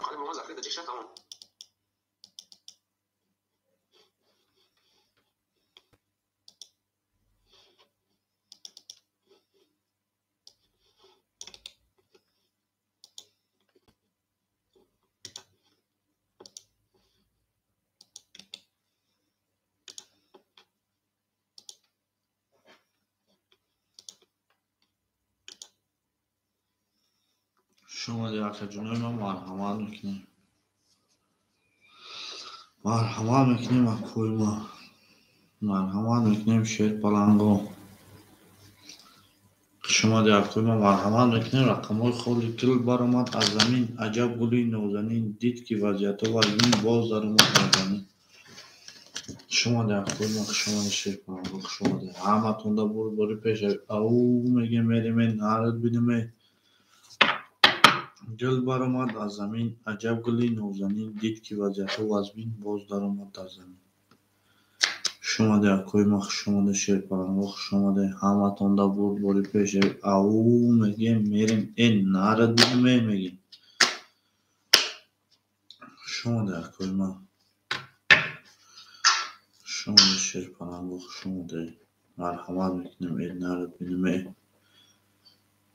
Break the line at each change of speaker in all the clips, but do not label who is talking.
قال ممازة فريدة جيشة تمام.
شما در جنوب ما مرحمت میکنیم. مرحمت میکنیم اکوی ما. مرحمت میکنیم شیر پلنگو. شما در اکوی ما مرحمت میکنیم. رقمای خالی کل برآمد از زمین. عجب گلی نازنین دید که وضعیت و این باز در اومد نازنین. شما در اکوی ما شما در شیر پلنگو. شما در همه تونده بود باری پیش او میگه میریم نهارت بیدیم. گل برآمد از زمین. عجب گلی نازنین دید که وضعیت و از بین باز در اومد در زمین. شما در اکوی ما شما در شیر پلنگو. شما در همه تونده بود باری پیش او میگه میریم نهارت بیدیم میگه. شما در اکوی ما شما در شیر پلنگو. شما در مرحمت میکنیم نهارت بیدیم.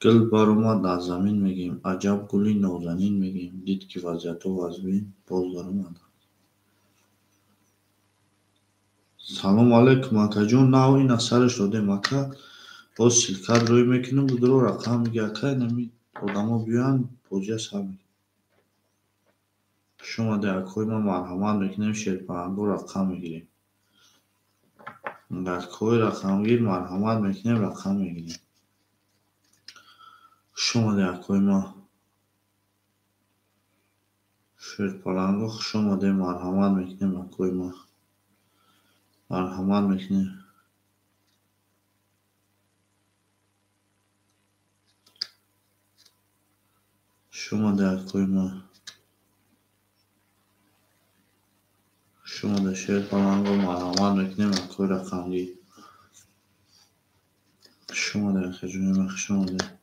گل برآمد از زمین میگیم. عجب گلی نازنین میگیم دید که وضعیت و از بین باز در اومد. سلام علیکم اکا جون. نه این اثرش داده مکه باز سیلکت روی میکنم درو رقم میگه اکا نمی آدم ها بیان پوجه سمی. شما در اکوی ما مرحمت میکنیم شیر پلنگو رقم میگیریم. در کوی رقم گیر مرحمت میکنیم رقم میگیریم. شما در اکوی ما شیر پلنگو. شما در مرحمت میکنیم اکوی ما مرحمت میکنیم. شما در اکوی ما شما در شیر پلنگو مرحمت میکنیم اکوی رقم گیر. شما در اکوی جونیم. شما در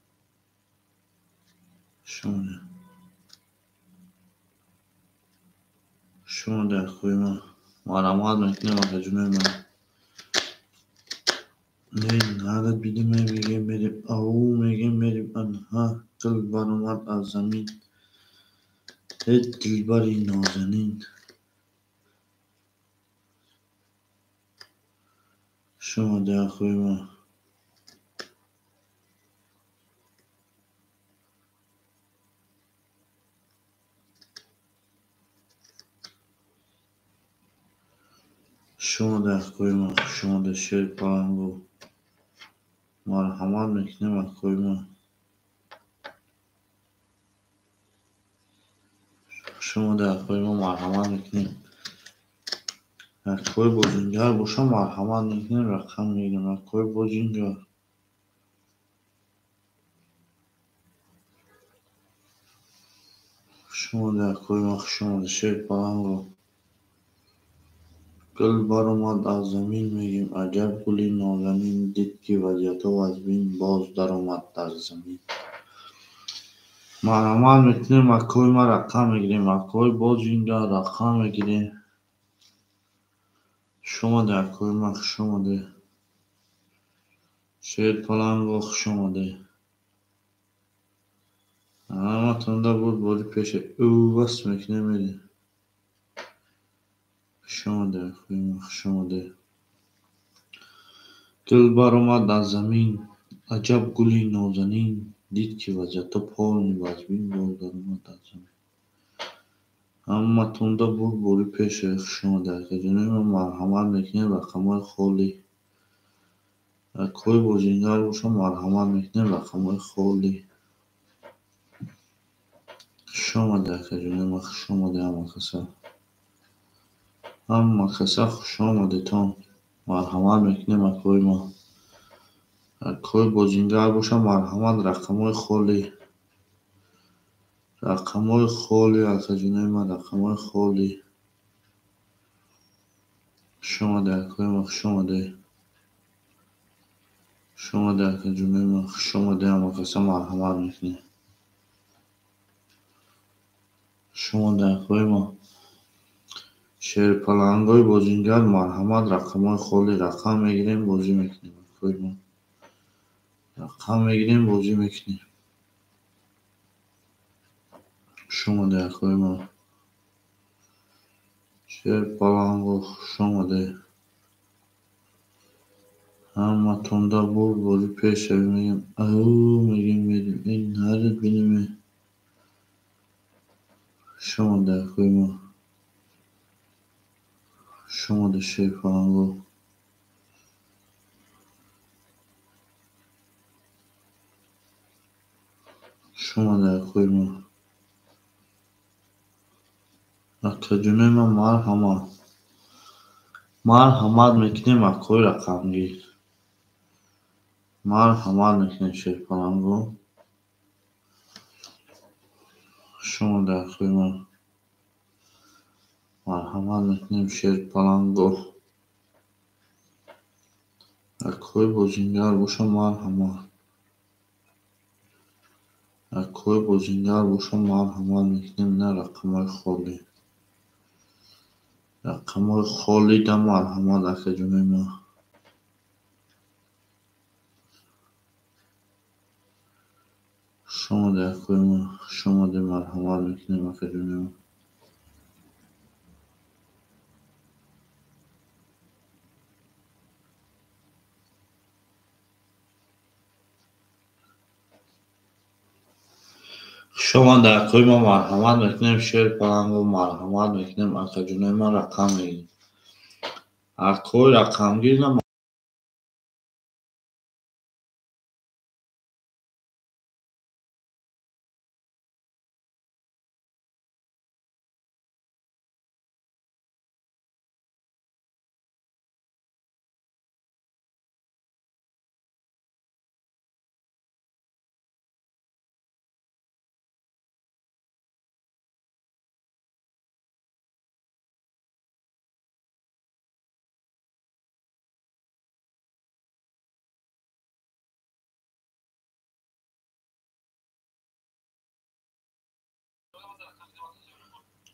شما در اکوی ما مرحمت میکنیم اکوی جونیم. نهارت بیدیم میگه میریم او میگه میریم انها. گل برآمد از زمین. ای دلبری نازنین. شما در اکوی ما شما در اکوی ما شما در شیر پلنگو مرحمت میکنیم اکوی ما. شما در اکوی ما مرحمت میکنیم. اکوی بزنگر باشه مرحمت میکنیم رقم میگیریم. اکوی بزنگر. شما در اکوی ما شما در شیر پلنگو. گل برآمد از زمین میگیم. عجب گلی نازنین دید که وضعیت و از بین باز در اومد در زمین. مرحمت میکنیم اکوی ما رقم میگیریم. اکوی بزنگر رقم میگیریم. شما در اکوی ما شما در شیر پلنگو. شما در همه تونده بود باری پیش او بس میکنه میره. شما در اکوی ما شما در گل برآمد از زمین. عجب گلی نازنین دید که وضعیت پایین و از بین باز در اومد در زمین. همه تونده بود باری پیش شما در اکوی جونیم. مرحمت میکنیم رقمای خالی. اکوی بزنگر باشه مرحمت میکنیم رقمای خالی. شما در اکوی جونیم. شما در همه کسا خوش آمدیتان. مرحمت میکنیم اکوی ما. اکوی بزنگر باشه مرحمت رقمای خالی. رقمای خالی اکوی جونیم. رقمای خالی. شما در اکوی ما شما در اکوی جونیم. شما در همه کسا مرحمت میکنیم. شما دقیقای ما شیر پلنگای بازینگر مرحمت رقمای خالی رقم میگیریم بازی میکنیم. ما رقم میگیریم بازی میکنیم. شما دقیقای ما شیر پلنگو شما ده همه تونده بود بازی پیش میگیم او میگیم میریم این نرد بینیم. شما دقیقای ما شما ده شیر پلنگو شما دقیقای ما اکا جونه ما مرحمت میکنیم اکوی رقمگیر مرحمت میکنیم شیر پلنگو. شما دقیقای ما مرحمت میکنیم شیر پلنگو اکوی بازینگر باشه مرحمت اکوی بازینگر باشه مرحمت میکنیم نه رقمای خالی رقمای خالی ده مرحمت اکا جونه ما. شما دقیقای ما شما ده مرحمت میکنیم اکا جونه ما. شما دقیقای ما مرحمت میکنیم شیر پلنگو مرحمت میکنیم اکا جونه ما رقم میگیم اکوی رقمگیر نه.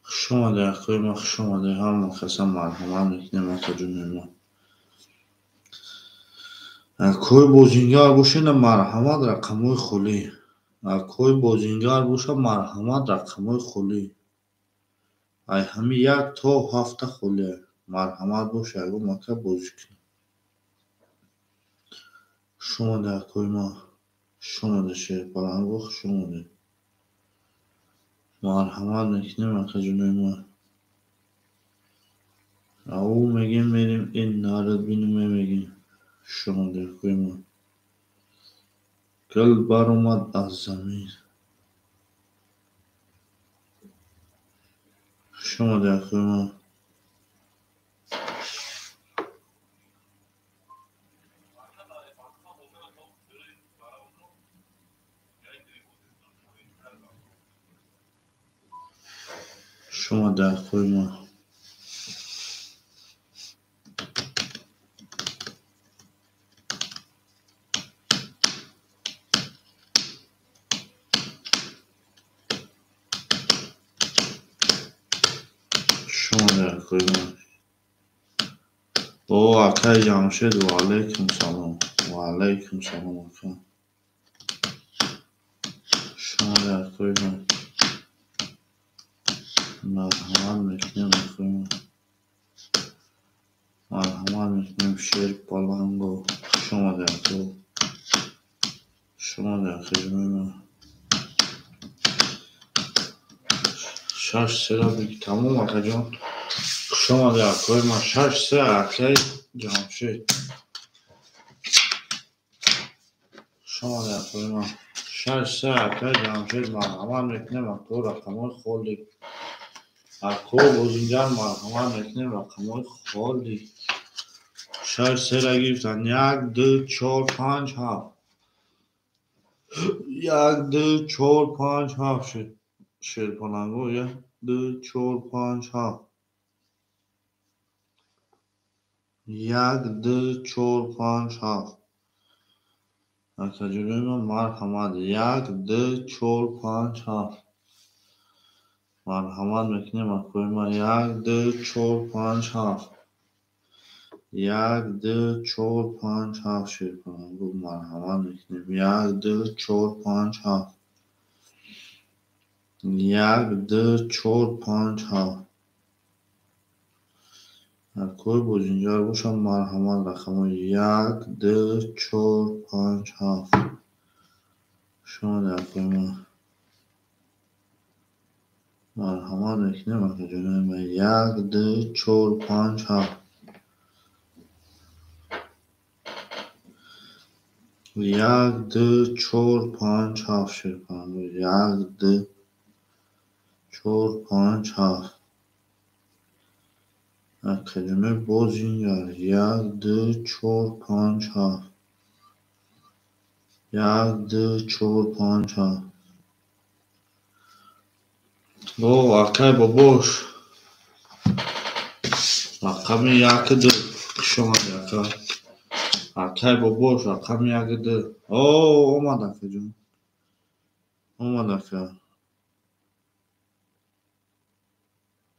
شما دقیقای ما شما ده هم کسا مرحمت میکنیم اکا جونه ما. اکوی بازینگر باشه نه مرحمت رقمای خالی اکوی بازینگر باشه مرحمت رقمای خالی ای همه یک تا هفته خالی مرحمت باشه اگه مکه بازی کنیم. شما دقیقای ما شما ده شیر پلنگو شما ده مرحمت میکنیم اکا جونه ما. او میگیم میریم این نرد بینیم میگیم. شما دقیقای ما گل بر اومد از زمین. شما دقیقای ما شما دقیقای ما شما دقیقای ما او اکای جمشید و علیکم سلام و علیکم سلام اکا. شما دقیقای ما مرحمت میکنیم اکای ما مرحمت میکنیم شیر پلنگو. شما دقیقای شما دقیقای ما شش سه را بگی تموم اکا جان. شما دقیقای ما شش سه اکای جمشید. شما دقیقای ما شش سه اکای جمشید مرحمت میکنیم اکا رقمای خالی اکو بازینگر مرحمت میکنیم رقمای خالی شش سه را گرفتن یک دو چهار پنج هفت یک دو چهار پنج هفت شد شیر پلنگو یک دو چهار پنج هفت یک دو چهار پنج هفت اکا جلوی ما مرحمت یک دو چهار پنج هفت مرحمت میکنیم اکوی ما 1 2 4 5 7 1 2 4 5 7 شیر کنم گفت مرحمت میکنیم 1 2 4 5 7 1 2 4 5 7 اکوی بود اینجا رو باشم مرحمت رقم 1 2 4 5 7 شما در اکوی ما مرحمت میکنیم اکوی جنوی ما 1 2 4 5 7 1 2 4 5 7 شیر کنم 1 2 4 5 7 کلمه باز اینجا 1 2 4 5 7 1 2 4 5 7 او اکای باباش رقم 1 2 شما اکا اکای باباش رقم 1 2 او اومد اکا جون اومد اکا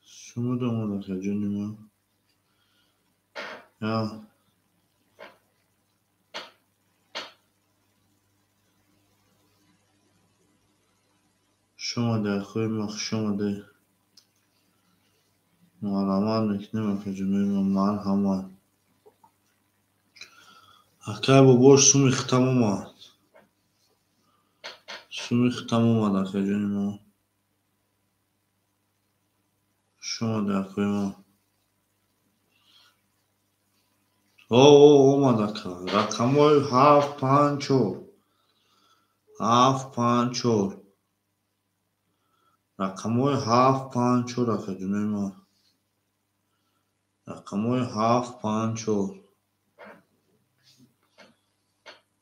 شما دو اومد اکا جونی ما یا شما ده خوی مخ شما ده مرحمت میکنیم اکا جونی ما مرحمت اکای باباش سومیختم اومد سومیختم اومد اکا جونی ما شما ده خوی ما اومد اکا رقم های 7 5 4 7 5 4 رقم های 7 5 4 اکا جونی ما رقم های 7 5 4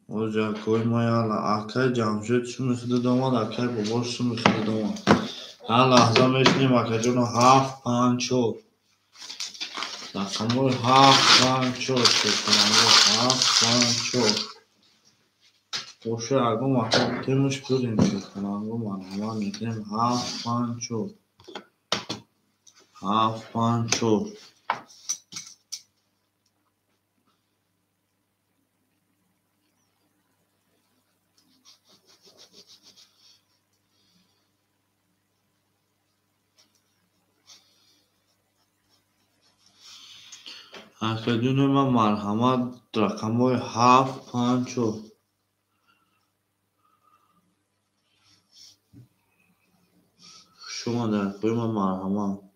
اوجا کوی ما یالا اکای جمشید سومیخته دومد اکای باباش سومیخته دومد هر لحظه میشنیم اکا جونو 7 5 4 رقم های 7 5 4 7 5 4 باشه اگه اکا تیمش بریم کنانگو مرحمت میکنیم 7 5 4 7 5 4 اکا جونو ما مرحمت رقم های 7 5 4 شما در کوی ما مرحمت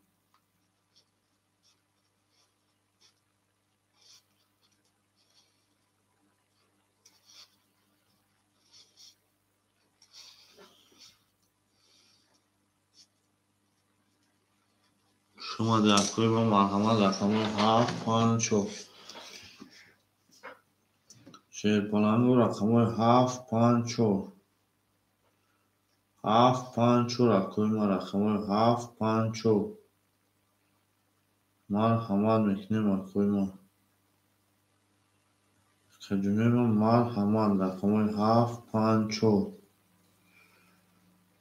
شما در کوی ما مرحمت رقم های 7 5 4 شیر پلنگو رقم های 7 5 4 7 5 4 اکوی ما رقم های 7 5 4 مرحمت میکنیم اکوی ما کجونه ما مرحمت رقم های 7 5 4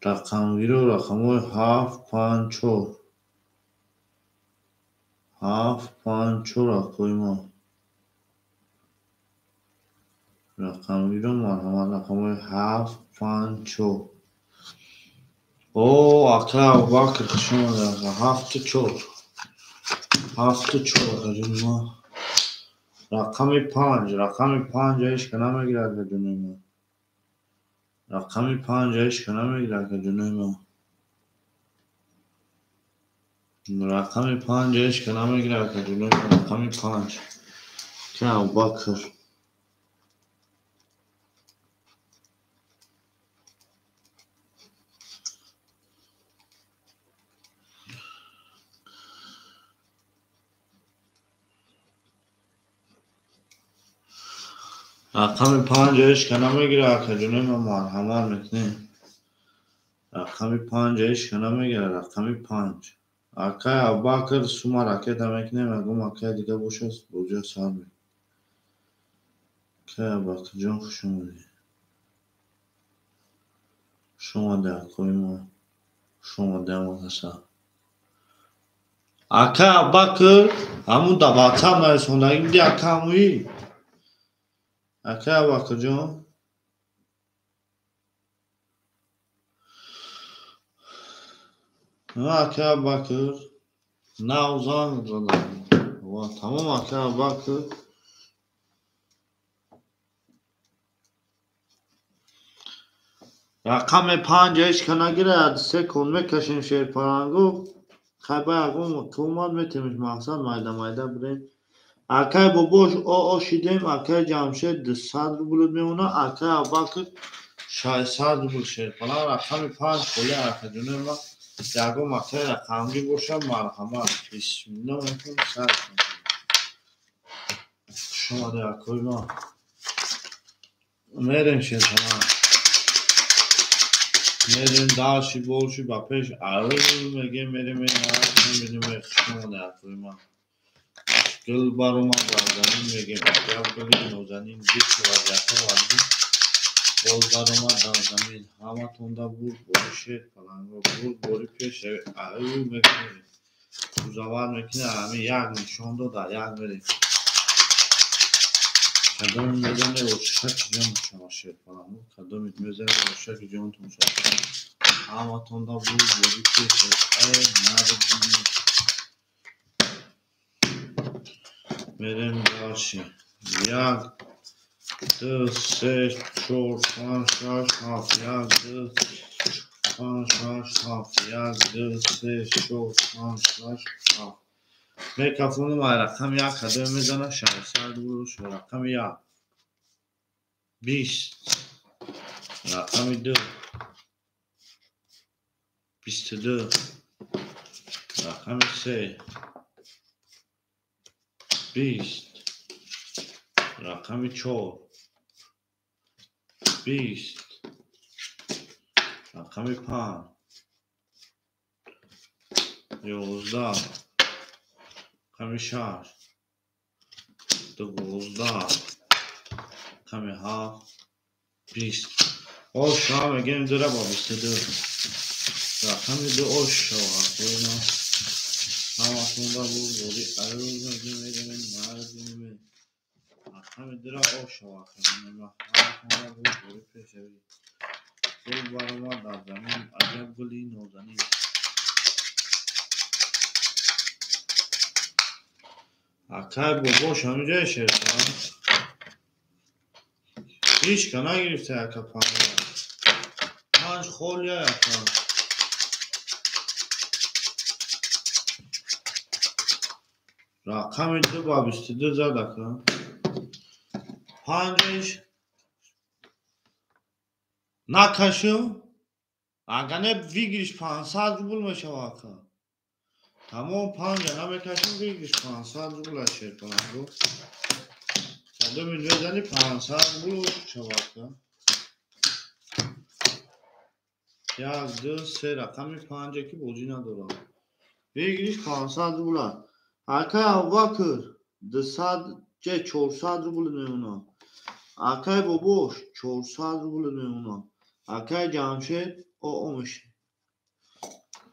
رقم گیرو رقم های 7 5 4 7 5 4 اکوی ما رقم گیرو مرحمت رقم های 7 5 4 او اکا باکر شما در 7 4 7 4 کجونه ما رقم 5 ایش که نمیگیرد کجونه ما رقم 5 ایش که نمیگیرد کجونه ما رقم 5 ایش که نمیگیرد کجونه ما رقم 5 که باکر رقم 5 ایش که نمیگیرد کجونه ما مرحمت میکنیم رقم 5 ایش که نمیگیرد رقم 5 اکای اباکر سوما راکت میکنیم اگه اکای دیگه باشه بوجه سال می که اباکر جان خوش اومدی شما در کوی ما شما دماغسا اکا bakır همون da batamlar sonra gitti akamı اکا bakacağım اکا bakır Navzan tamam aşağı bakın. رقم 5 اشکنا گیره 3 کن میکشیم شیر پرانگو خیبه اگو تومان میتیمش مقصد مایده برین اکای بابوش او شیدیم اکای جمشید 100 روبل میمونه اکای باکر 600 روبل شیر پران رقم 5 کلی ارکه جونه ما یاگو مکای رقمی باشم مرحمت بسم الله میکنم سر شما ده اکوی ما میریم شیر پران میریم داشی بولشی با پیش میگه میریم شما ده اکوی ما گل بارو ما برداریم میگه عجب گلی نوزنین دید که وضعیت وردیم گل بارو ما در زمین همه تونده بود بوری شید پلنگو بود بوری پیش میگه میریم روزاور میکنه همه یک نشان دو در یک میریم کدام میزنه و شک جان شما شید پلنگو کدام میزنه و شک جان تون شد همه تونده بود بوری پیش نردیم میریم داشی یک دو سه چهار پنج شش هفت یک دو پنج شش هفت یک دو سه چهار پنج شش هفت میکروفون ما رقم یک کدوم میزنه 600 روش رقم یک 20 رقم 2 22 رقم 3 20 رقم 4 20 رقم 5 11 رقم 6 12 رقم 7 20 اوش ها میگیم داره با 22 رقم 2 اوش ها همتون را بود بودی عروض میگیم مردیم رقم داره اوش ها همتون را بود بودی پیشوی گل بارو ما در زمین عجب گلی نوزنی اکای باباش همه جای شرطان هیچ که نگرفته اکا پنج خولی اکا رقم 2 با 22 زد اکا پنجش نکشو اگه ویگیش 500 روبل میشه اکا تمام 5 نمیکشیم ویگیش 500 روبل از شرطان رو کدوم میزنی 500 روبل شو اکا یک دو سه رقم 5 که بوجی نداره ویگیش 500 روبل اکای ابوبکر 200 چه 400 روبل میمونه اکای بابوش 400 روبل میمونه اکای جمشید او میشه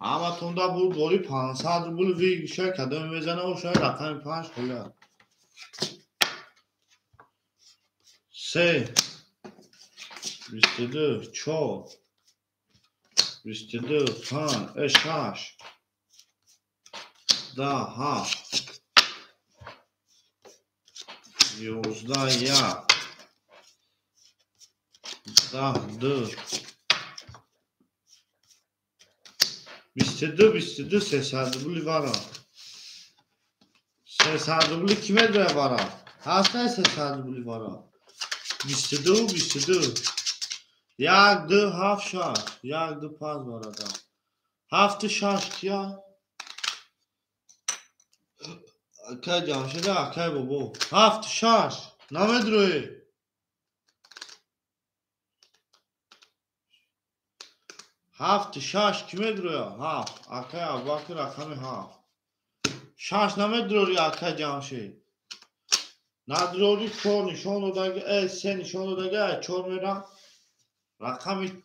همه تونده بود باری 500 روبل ویگیشه کدوم میزنه و شاید رقم 5 خله 3 22 4 22 5 6 10 7 11 1 10 2 22 300 روبل vara 300 روبل kime de vara hasta 300 روبل vara 22 یک دو هفت شش یک دو پنج وارده هفت شش کیا اکای جمشیده اکای بابو هفت شش نمیدروی هفت شش کی میدروی هفت اکای ابوبکر رقم هفت شش نمیدروی اکای جمشید ندروی 4 نشان دادگه 3 نشان دادگه 4 میرم رقم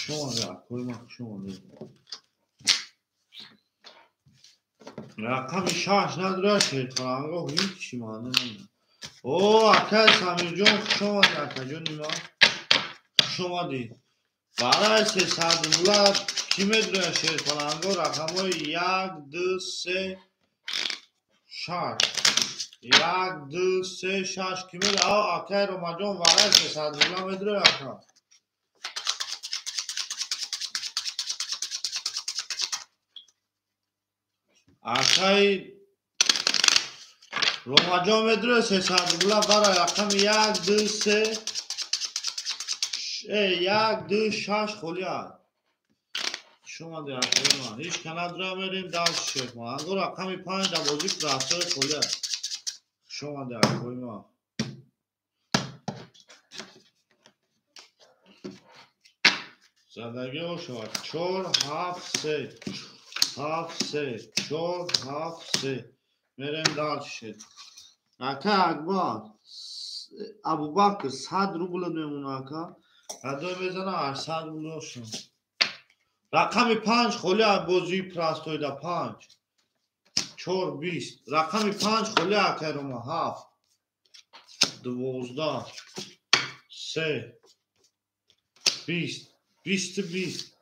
شما کویما شما رقم 6 نداره شیر کنم هیچی مانده نمیم اکای سمیر جون شما دی اکا جون نیما شما دی برای 300 دلار کی میدونه شیر کنم رقم های 1 2 3 6 1 2 3 6 کی میدونه اکای روما جون برای 300 دلار میدونه اکا اکای روما جون میدونه 300 دلار برای رقم 1 2 3 1 2 6 خولیا شما دی اکا هیچ کنه درا میریم دست شیر ما انگو رقمی 5 دوازی پراسای خولیا شما دی اکا ما زدگی او شود 4 7 3 7 3 4 7 3 میریم دست شیر اکا اکبر ابو بکر 100 روبل میمونه اکا ادوی میزنه 800 روبل شون رقم 5 خولیا بازی پراستوی دا 5 4 20 رقم 5 خولیا اکا روما 7 12 3 20 20 20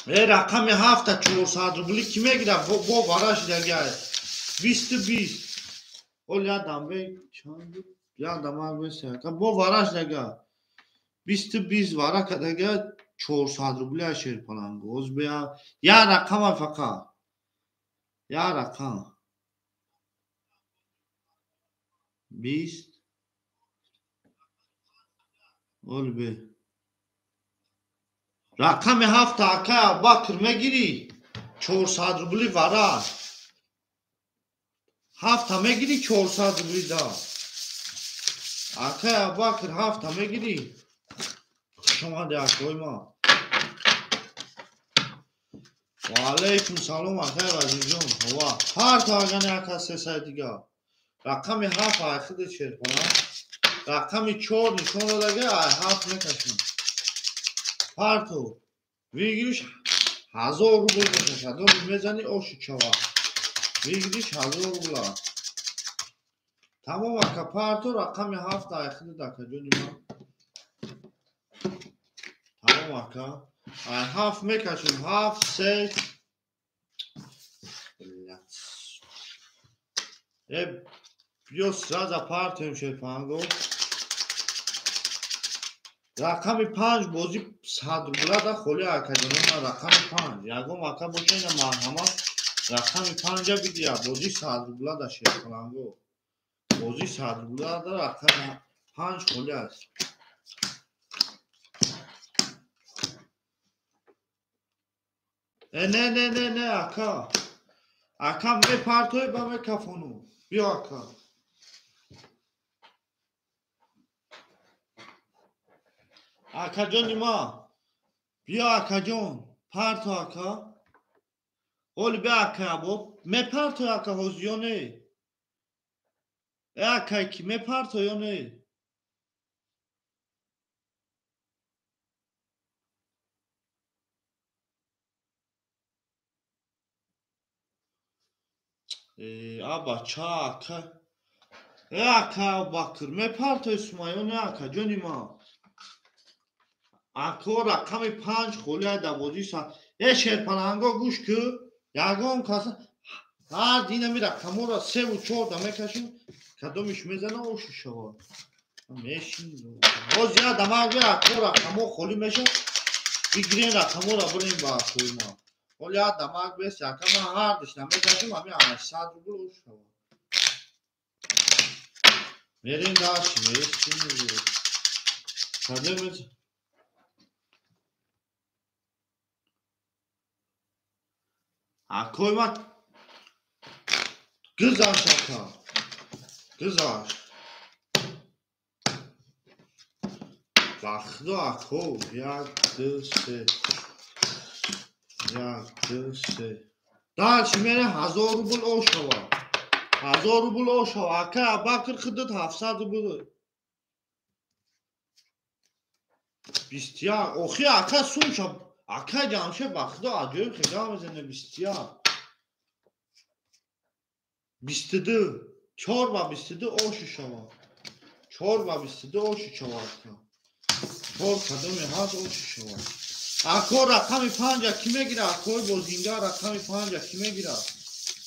رقم 7 400 روبلی کی میگیره با براش دیگه 20 20 اول یادم بی چند یادم آمد با براش دیگه 20 20 وارا که دیگه 400 روبلی شیر کنم گوز بیا یا رقم فقط یا رقم 20 اول بی رقم 7 اکا بکر میگیری 400 روبلی وارا 7 میگیری 400 روبلی دا اکا بکر 7 میگیری شما دی اکوی ما و علیکم سلام اکا وزیر جون هوا هر تا اگنی اکا 300 دیگه رقم 7 اخید شیر کنم رقم 4 نشون رو دیگه 7 میکشم هر تو ویگیریش 1000 روبل میکشه دو میزنی اوشی چوا ویگیریش 1000 روبل تمام اکا پارتو رقم 7 اخید دکا جونی ما تمام اکا 7 میکشیم 7 3 بیوست رازا پارتویم شیر پانگو رقم 5 بازی 100 روبله دا خولی اکا جونی رقم 5 یگم اکا باشه این مرحمه رقم 5 بیدیا بازی 100 روبله دا شیر پانگو بازی 100 روبله دا رقم 5 خولی است نه اکا اکا می پارتوی با می کفونو بیا اکا اکا جون نیما بیا اکا جون پارتو اکا اول بیا اکا بو می پارتو اکا هوزیو نه اکا کی می پارتو یا نه ابا چا اکا باکر می پارتو اسما یا نه اکا جون نیما اکا رقم 5 خولی دوازی ساعت شیر پناهنگا گوش که یگم کاسه هر دینه می رقمو را 3 و 4 دا میکشیم کدومش میزنه اوشو شوا میشین باز یا دماغ بیا اکا رقمو خولی میشه بگیرین رقمو را بریم با اکوی ما ولی یا دماغ بیست یکم هر دش نمیکشیم همی 800 روبل اوش شوا میرین داشت میشین کده میزن اکوی ما گذاش اکا گذاش بخدا اکو 1 2 3 1 2 3 داشت میره 1000 روبل او شوا 1000 روبل او شوا اکا بکر خودت 700 روبل Бистияр. Охи ака сумша. Ака ҷамшед ба худо аҷоиб хига мезане бистияр. 22. 4 ба 22 оши шавад. 4 ба 22 оши шавад. 4 кадоме ҳаст оши шавад. Ако рақами 5 ки мегирад? Акои бозинга рақами 5 ки мегирад?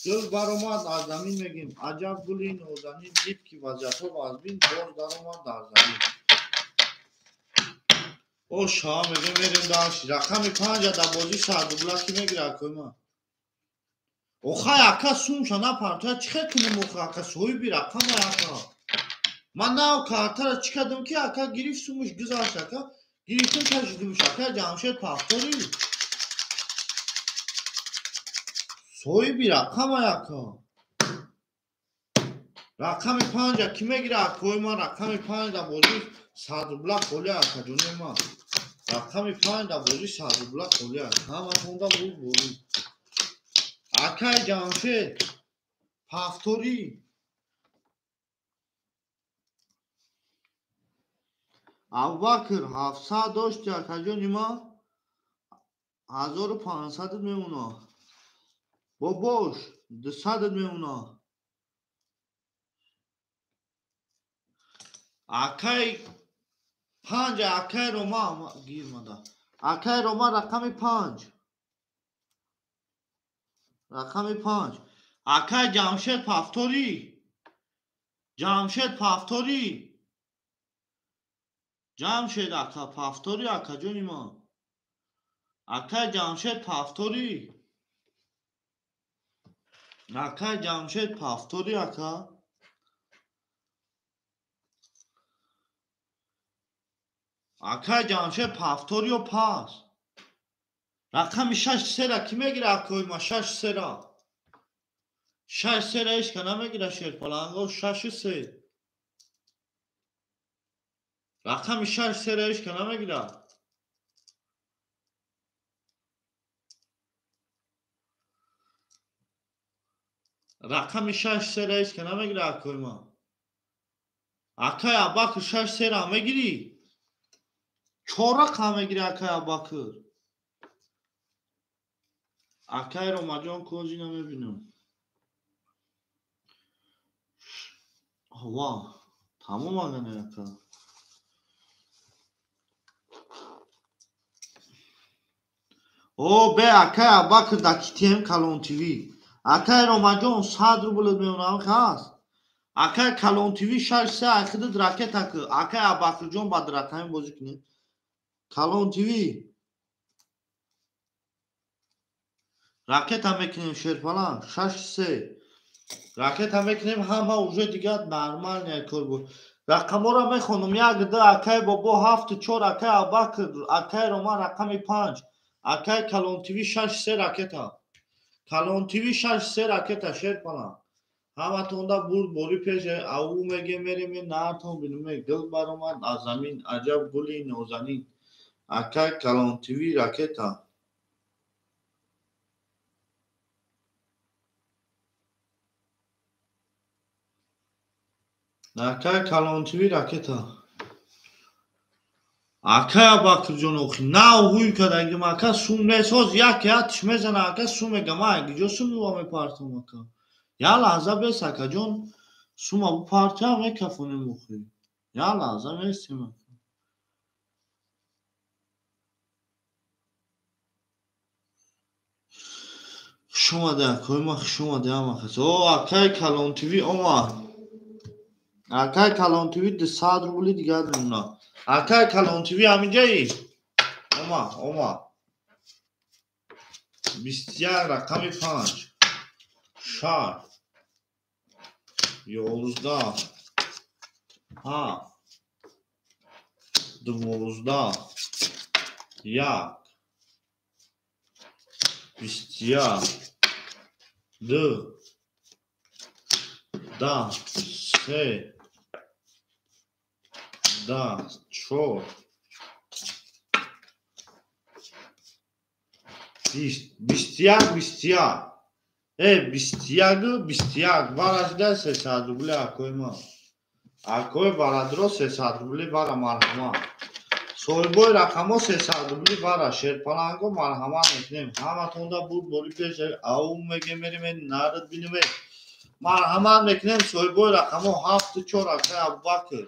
Дил баромад аз замин мегим. Аҷаб гули нозанин дид ки вазъятҳо аз бин боз даромад дар замин. О шаҳа мегем мерем дашт. Рақами 5 дар бозӣ сардубла ки мегирад акои ман? Охай ака сумша напартоя чихе кунем охай ака соҳиби рақама ака. Ман нав картара чӣ кардам ки ака гирифт сумаш гузашт ака. Гирифтам кашидимш ака ҷамшед пафтори. соҳиби рақама ака. Рақами 5 ки мегирад акои ман? Рақами 5 дар бозӣ сардубла холӣ ака ҷони ман. Рақами 5 дар бозӣ сардубла холӣ ака. Ҳаматонда буд борӣ. Акай ҷамшед пафтори. Абубакр 700 дошти акаҷони ман. 1500 мемуна. Бобош 200 мемуна. Акай 5 акай рома гир мада. Акай рома рақами 5. Рақами 5. Акай ҷамшед пафтори. Ҷамшед пафтори. ҷамшед ака пафтори акаҷони ман. Акай ҷамшед пафтори. Акай ҷамшед пафтори ака. Акай ҷамшед пафториё пас. Рақами 6 сера ки мегирад акои ман? 6 сера. 6 сера ҳечка намегирад шерпаланго 6 се. Рақами 6 сера ҳечка намегирад. Рақами 6 сера ҳечка намегирад акои ман. Акай Абубакр 6 сера мегирӣ? 4 рақам мегирӣ акай Абубакр. Акай Ромаҷон кози намебинам. ва тамом агане ака. О бе акай Абубакр дар KTM Калон ТВ. Акай Ромаҷон 100 рублот меонам хаст. Акай Калон ТВ 6 се айхидид ракета ки. Акай Абубакрҷон бад рақами бозӣ кунем. Калон ТВ. Ракета мекунем шерпалан 6 се. Ракета мекунем ҳама уже дигар нормальная кор буд. Рақаморо мехонам 1 2 акай бобо 7 4 акай Абубакр акай Рома рақами 5. Акай Калон ТВ 6 се ракета. Калон ТВ 6 се ракета шерпалан. ҳаматонда бурд бори пеше аву мегем мерем наартон бинуме дил баромад аз замин аҷаб гули нозанин. Акай Калон ТВ ракета. Акай Калон ТВ ракета. Акай Абубакрҷон охи нав ҳуй кадагим ака сум месоз як ятиш мезана ака сум мегам агиҷо сум ва мепартом ака. Я лаҳза бес акаҷон сума бупартоя мекафонем охи. Я лаҳза местем ака. хушомаде акои ма хушомаде ҳама кас. О акай Калон ТВ омад. Акай Калон ТВ 200 рубли дигар мемуна. Акай Калон ТВ ҳаминҷаи? Ома. 21 рақами 5. 6 11 7 12 1 21 2 10 3 10 4 21 21 барашда 300 рубли акои ман. Акои барадро 300 рубли бара марҳамат. Soyboy raqamo 300 rubli vara sherpalango marhamat meکنیم همتون بود بوری پیش او میگه میریم نارد بینیم مرحمت میکنیم soyboy raqamo 74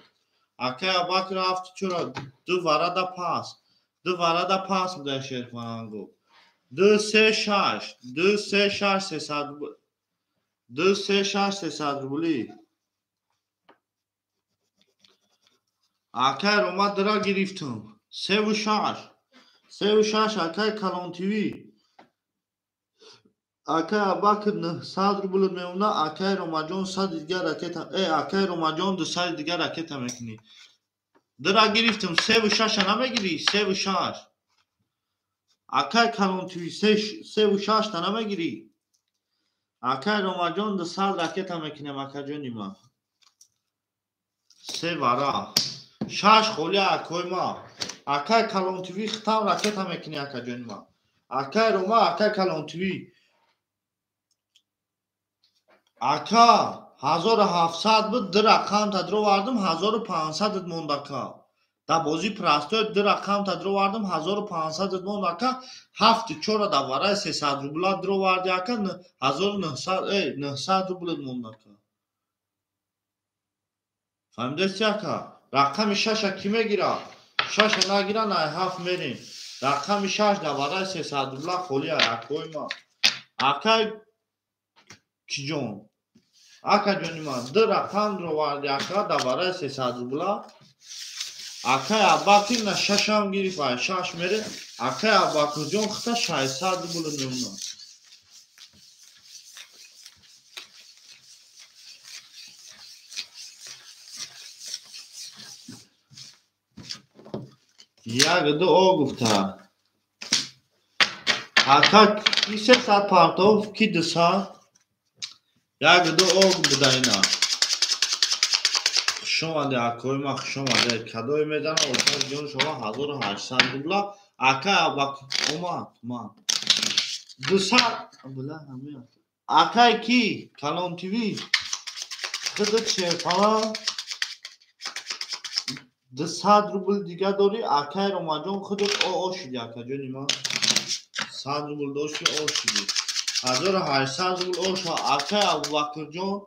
اکه ابوبکر 74 دو varada pas دو varada pas بوده sherpalango 236 300 rubli اکه روما درا گرفتم 36 اکه کلان تیوی اکه ابوبکر 900 rubli میمونه اکه روما جان 100 دیگه راکت اکه روما جان 200 دیگه راکت میکنی درا گرفتم 36 نمیگیری 36 اکه کلان تیوی 36 تا نمیگیری اکه روما جان 200 راکت میکنیم اکه جانی ما سه وارا شش خولی اکوی ما اکه کلان تیوی ختم راکت میکنی اکه جانی ما اکه روما اکه کلان تیوی اکا 1700 بود در رقم تدرو واردم 1500 موند اکا در بازی پرستوی در رقم تدرو واردم 1500 موند اکا 74 در ورای 300 روبلا درو واردی اکا 1900 روبل موند اکا فهمیدستی اکا رقم 6 کی میگیره 6 نگیره نه 7 میریم رقم 6 در ورای 300 روبلا خولی اکوی ما اکا کی جون اکا جانی ما در رقم رو واردی اکا در ورای 300 روبلا اکا ابوبکر نه 6 هم گیری 6 میره اکا ابوبکر جون خطا 600 روبل میمونه یک دو او گفته اکا کی 300 پارتوف کی 200 یک دو او بوده اینا شما ده اکوی ما شما ده کدوی میدن اوشار جون شما 1800 روبلا اکا ابوبکر اومد 200 بله همین اکا کی کلان تیوی خودت شرپالا 200 روبل دیگه داری اکا روما جون خودت او شدی اکا جونی ما 100 روبل داشتی او شدی 1800 روبل او شد اکا ابوبکر جون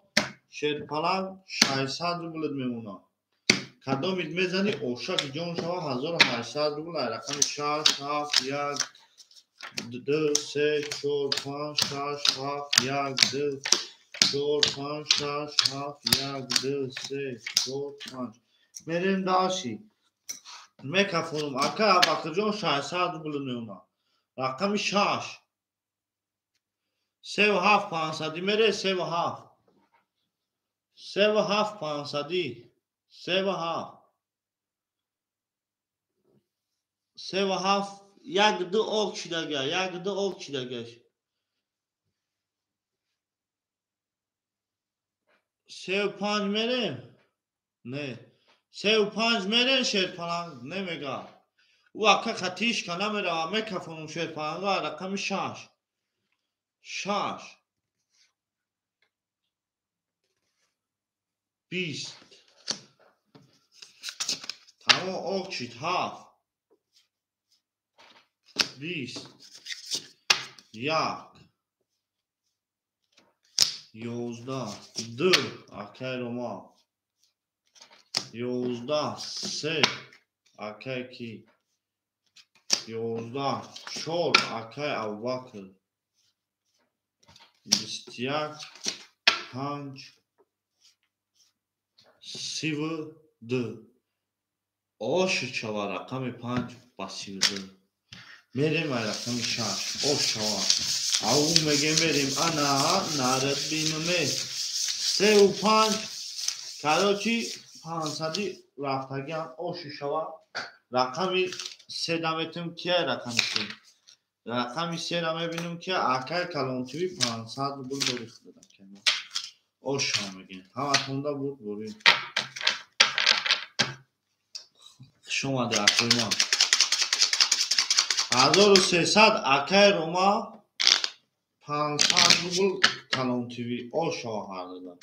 شرپالا 600 روبل میمونه کدامید میزنی اوشاک جون شما 1800 روبل رقم 6 7 1 2 3 4 5 6 7 1 2 4 5 6 7 1 2 3 4 5 میریم داشی میکفونم اکا ابوبکر جون 600 روبل میمونه رقم 6 3 و 7 500 میره 3 و 7 3 و 7 500 3 و 7 3 و 7 یک دو اوک شدگه یک دو اوک شدگه 3 و 5 میره نه 3 و 5 میره شرپلنگ نمیگه او اکا خطیش که نمیره میکفونم شرپلنگ رقم 6 20 تمام اوک شد 7 20 1 11 2 اکای روما 11 3 اکای کی 11 4 اکای ابوبکر 21 5 32 اوش چوا رقم 5 با 32 میریم رقم 6 اوش چوا او میگه میریم انا نارد بینمه 3 و 5 کداچی 500 رفتگم اوش چوا رقم 3 دمتم کیه رقم 3 را میبینیم که اکای کلانتوی 500 روبل بریخت دادم که اوش چوا میگه همه تونده بود بریم شما ده اکوی ما 1300 اکای روما 500 روبل کلان تیوی او شوهر دادم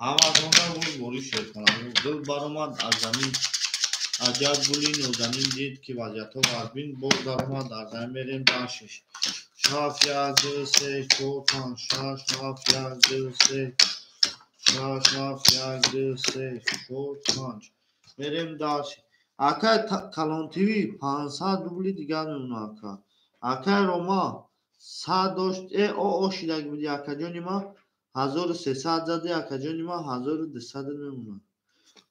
همه تونده بود بوری شد کنم دل برامد از زمین عجب گلی نازنین دید که وضعیت وزبین برد در اومد در زمین بریم داشتش شاف یک دو سه چهار پنج شش هفت یک دو سه شش هفت یک دو سه چهار پنج بریم داشت اکا کلان تیوی 500 روبلی دیگر میمونه اکا روما 100 داشت او شیدگ بودی اکا جانی ما 1300 زده اکا جانی ما 1200 میمونه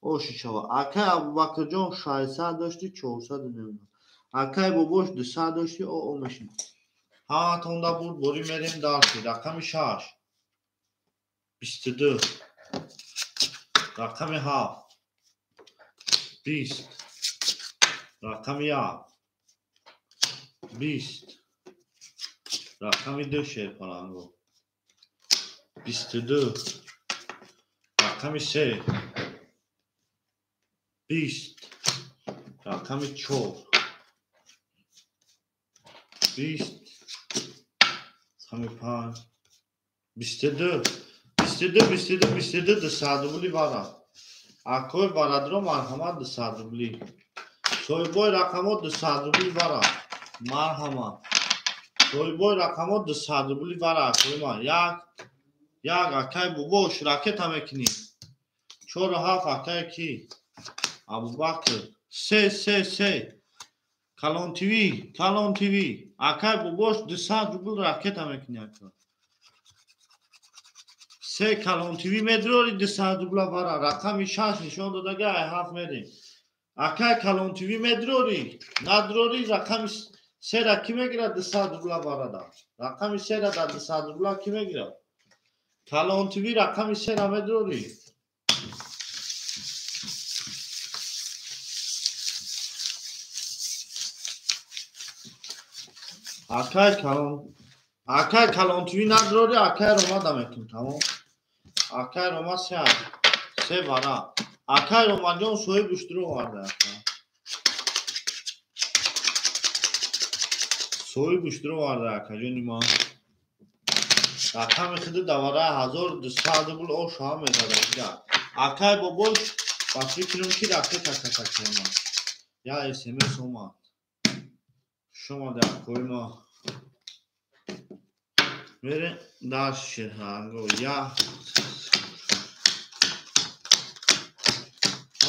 اوشی شوا اکای ابوبکر جان 600 داشتی 400 میمونه اکای باباش 200 داشتی او میشین ها توندا بود بری میریم داشتی رقم 6 22 رقم 7 20 رقم 1 20 رقم 2 شیر پلنگو 22 رقم 3 20 رقم 4 20 رقم 5 22 22 22 22 200 روبلی بارا اکوی بارادرو مرحمت 200 روبلی سویبوی رقمات 200 روبلی بارا مرحمت سویبوی رقمات 200 روبلی بارا اکوی ما یک اکای بابا شراکت هم اکنی 4 و 7 اکای کی ابوبکر 3 کلان تیوی اکای باباش 200 روبل راکت هم اکنی اکا 3 کلان تیوی مدروری 200 روبل بارا رقم 6 نشان دادگه 7 میریم اکای کلان تیوی مدروری ندروری رقم 3 را کی میگیره 200 روبل بارا دا رقم 3 را در 200 روبل کی میگیره کلان تیوی رقم 3 را مدروری اکای کلان تیوی ندروری اکای روما دمتون تمام اکای روما 3 بارا اکای روما جان سوی بشترو وارده سوی بشترو وارده اکا جانی ما رقم خود دواره 1200 روبل او شام میداده اکای باباش با فکرم کی رفته تک ما یا اسمس اومد شما در کوی ما میره داشت شهرانگو یا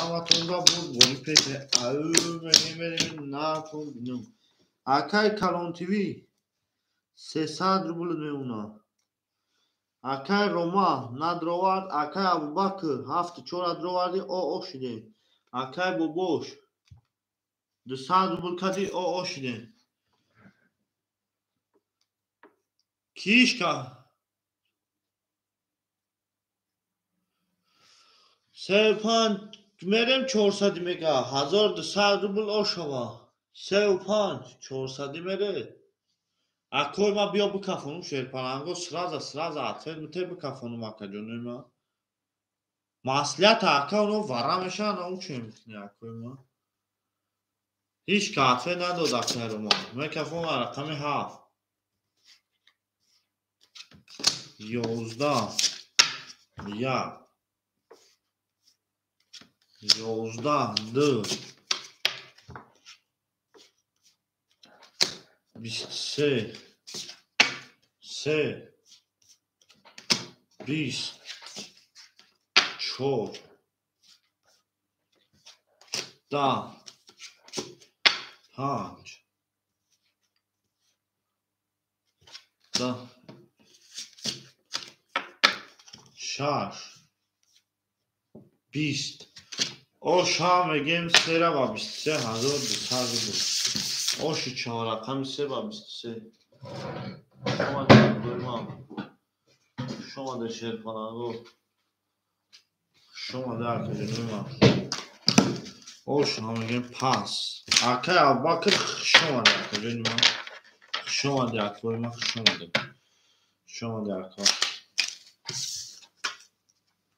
اما تونگا بود بولی پیشه او میریم ناتون بینم اکای کلان تیوی 300 روبل میمونه اکای روما ندروارد اکای ابوبکر 7 درواری او شده اکای بابوش 200 روبل کدی او شده کیش که 3 و 5 میریم 400 میگه 1200 روبل او شما 3 و 5 400 میره اکوی ما بیا بکفونم شیر پرنگو سرازا اتفید مته بکفونم اکا جونه ما مسئولیت اکا اونو ورمشن اون چه میتونی اکوی ما هیچ کافه نداد اکای رو ما میکفون رقم 7 11 2 23 3 20 4 10 5 10 6 20 او شام میگیم 3 را با 23200 بود او 4 رقم 3 با 23 شما در برمان شما در شیر پناهگو شما در کجا او شما میگیم پاس اکای ابوبکر شما در کجا شما در کجا شما در کجا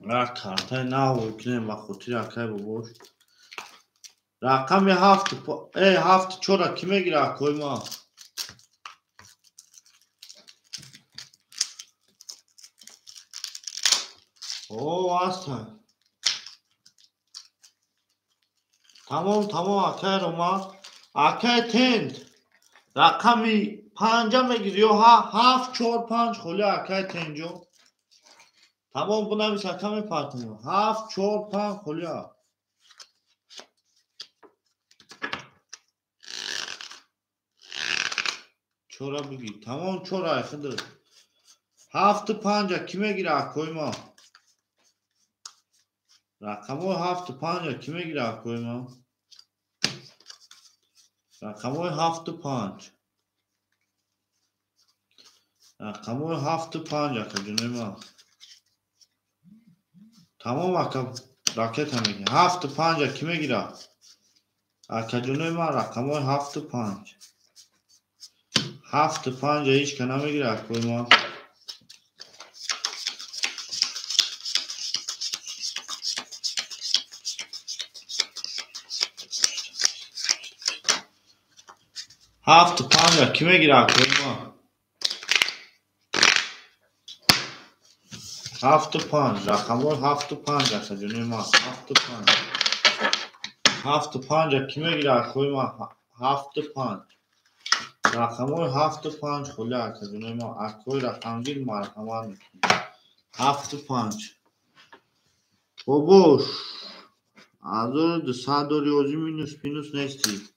کارتای ناو کنیم با خودی اکای بابوش رقم 7 چورا کی میگیره اکای ما او واسه تمام اکه روما اکه تند رقمی پنجه میگیری یا 7 4 5 خلی اکه تنجو تمام بنویس اکه میپرتیم 7 4 5 خلی چورا بگی تمام چورا خدر 7 5 کی میگیره اکوی ما رقمو 7 5 کی میگیره اکوی ما رقمو 7 5 رقمو 7 5 اکه جونه ما تمام اکه راکت هم میگه 7 5 کی میگیره اکه جونه ما رقمو 7 5 7 5 هیچ که نمیگیره اکوی ما 7 5 کی میگیره اکوی ما 7 5 رقمو 7 5 اکه جونه ما 7 5 7 5 کی میگیره اکوی ما 7 5 رقمای 7 5 خلی اکه جونه ما اکوی رقمگیر مرحمت میکنیم 7 5 بابوش ازور صد ریاضی مینوس نیستی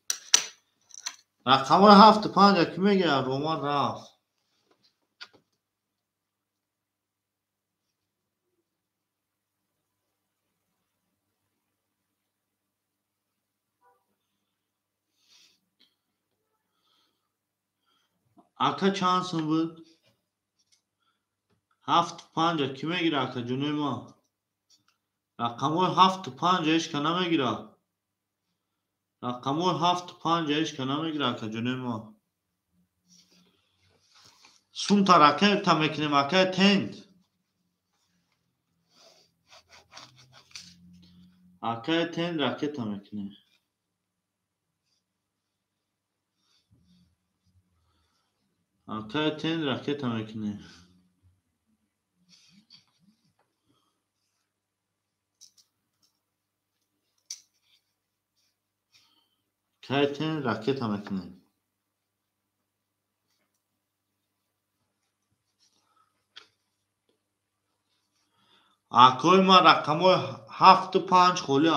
رقمای 7 5 کی میگیره رومان رفت اکه چانسون بود 7 5 کی میگیره اکه جونه ما رقمای 7 5 هیچ که نمیگیره رقمای 7 5 هیچ که نمیگیره اکه جونه ما سون تا رقم تا میکنیم اکه تند اکه تند رقم تا میکنیم اکه تند رقم تا میکنیم Kayten raket hamekine. اکوی ما رقمای 7 5 خلی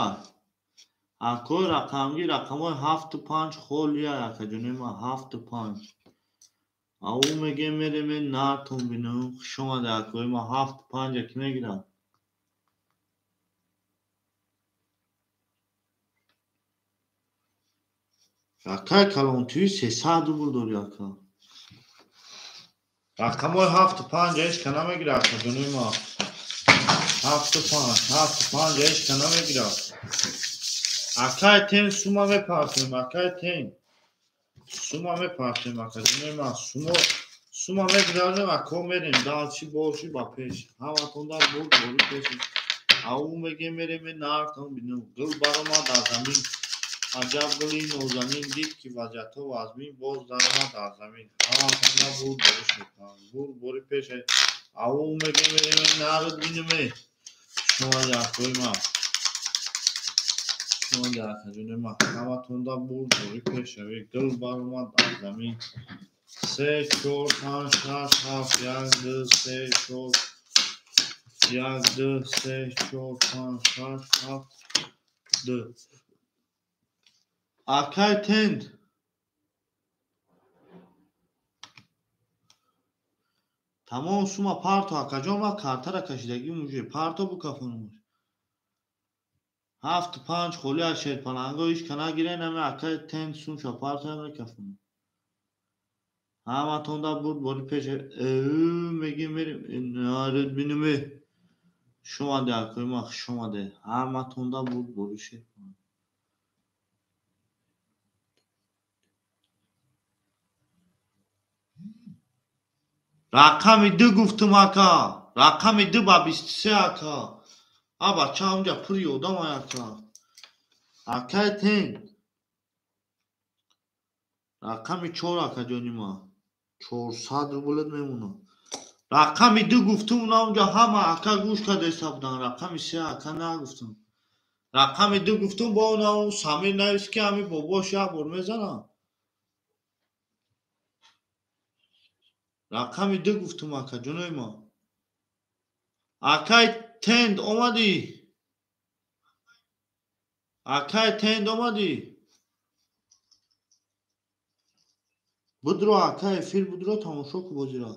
اکوی رقمگی رقمای 7 5 خلی اکه جونه ما 7 5 او میگه میره من نارتون بینو شما ده اکوی ما 7 5 کی میگیره اکه کلان توی 300 روبل داری اکه رقمای 7 5 ایش کنه میگیره اکه جونه ما 7 5 ایش کنه میگیره اکه تین سوما میپرسیم اکه تین سوما میپرسیم اکه جونه ما سوما میگیریم اکه میریم دالچی باشی با پیش همه تونده بود باری پیش او میگه میریم نارتون بینو گل برا ما در زمین عجب گلی نوزمین دید که وجهت و ازمین باز در ما در زمین همه تونده بود باری شکن بود باری پیش او میگه میریم نارت بینو شما جاکوی ما شما جاکوی ما همه تونده بود باری پیش گل برا ما در زمین 3 4 5 6 7 1 2 3 4 1 2 3 4 5 6 7 2 اکه تند تمام سوما پارتو اکه جان و کارتر کشیدگی موجه پارتو بو کفانو موجه 7 5 خلی اشید پلنگو ایش کنه گیره نمی اکه تند سوم شا پارتو همه کفانو همه تونده بود باری پیش میگی میریم نارد بینمی شما ده اکوی ما شما ده همه تونده بود باری شد رقم 2 گفتم اکا رقم 2 با 23 اکا بچه همونجا پوری یادم اکا اکا تند رقم 4 اکا جانی ما 400 روبلت میمونه رقم 2 گفتم اونجا همه اکا گوش کرده حساب دارن رقم 3 اکا نگفتم رقم دو گفتم با اون سمیر نویس که همی باباش یک بار میزنم. رقم دو گفتم اکا جنوی ما. اکای تند اومدی. اکای تند اومدی. بدرو اکای فیل بدرو تماشا کو بازی را.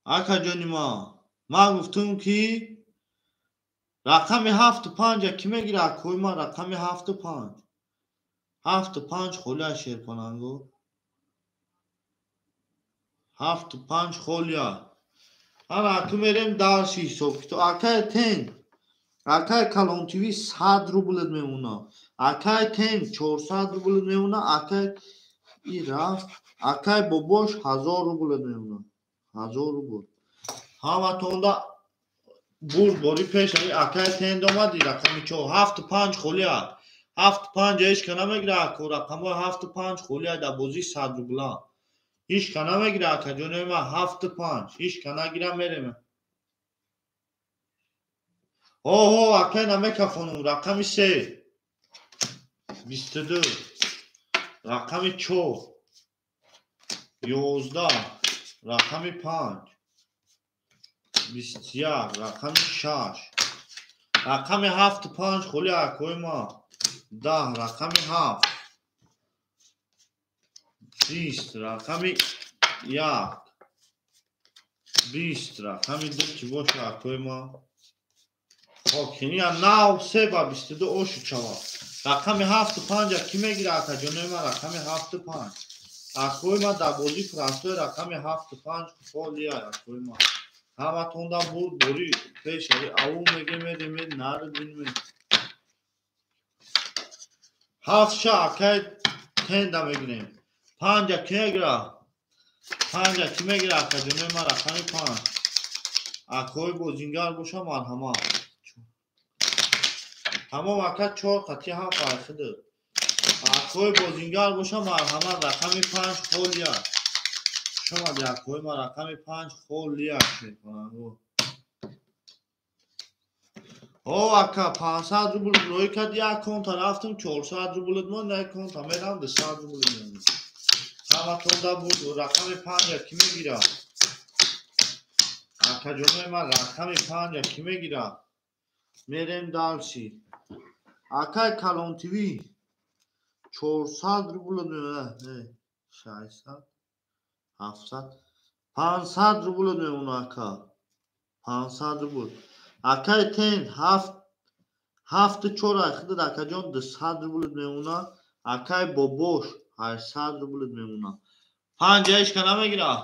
اکا جانی ما گفتم کی رقم 75 کی میگیره اکوی ما رقم 75 75 خولیا شیر کننگو 75 خولیا انا اکو میریم درسی صبح تو اکای تند اکای کلون تیوی 100 روبل میمونه اکای تند 400 روبل میمونه اکای ای رفت اکای باباش 1000 روبل میمونه 1000 روبل همه تونده برد باری پیش اکای تند اومدی رقمی چو 75 خولیا 75 ایش که نمیگیره اکو رقم 75 خولیا در بازی 100 روبلا هیچ که نمیگیره اکا جونه ما 75 هیچ که نگیره میریم اوه اکای نمیکفونم رقم 3 22 رقم 4 11 رقم 5 21 رقم 6 رقم 75 خولی اکوی ما 10 رقم 7 20 رقم 1 20 رقم 2 کی باشه اکوی ما خب کنی ناو 3 با 22 اوشو چوا رقم 75 کی میگیره اکا جونه ما رقم 75 اکوی ما در بازی فرانسوی رقم 75 خولی اکوی ما همه تونده بود بوری پیش او میگه میریم نردیم 7 شا اکای تنده میگیریم 5 کی میگیره 5 کی میگیره اکا جونه ما رقم 5 اکوی بازینگر باشه مرحمه تمام اکا 4 قطعی هم فرخه ده اکوی بازینگر باشه مرحمه رقم 5 خولیا شما دی اکوی ما رقم 5 خولیا شد کنن او اکا 500 روبل روی کد یک کنت رفتم 400 روبل من یک کنت میرم 200 روبل میرم همه تونده بود و رقم 5 کی میگیره اکا جمعه من رقم 5 کی میگیره میریم دالشی اکا کلون تیوی 400 روبل میمونه 600 700 500 روبل میمونه اکا 500 روبل اکا تین هفت چور اخده اکا جان 200 روبل میمونه اکای بابوش 800 روبل میمونه 5 ایش کنه میگیره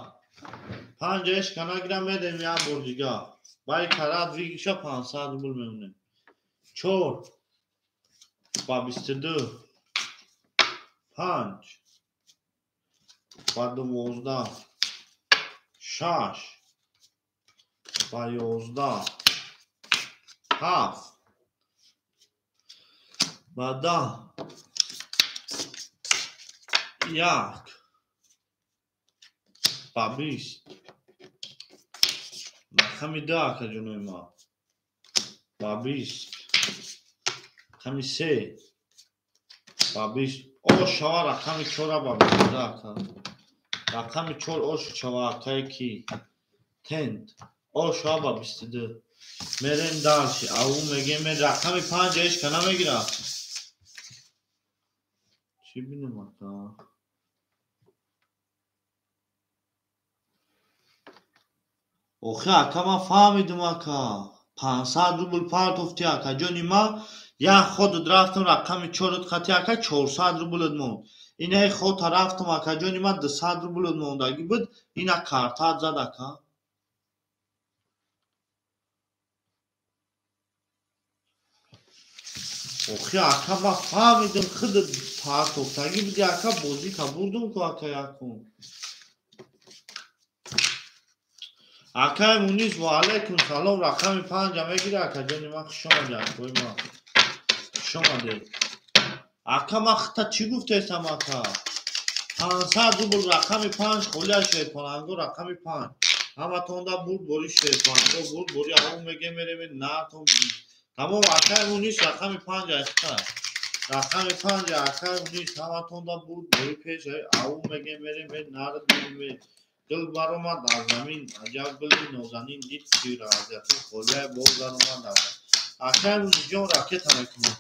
5 ایش کنه میگیره میدیم یا برجیگه بای کرد ویگیشه 500 روبل میمونه 4 با 22 5 با 12 6 با 11 7 با 10 1 با 20 رقم 10 که جنوی ما با 20 رقم 3 با 20 او شوا رقم 4 با 22 رقم 4 او شوا که کی تند او شوا با 22 میریم دارشی او میگه من رقم 5 ایش کنه میگیره چی بینیم اکا اوخی اکا ما فهمیدم اکا 500 روبل پارت افتی اکا جانی ما یا خود رفتم رقم 4 خطی اکا 400 روبل موند اینه خود رفتم اکا جانی ما 200 روبل موندگی بود اینا کارتات زد اکا اوخی اکا ما فهمیدم خود پارت افتگی بودی اکا بازی که بردم که اکا یکم اکای مونیز و علیکم سلام رقم 5 میگیره اکا جانی ما خوش آمدی اکوی ما خوش آمدی اکا ما خطا چی گفته ایستم اکا 500 روبل رقم 5 خولی شیر کننگو رقم 5 همه تونده بود بوری شیر کننگو بود بوری همون میگه میریم نرتون تمام آخر نیست رقم 5 رقم 5 آخر نیست همتون دا بود بری پیش او مگه میریم نرد میریم دل برآمد از زمین عجب گلی نازنین دید که رازیت خلیه باز برآمد آخر نیست جان راکت همه کنیم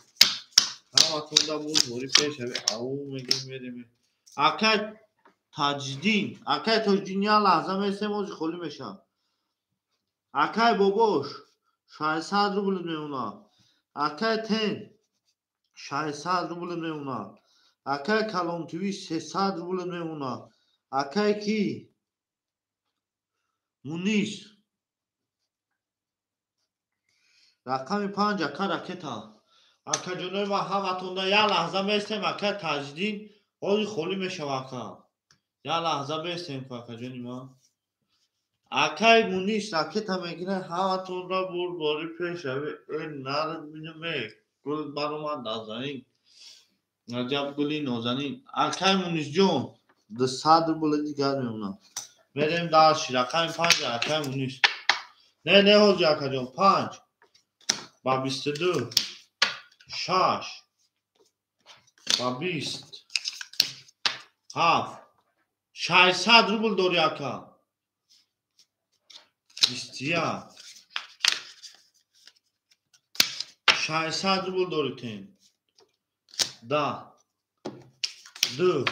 همتون دا بود بری پیش او مگه میریم آخر تاجدین یا لحظه میسته موزی خلی میشه آخر باباش 600 روبل میمونه آخر تن 600 روبل میمونه آخر کلان توی 300 روبل میمونه آخر کی مونیس رقم 5 آخر راکتا آخر جنوی ما همتون دا یا لحظه میستیم آخر تاجدین اوزی خلی میشه آخر یا لحظه میستیم آخر جنوی ما آخر مونیس راکتا میگیره همتون را باری پیش این نرد میگه گل برآمد از زمین عجب گلی نازنین آخر مونیس جون 200 روبل دیگر میمونه بریم داشت رقم 5 آخر مونیس نه حوزی آخر جون 5 با 22 6 با 20 7 600 روبل داری آخر 21 600 روبل داری تین 10 2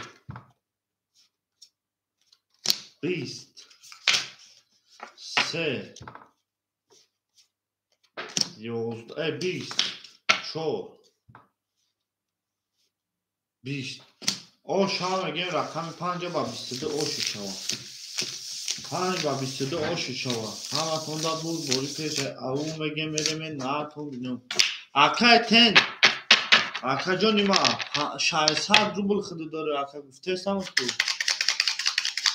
20 3 11 20 4 20 او شما میگه رقم 5 با 22 اوشی شما 5 با 22 اوشی شما همتون دا بود باری پیش او میگه میریم ناتون بینم آخر تن آخر جانی ما 600 روبل خود داره آخر گفته استم تو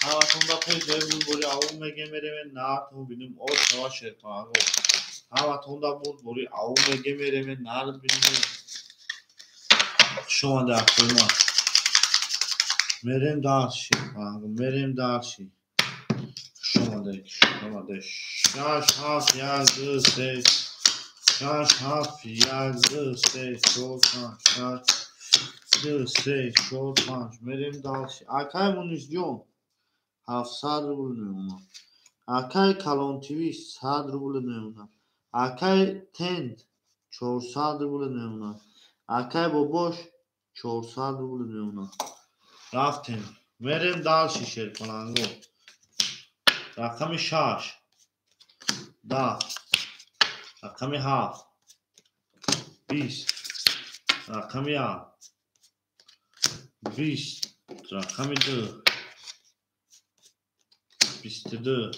همتون دا پیش بود باری او میگه میریم ناتون بینم او شما شرپا همتون دا بود باری او میگه میریم نات بینم شما دا ما میریم داشی میریم داشی شما ده 6 7 1 2 3 6 7 1 2 3 4 5 6 2 3 4 5 میریم داشی آکای مونیس جون 700 روبل میمونه آکای کلان تیوی 100 روبل میمونه آکای تند 400 روبل میمونه آکای باباش 400 روبل میمونه رفتیم میریم داشی شرپلنگو رقم 6 10 رقم 7 20 رقم 1 20 رقم 2 22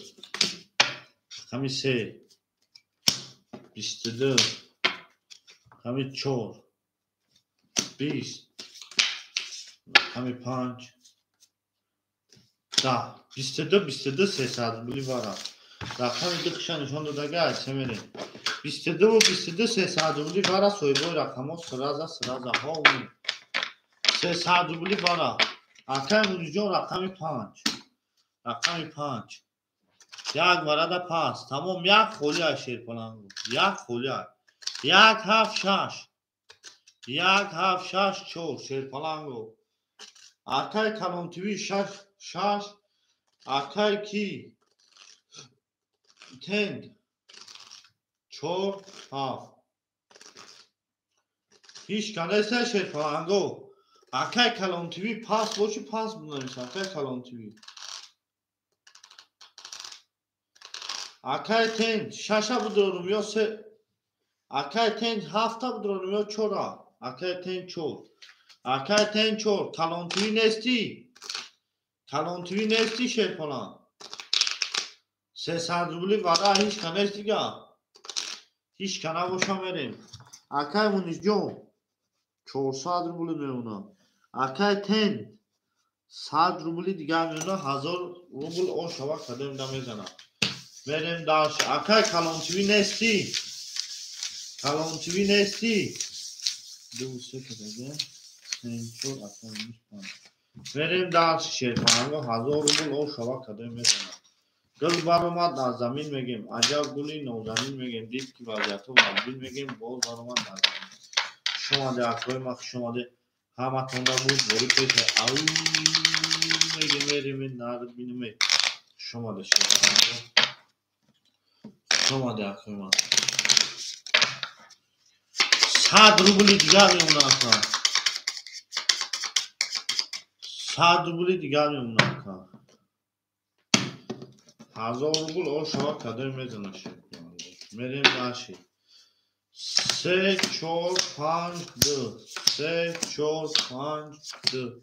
رقم 3 22 رقم 4 20 رقم 5 10 22 300 بلی بارا رقم دقیقا نشان دادگه ایسه میریم 22 و 22 300 روبلی بارا سویبای رقم ها سرازه ها اونی 300 روبلی بارا آکای مونی جون رقم 5 رقم 5 یک ورده پس تمام یک خولیه شیرپلنگو یک خولیه 1 7 6 1 7 6 4 شیرپلنگو آکای کلان تیوی 6 آکای کی تند 4 7 هیچ کنیسه شیرپلنگو آکای کلان تیوی پس باشی پس بنویس آکای کلان تیوی آکای تند 6 بدارم یا 3 آکای تند 7 بدارم یا 4 آکای تند 4 آکای تند 4 کلان تیوی نیستی کلان تیوی نیستی شیرپلنگ 300 روبلی وارا هیچ کنیست دیگه هیچ کنه باشا میریم آکای مونیس جون 400 روبلی میمونه آکای تند 100 روبلی دیگه میمونه 1000 روبل اون شما قدم دا میزنه میریم داشت آکای کلان تیوی نیستی کلان تیوی نیستی 2 3 کده تند 4 آکای مونیس 5 میریم داشت شیرپلنگ 1000 روبل اون شما قدم میزنه گل برآمد از زمین میگیم عجب گلی نازنین میگیم دید که وضعیت و بدبین میگیم باز برآمد از زمین شماده اکوی ما شماده همتون دا بود بری پیش او میگیم میریم نرد بینیم شماده شماده اکوی ما 100 روبلی دیگر میمونه اکا 100 روبلی دیگر میمونه اکا 1000 روبل او شما کدر میزنه میریم ناشی 3 4 5 2 3 4 5 2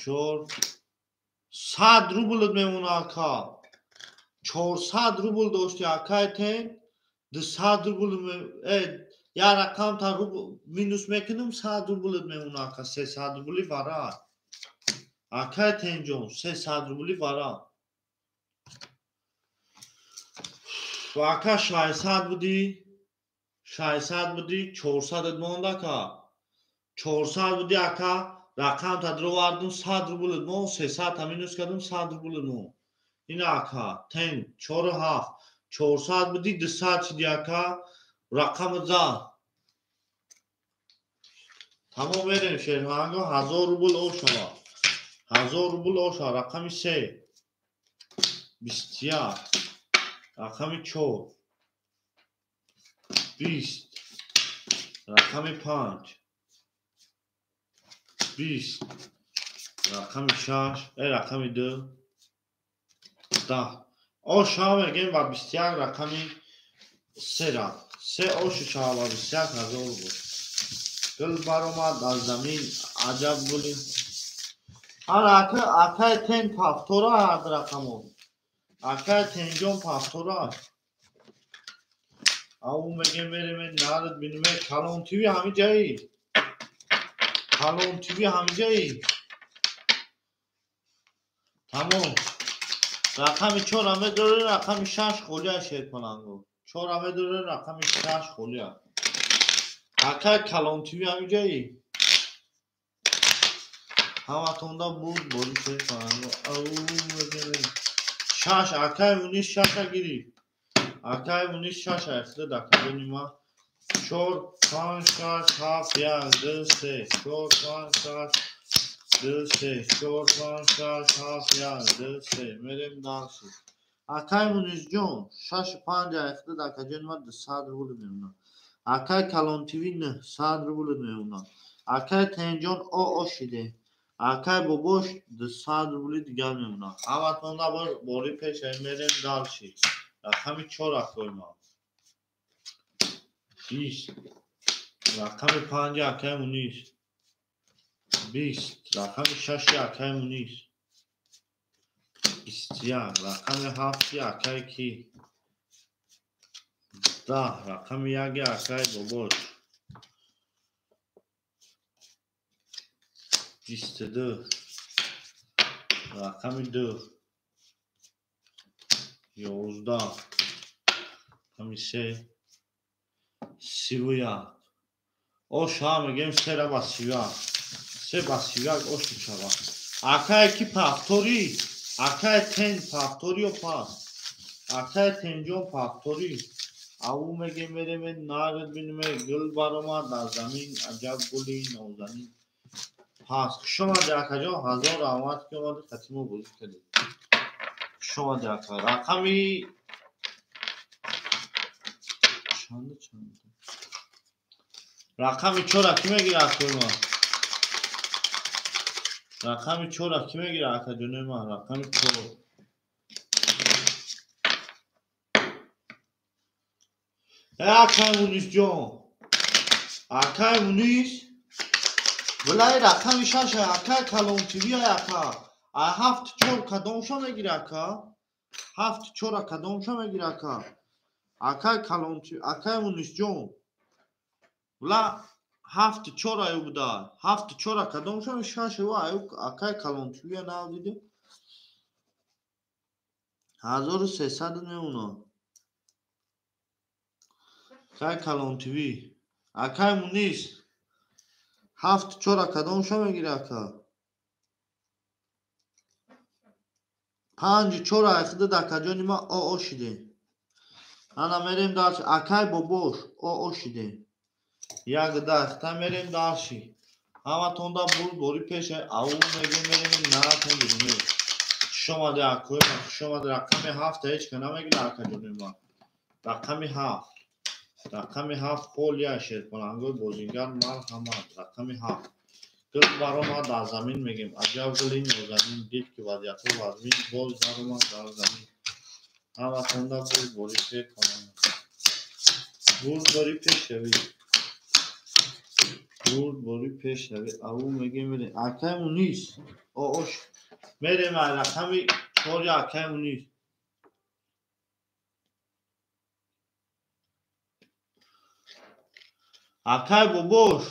4 100 روبل میمونه اکا 400 روبل داشتی اکای تین 200 روبل یا رقم تا روبل مینوس میکنم 100 روبل میمونه اکا 300 روبلی وارا اکای تین جون 300 روبلی وارا و اکا 600 بودی 600 بودی 400 ادمون دکا 400 بودی اکا رقم تا درو واردم 100 روبل ادمون 300 تا مینوس کردم 100 روبل ادمون این اکا تین 4 7 400 بودی 200 چیدی اکا رقم زا تمام میریم شهرهنگا 1000 روبل او شما 1000 روبل او شما رقم 3 21 رقم 4 20 رقم 5 20 رقم 6 رقم 2 10 او شما میگیم و 21 رقم 3 را 3 او شما و 21 1000 بود گل برآمد از زمین عجب گلی اکای تین پافتورا هر رقمون اکای تین جون پافتورا او میگیم بریم نارد بینیم کلون تیوی همی جایی کلون تیوی همی جایی تمام رقم 4 همه داره رقم 6 خولیا شیر کننگو 4 همه داره رقم 6 خولیا اکای کلون تیوی همی جایی همه تونده بود بولی شیر کننگو او میگیم 6 اکای مونیش 6 گیری اکای مونیش 6 اخده دکتر نیما 4 5 6 7 1 2 3 4 5 6 2 3 4 5 6 7 1 2 3 میریم دارسی اکای مونیش جون 6 5 اخده دکتر نیما 200 روبل میمونه اکای کلون تیوی نه 100 روبل میمونه اکای تنجون او شیده اکای بابوش 200 روبل دیگر میمونه همه تونده بولی پیش میریم دارسی رقم 4 اکوی ما 20 رقم 5 اکای مونیش 20 رقم 6 اکای مونیش 21 رقم 7 اکای کی 10 رقم 1 اکای بابوش 22 رقم 2 11 رقم 3 31 او شما میگیم 3 را با 31 3 با 31 او شما اکای کی پافتوری اکای تن پافتوری و پاس اکای تنجون پافتوری او میگیم میریم نارد بینیم گل برآمد از زمین عجب گلی نازنین پاس شما در جا 1000 آمد که اومد ختیمو بازی کردید شما در رقمی چند رقمی 4 کی میگیره اکوی ما رقمی 4 کی میگیره اکادونه ما رقمی 4 اکای مونیش جون اکای مونیش ولای رقمی 6 اکای کلون تیوی اکا 7 4 کدومشو میگیره اکا 7 4 کدومشو میگیره اکا اکای کلون تیوی اکای مونیش جون ولا 7 4 ایو بودا 7 4 کدومشو 6 و ایو اکای کلون تیوی ناو دیده 1300 میمونه اکای کلون تیوی اکای مونیش 7 4 کدومشو میگیره اکا 5-4 ayakta dakajon ima o shide. Ana merem darshi akay bobosh o shide. Yak dakhta merem darshi. Ama tonda bori pesh au mege merem na tondime. Shomade akoy shomade rakam 7 hech kana mege dakajon ima. Rakam 7. Rakam 7 خولیا شیرپلنگو بازیگر مرحمت rakam 7. گل برا ما در زمین میگیم عجب گلی نازنین دید که وضعیت وزمین باز برا ما در زمین همه تونده بود باری پی کنم بود باری پیش شوی بود باری پیش شوی او میگه میره اکیمون نیست آش میره من رقمی 4 اکیمون نیست اکی باباش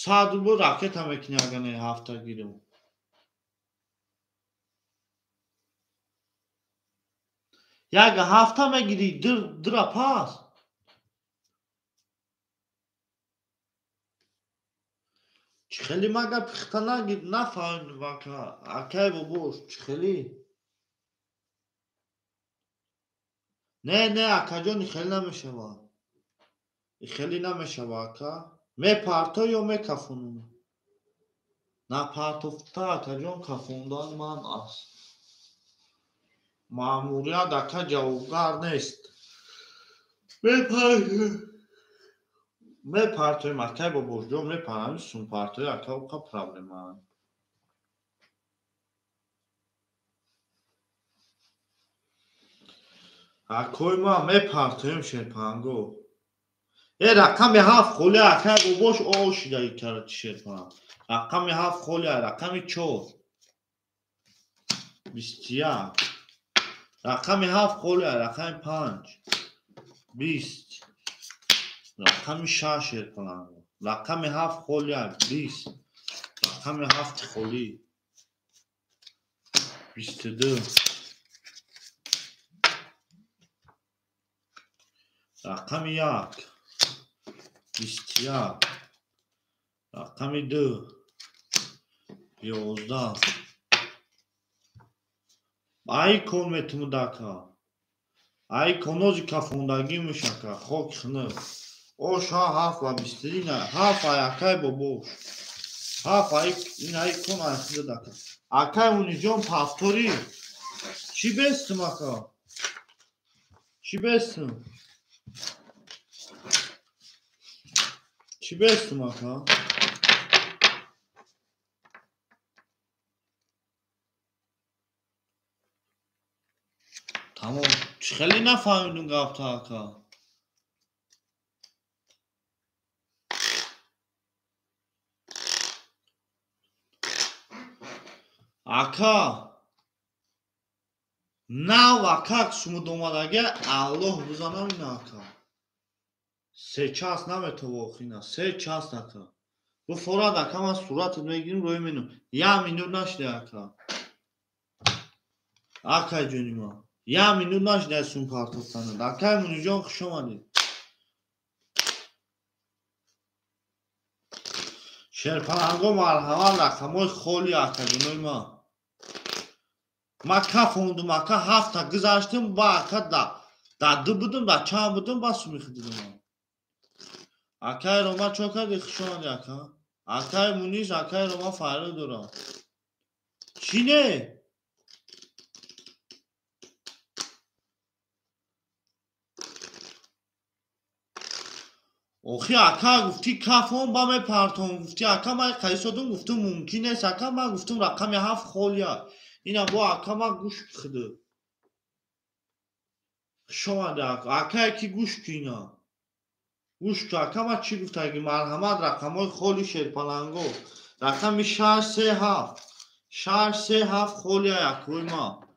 100 بود راکت هم اکنی اگنه 7 گیرم یک 7 میگیری در پاس خیلی مگه پختنا گید نفهم واکا اکی باباش خیلی نه اکا جان خیلی نمیشه با خیلی نمیشه واکا می پارتو یا می کفونو نه پارتوفتا اکا جان کفوندان من است ماموریت اکا جوابگر نیست می پارتوی مکای باباش جان می پارمی سون پارتوی اکا اوکا پرابلمان اکوی ما می پارتویم شرپانگو یه رقم 7 خوله اکای باباش آش دایی کرد شرپان رقم 7 خوله رقم 4 21 رقم 7 خوله رقم 5 20 رقم 6 شرپانگو رقم 7 خوله 20 رقم 7 خولی 22 رقم 1 21 رقم 2 11 ای کلمتمو دکا ای کنوزی کفوندگی میشکا خوک خنه اوش ها 7 و 23 نه 7 ایکای بابوش 7 این ای کن ایخده دکا اکای اونی جان پافتوری چی بستم اکا چی بستم اکا تمام خیلی نفهمیدون گفتا اکا اکا نه وکاک شما دومدگه الله بزنم این اکا 3 چاس نمیتو بخینا 3 چاس اکا bu forad aka man surat میگیریم روی منو یا مینو نشده اکا جونی ما یا مینو نشده سون پارتوفتانه اکا منو جان خوش آمدید شرپنگو مرحمت رقمای خولی اکا جونی ما کفوندم اکا 7 گذاشتم با اکا داده بودم دا چند بودم باسو میخدیدم اکای روما چوکا دی خوش آمدید اکا اکای مونیز اکای روما فایل دارم چی نه اوخی اکا گفتی کفون با می پرتون گفتی اکا من قیصدون گفتم ممکن نیست اکا من گفتم رقم 7 خولیا اینا با اکا من گوش بخده شما ده اکا یکی گوش که اینا گوش که اکا من چی گفت اگه مرحمت رقم های خولی شرپلنگو رقم 637 637 خولیا یکوی ما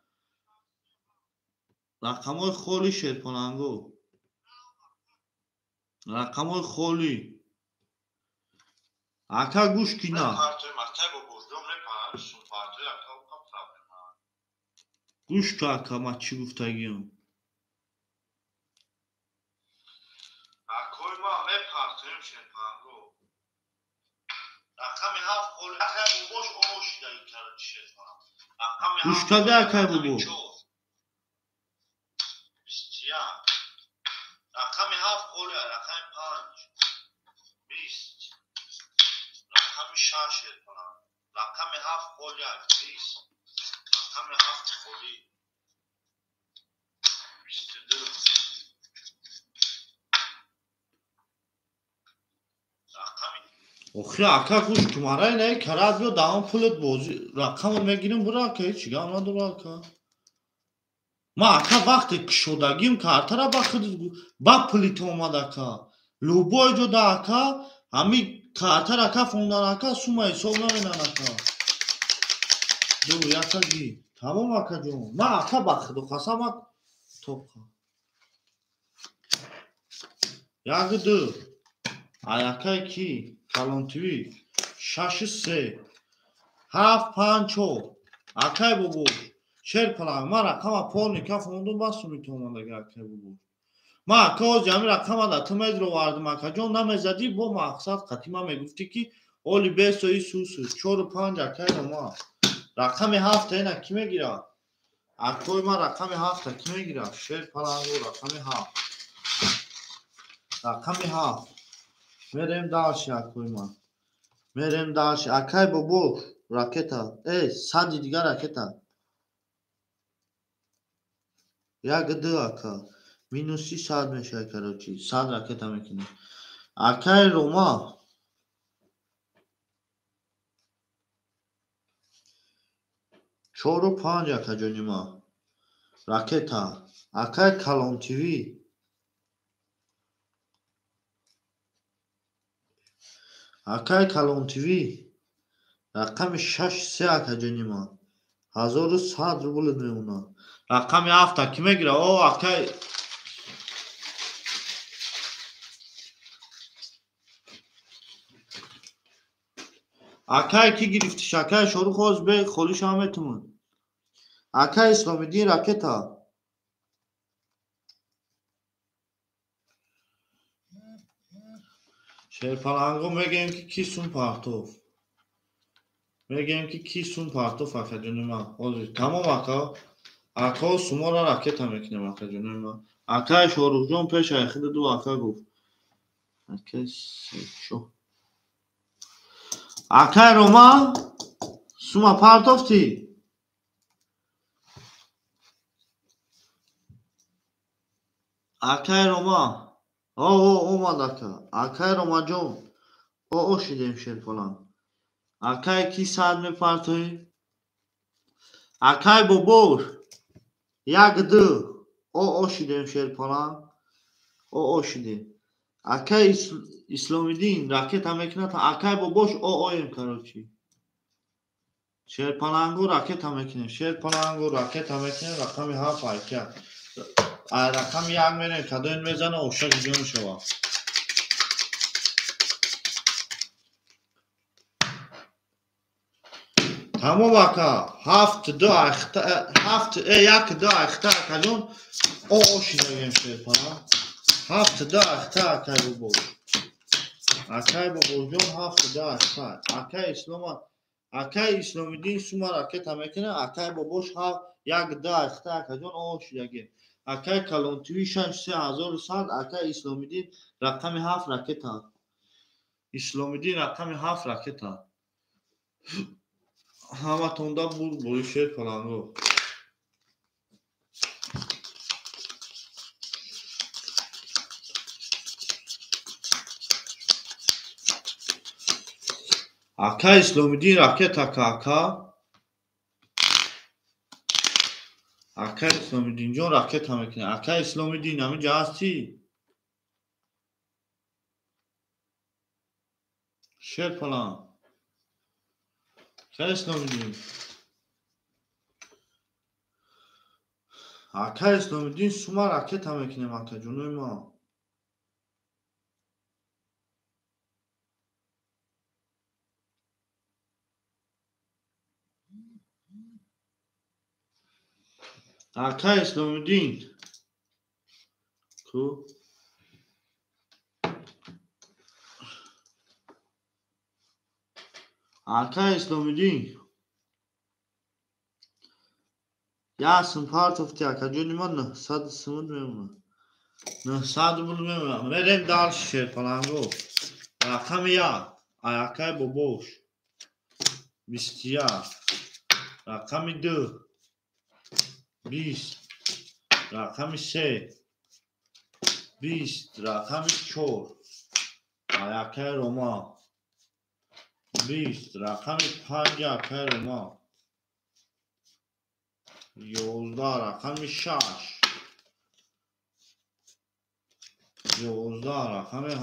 رقم های خولی شرپلنگو رقم های خولی اکا گوش که اینا گوش که اکا من چی گفت اگیم اکوی ما می پارتویم شرپنگو رقم Uşkaga akay bu.
رقم 7 قوله رقم 5 20 رقم 6 کنم رقم 7 قوله 20 رقم 7 قولی 22 رقم
آخه اکا گوش تماره نه کرد بیو دام پولت بازی رقم رو میگیریم برا که چیگه آمد برا اکا ما اکا وقتی کشودگیم کارتا را با پولیت اومد اکا لوبای جو دا اکا همی کارتا را اکا فوندان اکا سوما حساب نمینن اکا دو یکا گی تمام اکا جون ما اکا بخدو خسام اکا توبخا یک دو اکا کی کلان توی 6 3 7 5 4 اکای بابو شیر پلان ما رقم پول نکاف اوندون باسو میتونم دیگه اکای بابو ما اکا جمعی رقم دا تمید رو واردم اکا جون نمیزدی با مقصد قطیما میگفتی که اولی بیست و ای سوسو 4 و 5 اکای رو ما رقم 7 اینا کی میگیره اکای ما رقم 7 کی میگیره شیر پلان رو رقم 7 رقم 7 میریم داشت اکای ما میریم داشت اکای بابو راکتا ای صدی دیگه راکتا یک دو اکا مینوسی 100 میشه کراچی 100 راکت هم میکنه اکای روما 4 و 5 اکا جونی ما راکت ها اکای کلان تیوی اکای کلان تیوی رقم 6 3 اکا جونی ما 1100 روبل میمونه رقم 7 کی میگیره او اکای اکای کی گرفتی اکای شروع خوز به خلیش همتون اکای اسلامی دین راکت ها شیر پلانگو میگیم که کی سون پارتوف میگیم که کی سون پارتوف اکا جونی ما تمام اکا اکا سوما را راکت هم میکنیم اکا جونی ما اکای شروع جون پیش اخید دو اکا گفت اکای شو اکای روما سوما پارتوف تی اکای روما او اومد اکا اکای روما جون او شدیم شیر پلان اکای کی ساد می پارتوی اکای بابور یک دو او شدیم شیر پلان او شدیم اکای اسلامی دین راکت هم میکنه تا اکای بابوش او ایم کراچی شیر پلانگو راکت هم میکنه شیر پلانگو راکت هم میکنه رقم 7 اکا رقم 1 میره کدوین میزنه اوشک جون شوا تمام اکا 7 2 اختا 7 1 2 اختا اکا جون او شدیم شیر پلان 7 2 اختا اکای بابوش اکای بابوش جون 7 2 اختا اکای اسلامی دین سوما راکت هم میکنه اکای بابوش ها 1 2 اختا اکا جون او شدیم اکای کلانتوی 6 3100 اکای اسلامی دین رقم 7 راکت ها اسلامی دین رقم 7 راکت ها همه تونده بود بوی شیر پلانگو اکای اسلامی دین راکت اکا اکای اسلامی دین جون راکت هم میکنه اکای اسلامی دین همه جا هستی شیر پلان اکای اسلامی دین اکای اسلامی دین سوما راکت هم میکنه اکا جونوی ما اکای اسلامی دین کو Aka Islomidin. Yasin part of the aka juniman sad smud memna. Ne sad bul memna. Merem dal şer falan go. Rakam ya. Aka boboş. Bistiya. Rakam 2. 20. Rakam 3. 20. Rakam 4. Aka Roma. 20. Rakam 5 aka Roma. 11 rakam 6. 11 rakam 7.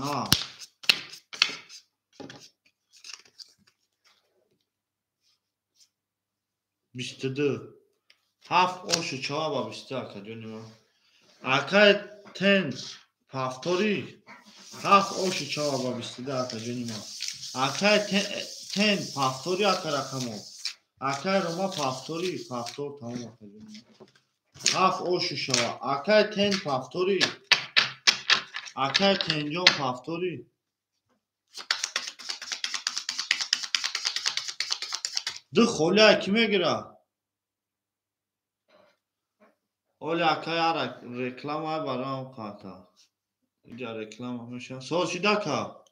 22. 7 oşu çava bisti aka juniman. Aka 10 paftori. 7 oşu çava bisti aka juniman. Aka 10 paftori aka rakamo. Aka Roma paftori. Paftor tamam aka juniman. 7 oşu şava. Aka 10 paftori. Aka 10 paftori. Du khola kime gira? Ola aka yara reklam ay baram khata. اینجا reklam میشه. سوچیدا کا.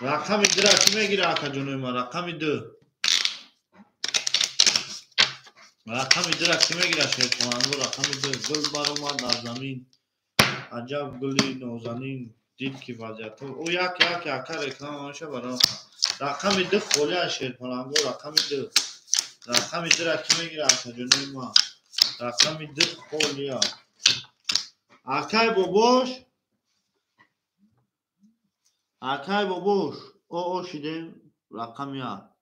رقم gira kime gira aka juniman. Rakam 2. رقم gira kime gira şer falan bu rakam 2. Gul baroma dar zamin. Acab guli nozanin did ki vaziyatı. O yak aka reklam میشه baram. Rakam 2 khola şer falan bu rakam 2. Rakam gira kime gira aka juniman. Rakam 2 khola. Akay boboş. Akay boboş. O şidem rakam ya.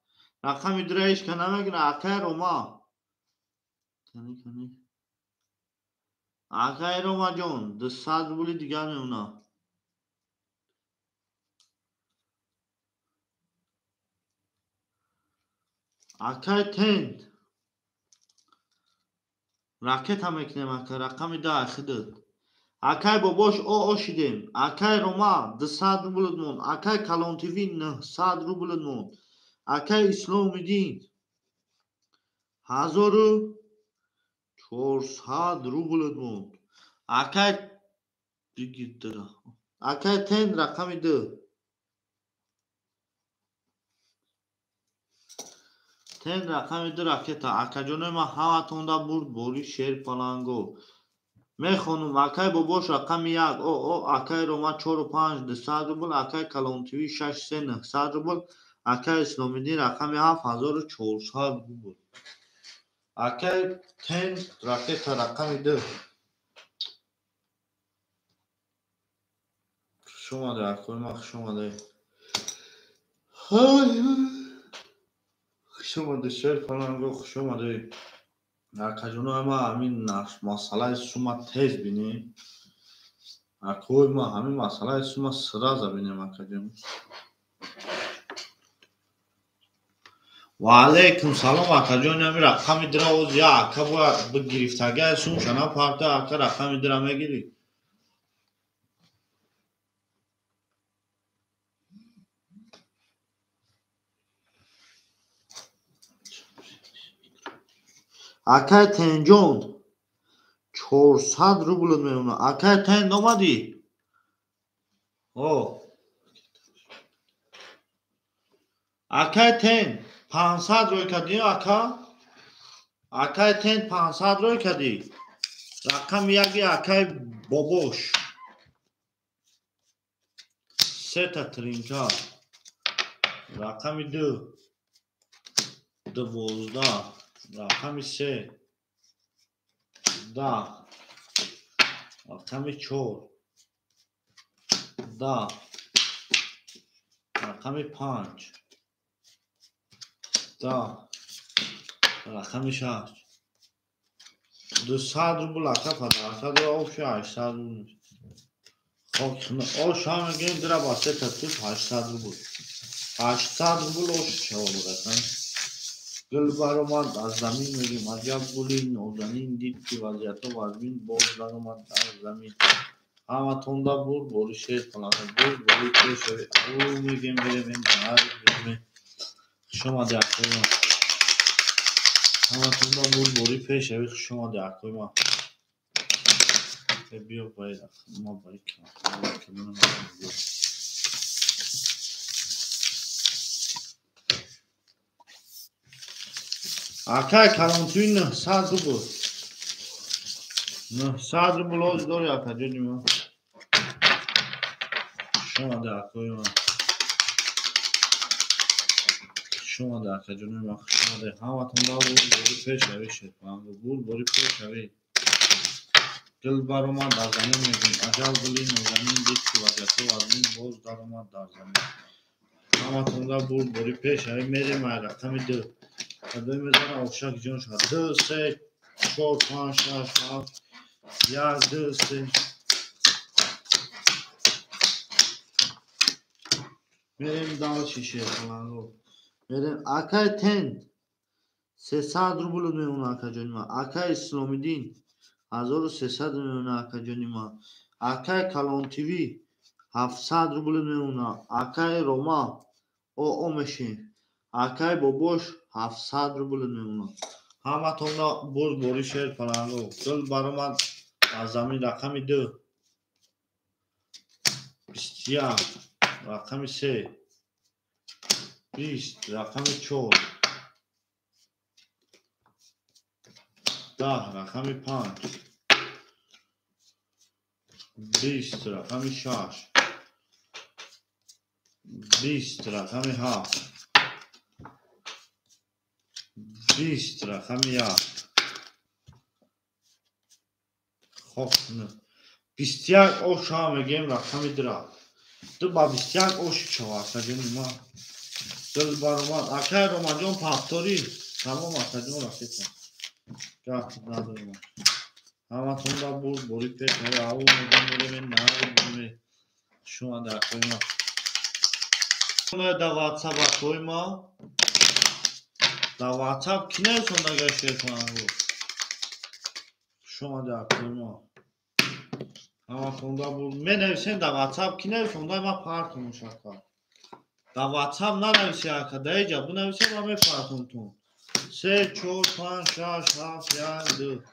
Rakam 2 iş kanama gira akay Roma. Kani. Akay Roma John. The sad buli digar memna. Akay 10. Raket هم eknem aka. Rakam 2 akhidad. Akay boboş o şidem. Akay Roma. The sad buludmun. Akay Kalon TV sad buludmun. Akay Islomidin. 1400 buludmun. Akay digitira. Akay 10 rakam 2. 10 rakam 2 raketa. Aka juniman havatonda burd bori şer falan go. میخونم اکای باباش رقم 1 او اکای روما 4 و 5 200 روبل اکای کلان تیوی 6 3 900 روبل اکای اسلامیدین رقم 7400 روبل اکای 10 راکت رقم 2 شما در اکای ما شما در شما در شیر کنم گو شما در اکاجونو اما همین مسئله شما تیز بینیم اکوی ما همین مسئله شما سراز بینیم اکاجونو و علیکم سلام اکاجونو همین رقم دراوز یا اکا با گرفتگه شون شنا پارتا اکا رقم درا میگیری اکای تنجون 400 روبل میمونه اکای تن اومدی اکای تن 500 روی کردی اکای تن 500 روی کردی رقم 1 اکای بابوش 3 تا ترینکا رقم 2 12 رقم 3 10 رقم 4 10 رقم 5 10 رقم 6 200 روبل اکا پدر 800 او 800 روبل خب او شام گیم درا با 3 تا 800 روبل 800 روبل او شو بودن گل برآمد از زمین میگیم عجب گلی نازنین دید که وضعیت وزمین باز درآمد از زمین همه تونده بود بوری شیر کنند بود بوری که شوی او میگیم بریم این هر بگیم شما درکوی ما همه توندا بود بوری پیش اوی شما درکوی ما بیا باید ما باید کنم آکای کلانتوی 900 روبل 900 روبل آج داری آکا جونی ما شما درکوی ما شما درکا جونی ما شما در همه توندا بود بوری پیش اوی شد بود بوری پیش اوی دل بر اومد در زمین میگیم عجب گلی نازنین دید که وجهتو از این باز در اومد در زمین همه توندا بود بوری پیش اوی میریم رقم 2 دوی میزنه افشک جون شد 2 3 4 5 6 7 1 2 3 میریم دال شیشه فلانگو میریم آکای تند 300 روبل میمونه آکا جانی ما آکای اسلامی دین 1300 میمونه آکا جانی ما آکای کلان تیوی 700 روبل میمونه آکای روما او میشین آکای بابوش 700 روبل میمونه همه توندا بود بوری شیر فلانگو دل برامد از زمین رقم 2 21 رقم 3 20 رقم 4 10 رقم 5 20 رقم 6 20 رقم 7 20 رقم 1 خب نه 21 اوش ها میگیم رقم درا تو با 21 اوش چوا سجن ما دل برمان اکای رومانجون پاکتوری تمام سجن رفیقم گفت ندارم همه توندا بود بوری پیش های آو میگیم نه شما در کوی ما در واتساپ کوی ما در واتساپ کی نوشتن اگر شیر کنن شما در کوی ما همه توندا بود می نوشتن در واتساپ کی نوشتن ما پارتون مشکل در واتساپ ننوشی اکا در اینجا بنوشی ما می پارتون تون 3 4 5 6 7 1 2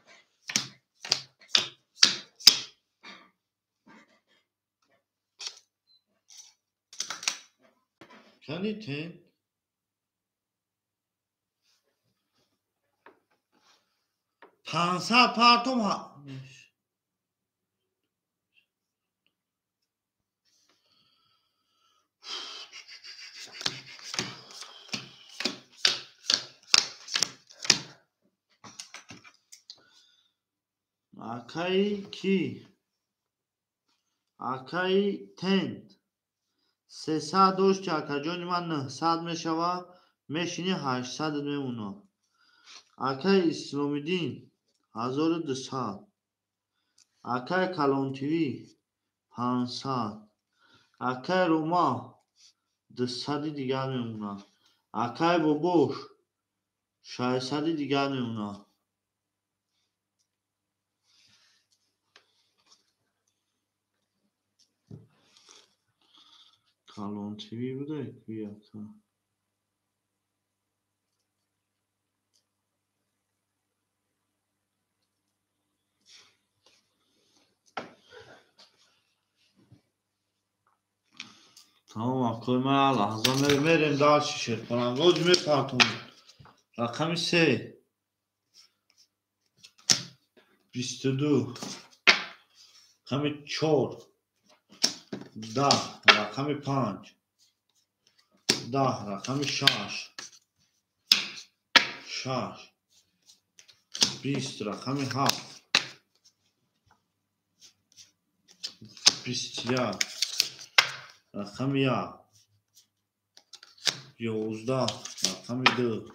کنیتین 500 پارتون ها آکای کی آکای تند 300 دوش که آکا جانی من 900 میشوه میشینی 800 میمونه آکای اسلامی دین 1200 آکای کلان تیوی 500 آکای روما 200 دیگر میمونه آکای بابوش 600 دیگر میمونه کلان تیوی بوده بیا تمام اکوی من لحظه میریم دار شیر کنم روز میپارتون رقم 3 22 رقم 4 10 رقم 5 10 رقم 6 20 رقم 7 21 رقم 1 11 رقم 2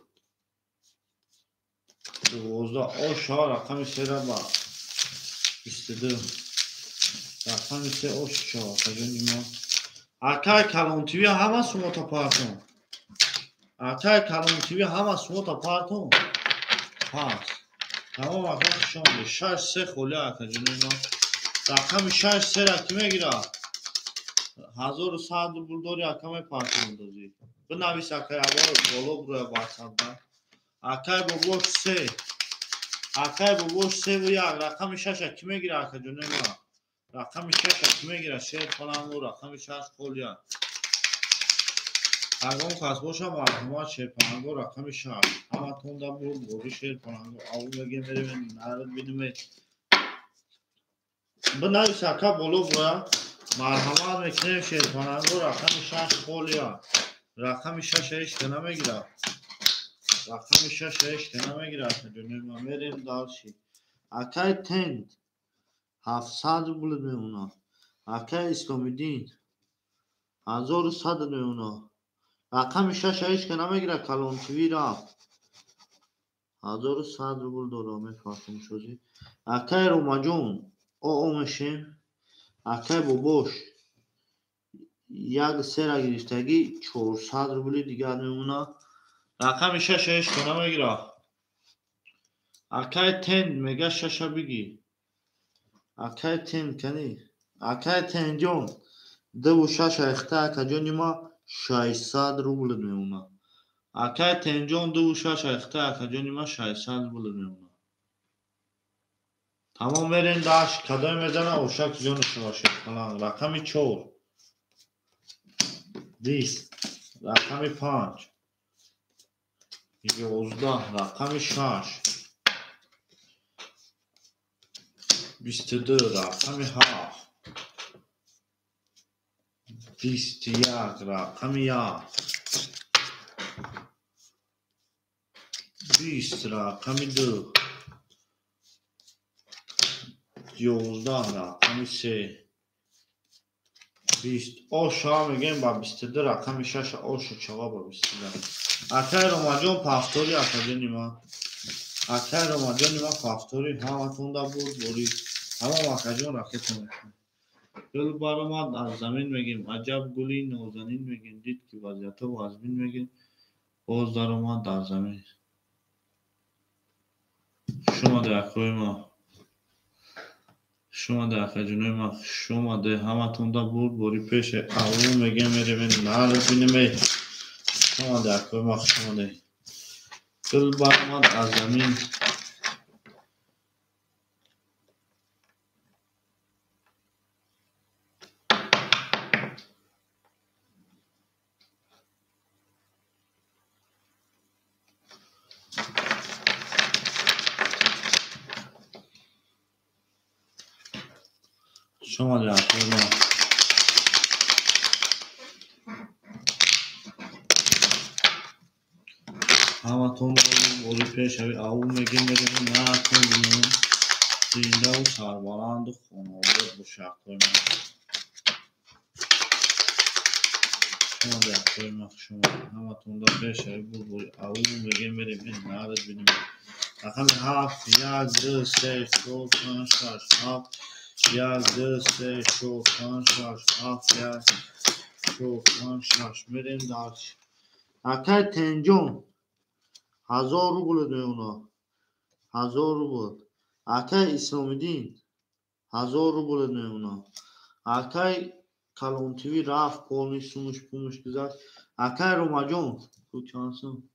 12 اوشا رقم 3 را با 22 رقم 3 اوشا کجانی ما آکای کلان تیوی همه سوما تا پارتون آکای کلان تیوی همه سوما تا پارتون پاس تمام آکای شما 6 3 خوله آکا جانی ما رقم 6 3 را کی میگیره 1100 rubl dori akame parçalandığı. Bınavış akay var bolo buraya WhatsApp'dan. Akay bu boş se. Akay bu boş se bu ya rakam şaşa kime girer akay dönemi var. Rakam şaşa kime girer şey falan bu rakam şaş kol ya. Agam khas bosha marhuma shepango rakam şaş. Ama tonda bu şey falan bu avlu gemere ben narad binime. Bınavış akay bolo buraya. Marhama mekne şey falan bu rakam şaş kol ya. Rakam şaşa hiç deneme girer. Rakam şaşa hiç deneme girer akay dönemi verim dalşi. Akay tend. 700 rubl میمونه. اکای اسلامی دین 1100 میمونه. رقم شش که نمیگیره کلان تیوی رفت 1100 rubl دلار میفرستم شدی. اکای روماجون او میشیم. اکای بابوش یک سر گرفتگی 400 rubl دیگر میمونه. رقم شش که نمیگیره. اکای تند میگه شش بگی. اکای تند کنی. اکای تنجون دو شش اخته که جونی ما 600 rubl میمونه. اکای تنجون دو شش اخته که جونی ما 600 rubl میمونه. تمام برین داشت کدای میزنه اوشک جونش باشه فلان. رقمی 4 20 رقمی 5 11 رقمی 6 22 رقمی 7 21 رقمی 1 20 رقمی 2 11 رقمی 3 20 آشا میگیم با 22 رقمی 6 آشو چقا با 22 اکای روماجون پافتوری اکای نیما اکای روماجون نیما پافتوری همتون دا بود بوری همه اکای جون راکت میکنه گل برآمد از زمین میگیم عجب گلی نازنین میگیم دید که وضعیت وازبین میگیم باز در اومد در زمین شما دکوی ما شما دکوی جنوی ما شما ده همتون دا بود بوری پیش اون میگیم میره بین نهار بینیم شما دکوی ما شما ده گل برآمد از زمین شما دکوی ما همتون بوری پیش اون میگیم میره بین نهار بینیم زنده و سربلند و خانواده با شکوی ما شما دکوی ما شما همتون دا پیش بوری اون میگیم میره بین نهار بینیم رقم 7 1 2 3 4 5 6 7 1 2 3 4 5 6 7 1 4 5 6 میریم داشت اکای تنجون 1000 rubl میونه 1000 rubl اکای اسلامی دین 1000 rubl میونه اکای کلان تیوی رفت پولنی سومش پومش گذاشت اکای روماجون تو چانسون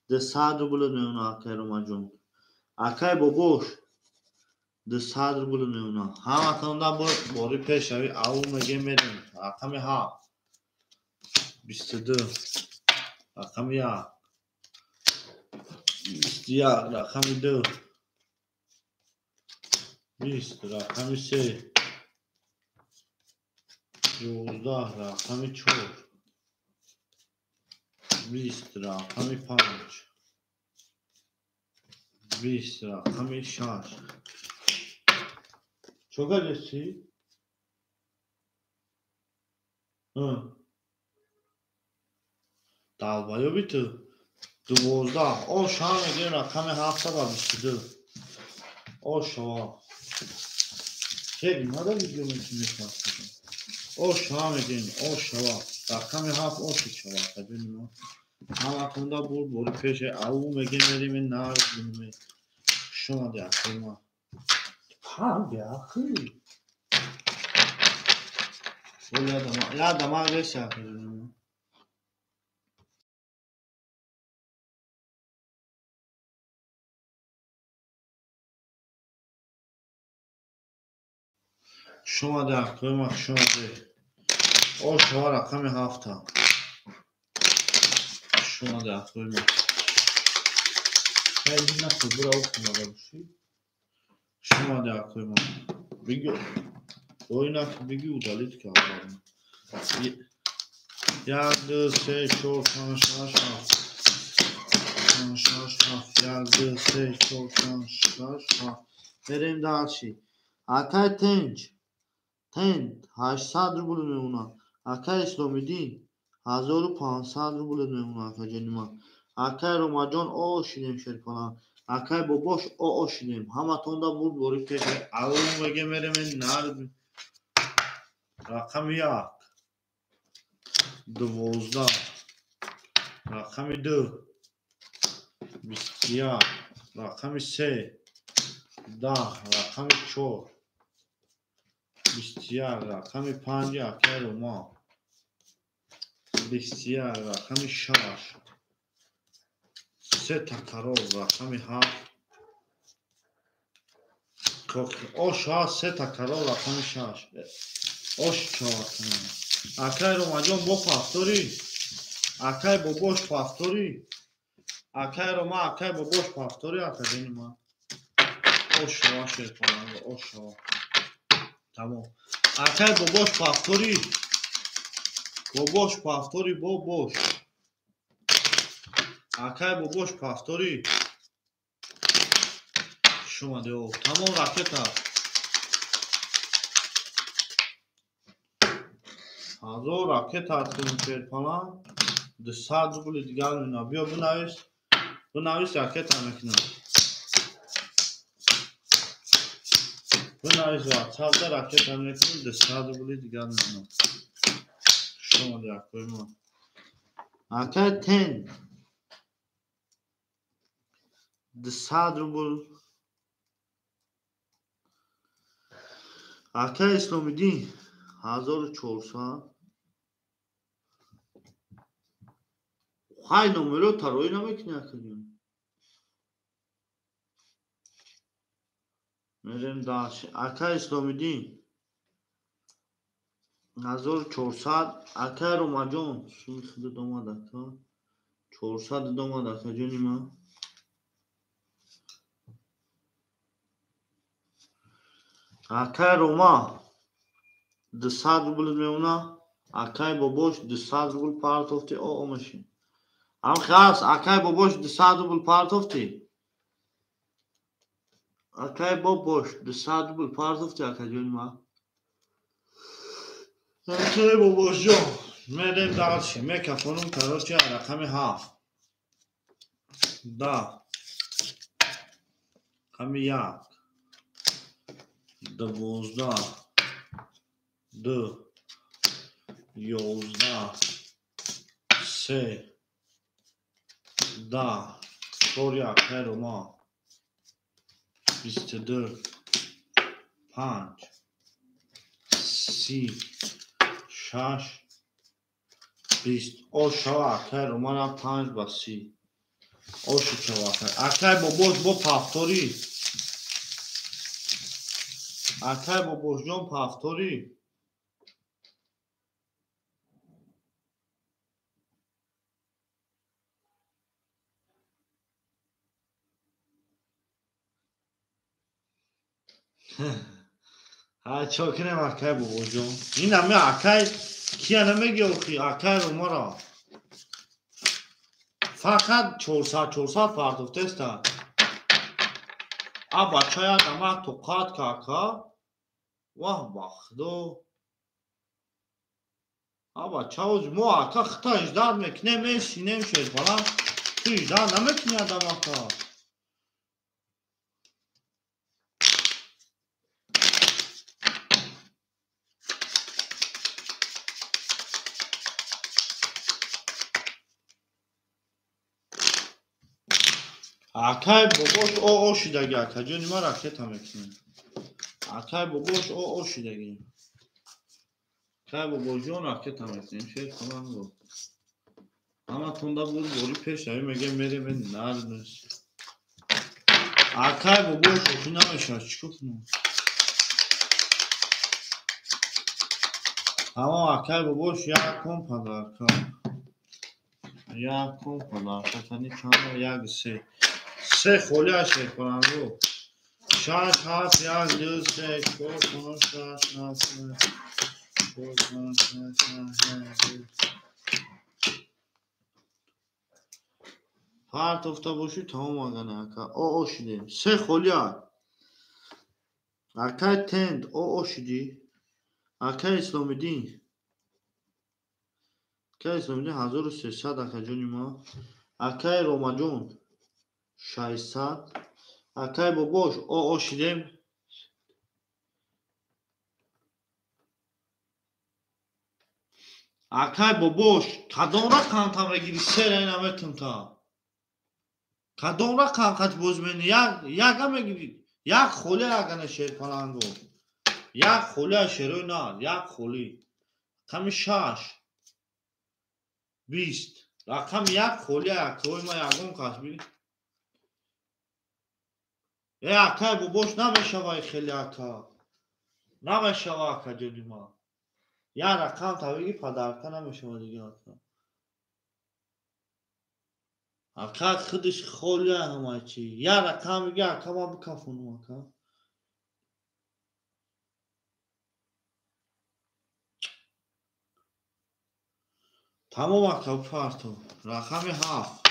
200 rubl میونه اکای روماجون اکای بابوش 200 rubl میونه همتون دا بود بوری پیش اون میگیم میریم رقم 7 22 رقم 1 21 رقم 2 20 رقم 3 11 رقم 4 20 رقم 5 20 رقم 6 چوکا رسی؟ دالبایو بیتو 12 آشا میگیم رقم 722 آشا خیلی مادا ویدیو میتونیم آشا میگیم آشا رقم 7 آشا چوا تبینیم همتون دا بود بوری پیش او میگیم میریم نهار بینیم شما دکوی ما هم دکوی Yadama agresya yapıyorum. شما در قیمت شما او شما رقم 7 شما در قیمت خیلی نکن برا اوکنه باشی شما در قیمت بگو oynak bigi udalit ki Allah'ım. Geldi seçol şaş. Geldi seçol şaş. Vereyim daha şey. Akay tenç. 800 ruble میمونه. Akay اسلامی دین 1500 ruble میمونه akay canıma. Akay Romacan o şilim şerifana. Akay boboş o şilim. Hamatonda bul boru peşe. Ağırım ve gemeremin narbi. رقم 1 12 رقم 2 21 رقم 3 10 رقم 4 21 رقم 5 akay Roma 21 رقم 6 3 takarov رقم 7 o 3 takarov رقم 6 oş çavatına. Akay Romacan bo paftori. Akay bo boş paftori. Akay Roma akay bo boş paftori akademima. Oş çavat şey falan. Oş çavat. Tamam. Akay bo boş paftori. Bo boş paftori bo boş. Akay bo boş paftori. Şuma de o. Tamam raketa. Hazır raket attığım falan 200 ruble دیگر مینا بیا بنویس raket amekine بنویس WhatsApp'da raket amekine 200 ruble دیگر مینا شما در koyma raket 10 200 ruble raket اسلامی دین 1400 Hay numara tar oynamak ne yapıyorsun? Merem daş. Akay İslami din. 1400 akay Romacan. Şimdi xide domadak ha. 400 domadak ha canım. Akay Roma 200 ruble میمونه. Akay boboş 200 ruble partofti o omaşin. Am khas akay boboş 200 ruble partofti. Akay boboş 200 ruble partofti akay canım. Akay boboş jo. Merem dalşi. Mekafonum karoşi rakam 7. Da. Kamiyak. 12 2 11 3 10 4 akay Roma 24 5 6 6 20 o şava akay Roma 5 basi o şu şava akay boboş bo paftori akay boboş jon paftori Ha çok ne akay boboş jon این همه akay کیا نمیگه اوکی akay Roma را فقط 400 پرداخته است اب بچه‌ها دما توقات کاکا واه باخدو اب بچه‌ها مو آکا خطا اجداد میکنه میشینیم شد falan تو اجداد نمیکنی آدم آکا akay boboş o şidagi akay canıma raket amekine akay boboş o şidagi Kai baba John raket هم هستیم شیر کنم گفت اما تونده بود بوری پیش هایی میگه میره به نردنش Akay baba شوخی نمیشه چیکار کنم اما Akay باباش یک کن پدر یک کن پدر تنی چند یک سه خولی هشت کنم رو شش هفت یک دو سه چهار پنج شش هفت چهار پنج شش هفت پرت افته باشی تمام آگنه Akay او شدیم سه خولی هست Akay تند او شدی Akay اسلامی دین Akay اسلامی دین 1300 Akay جونی ما Akay روماجون 600 Akay باباش او شدیم Akay باباش کدام رقم تا بگیری سر این همه تا کدام رقم خط بزمینی یک هم بگیری یک خولی اگه شیر کنند یک خولی شیروی نه یک خولی کمی 6 20 رقم یک خولی اکوی ما یکم کس بگیر Akay باباش نمیشه خیلی Akay نمیشه Akay جدی ما یک رقم تا بگی پدرکه نمیشه دیگه Akay خودش خولی همه چی یک رقم بگی Akay ما بکفونم Akay تمام Akay پرتو رقم 7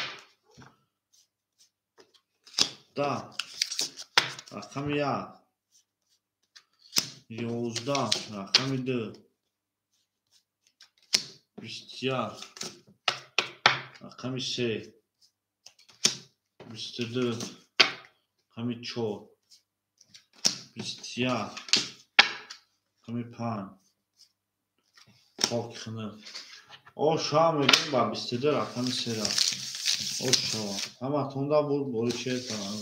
10 رقم 1 11 رقم 2 21 رقم 3 22 رقم 4 21 رقم 5 پاک خنه او شام میگیم با 22 رقم 3 را او شام همه تونده بود بوری چه کنم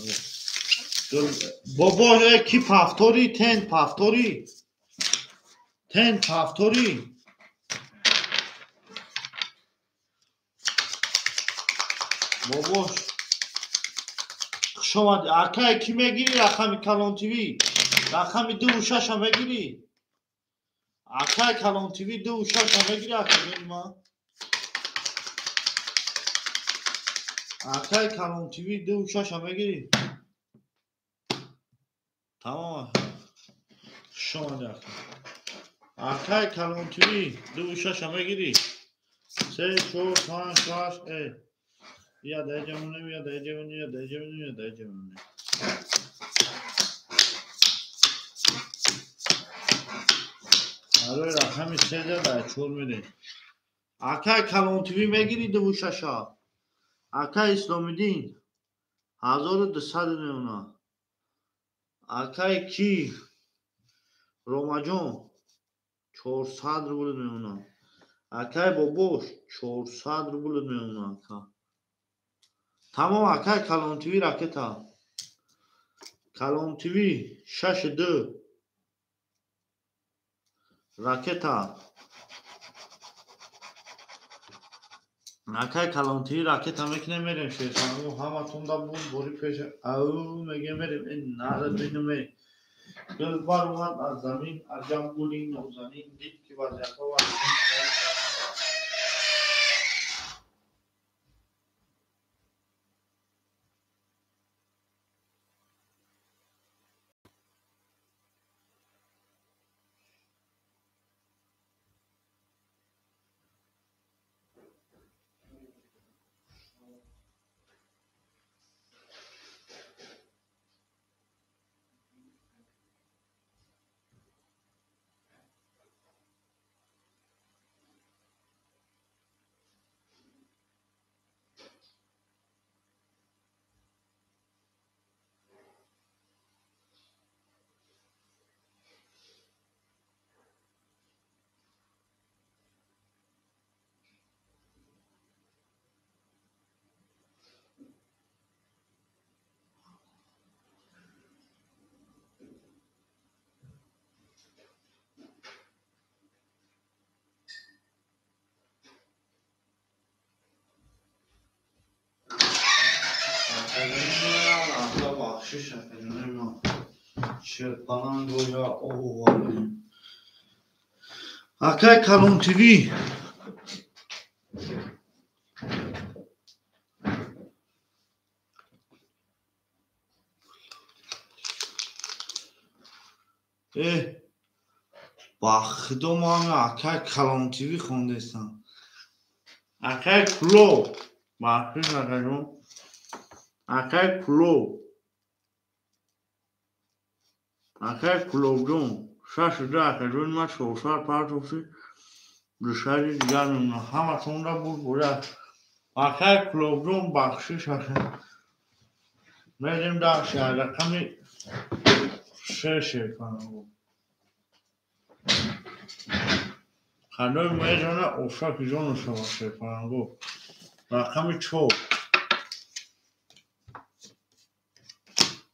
بابا کی پفتوری تن پفتوری تن پفتوری بابا شما Akay کی میگیری رقم کلان تیوی رقم 2 و 6 هم میگیری Akay کلان تیوی 2 و 6 هم میگیری Akay ما Akay کلان تیوی 2 و 6 هم میگیری تمام شما در Akay کلان تیوی 2 و 6 هم میگیری 3 4 5 6 یا دایجمونه یا دایجمونه یا دایجمونه یا دایجمونه آره رقم 3 در چور میده Akay کلان تیوی میگیری 2 و 6 Akay اسلامی دین 1299 Akay کی روماجون 400 روبل میمونه Akay باباش 400 روبل میمونه تمام Akay کلان تیوی راکت ها کلان تیوی 62 راکت ها Akay کلان تیوی راکت هم میکنه میریم شیطان همه تونده بود بوری پیش او میگه میریم این نرد بینمه دلبر اومد از زمین عجب گلی نازنین دید که وضعیت ها Akademi Bahşiş Akademi Şirpanan Goya Oğuz'u Akay Kalon TV Baxdım ama Akay Kalon TV خوندستان Akay Klo Bahşiş Akademi Akay Klo Akay Klo'cum şaşırdı Akademi maç soğuşlar partisi dışarı دیگر میمونه همتون را بود بوده Akay Klo'cum Bahşiş Akademi بریم در شهر کمی شش کنم خدای میدونه افشا که جون شما کنم گو رقم 4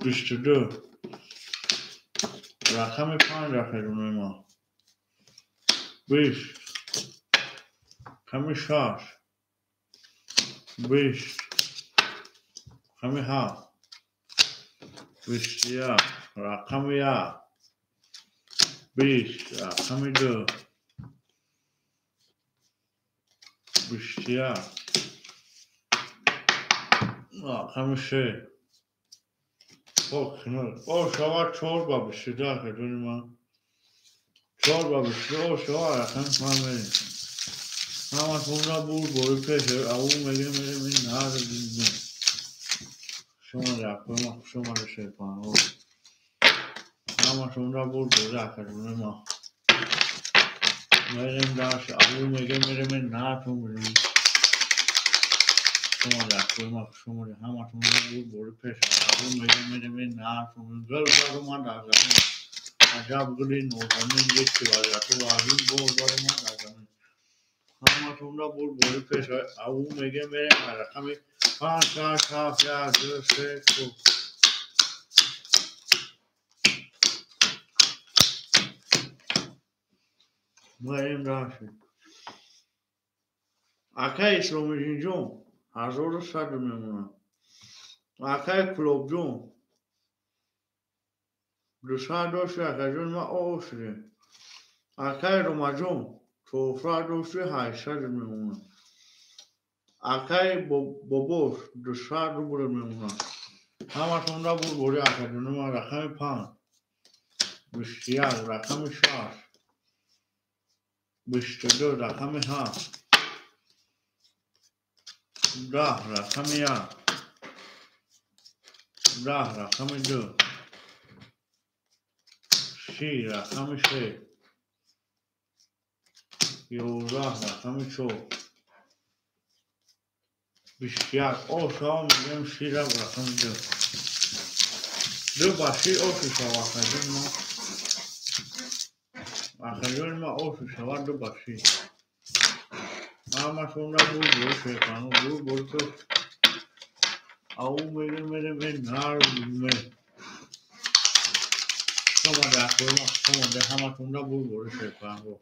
22 رقم 5 رقم ما 20 کمی 6 20 کمی 7 21 رقم 1 20 رقم 2 21 رقم 3 شما 4 با 22 کدون ما 4 با 22 شما رقم فهمیدیم همتون را بود پیش او میگه میریم این نهار دیدیم شما رقم شما رو شیطان همتون را بود کدون ما میریم داشت او میگه میریم این نهارتون بریم شما رقم شما رو همتون را بود پیش او میگه میریم این نهارتون بریم گل ما در زمین عجب گلی نوزمین یکی وزیتو وزین بار ما در زمین همتون را بود پیش او میگه میریم رقم 5 6 7 1 2 3 2 میریم داشتیم Akay اسلامی جون 1100 میمونم Akay کلوب جون 200 جون ما اوشده Akay روما جون 800 میمونم Akay بابوش 200 روبل میمونم همتون را بود اکادمی ما رقم 5 21 رقم 6 22 رقم 7 10 رقم 1 10 رقم 2 30 رقم 3 11 رقم 4 21 شما میگم 30 رقم 2 باشی شما اخیرون ما شما 2 باشی همتون را بود شیطان بود او میریم این نار بیمه شما دخوی ما شما ده همتون را بود شیطان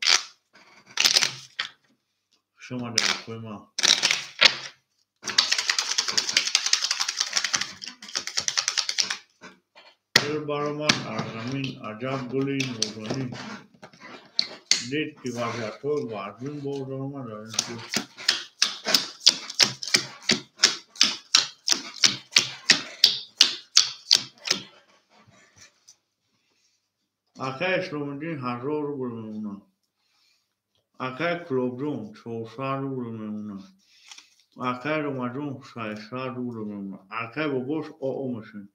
شما دخوی ما دل برا من ارزمین عجب گلی نوزانی دید که وزیتو وزین بار ما داریم Akay اسلامی 1000 روبل میمونم Akay کلوب جون 400 روبل میمونم Akay روما جون 600 روبل میمونم Akay بابوش میشه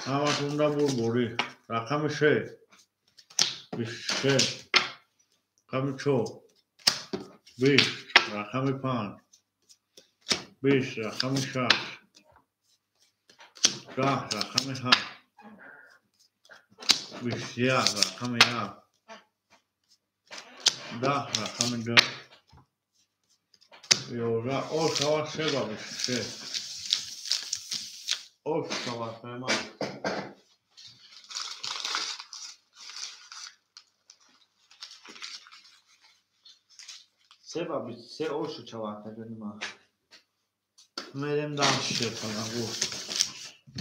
همتون را بوری رقم 3 23 رقم 4 20 رقم 5 20 رقم 6 10 رقم 7 21 رقم 1 10 رقم 2 11 شما 3 با 23 شما ما 3 با 23 شما اکادمی ما میریم داشته کنم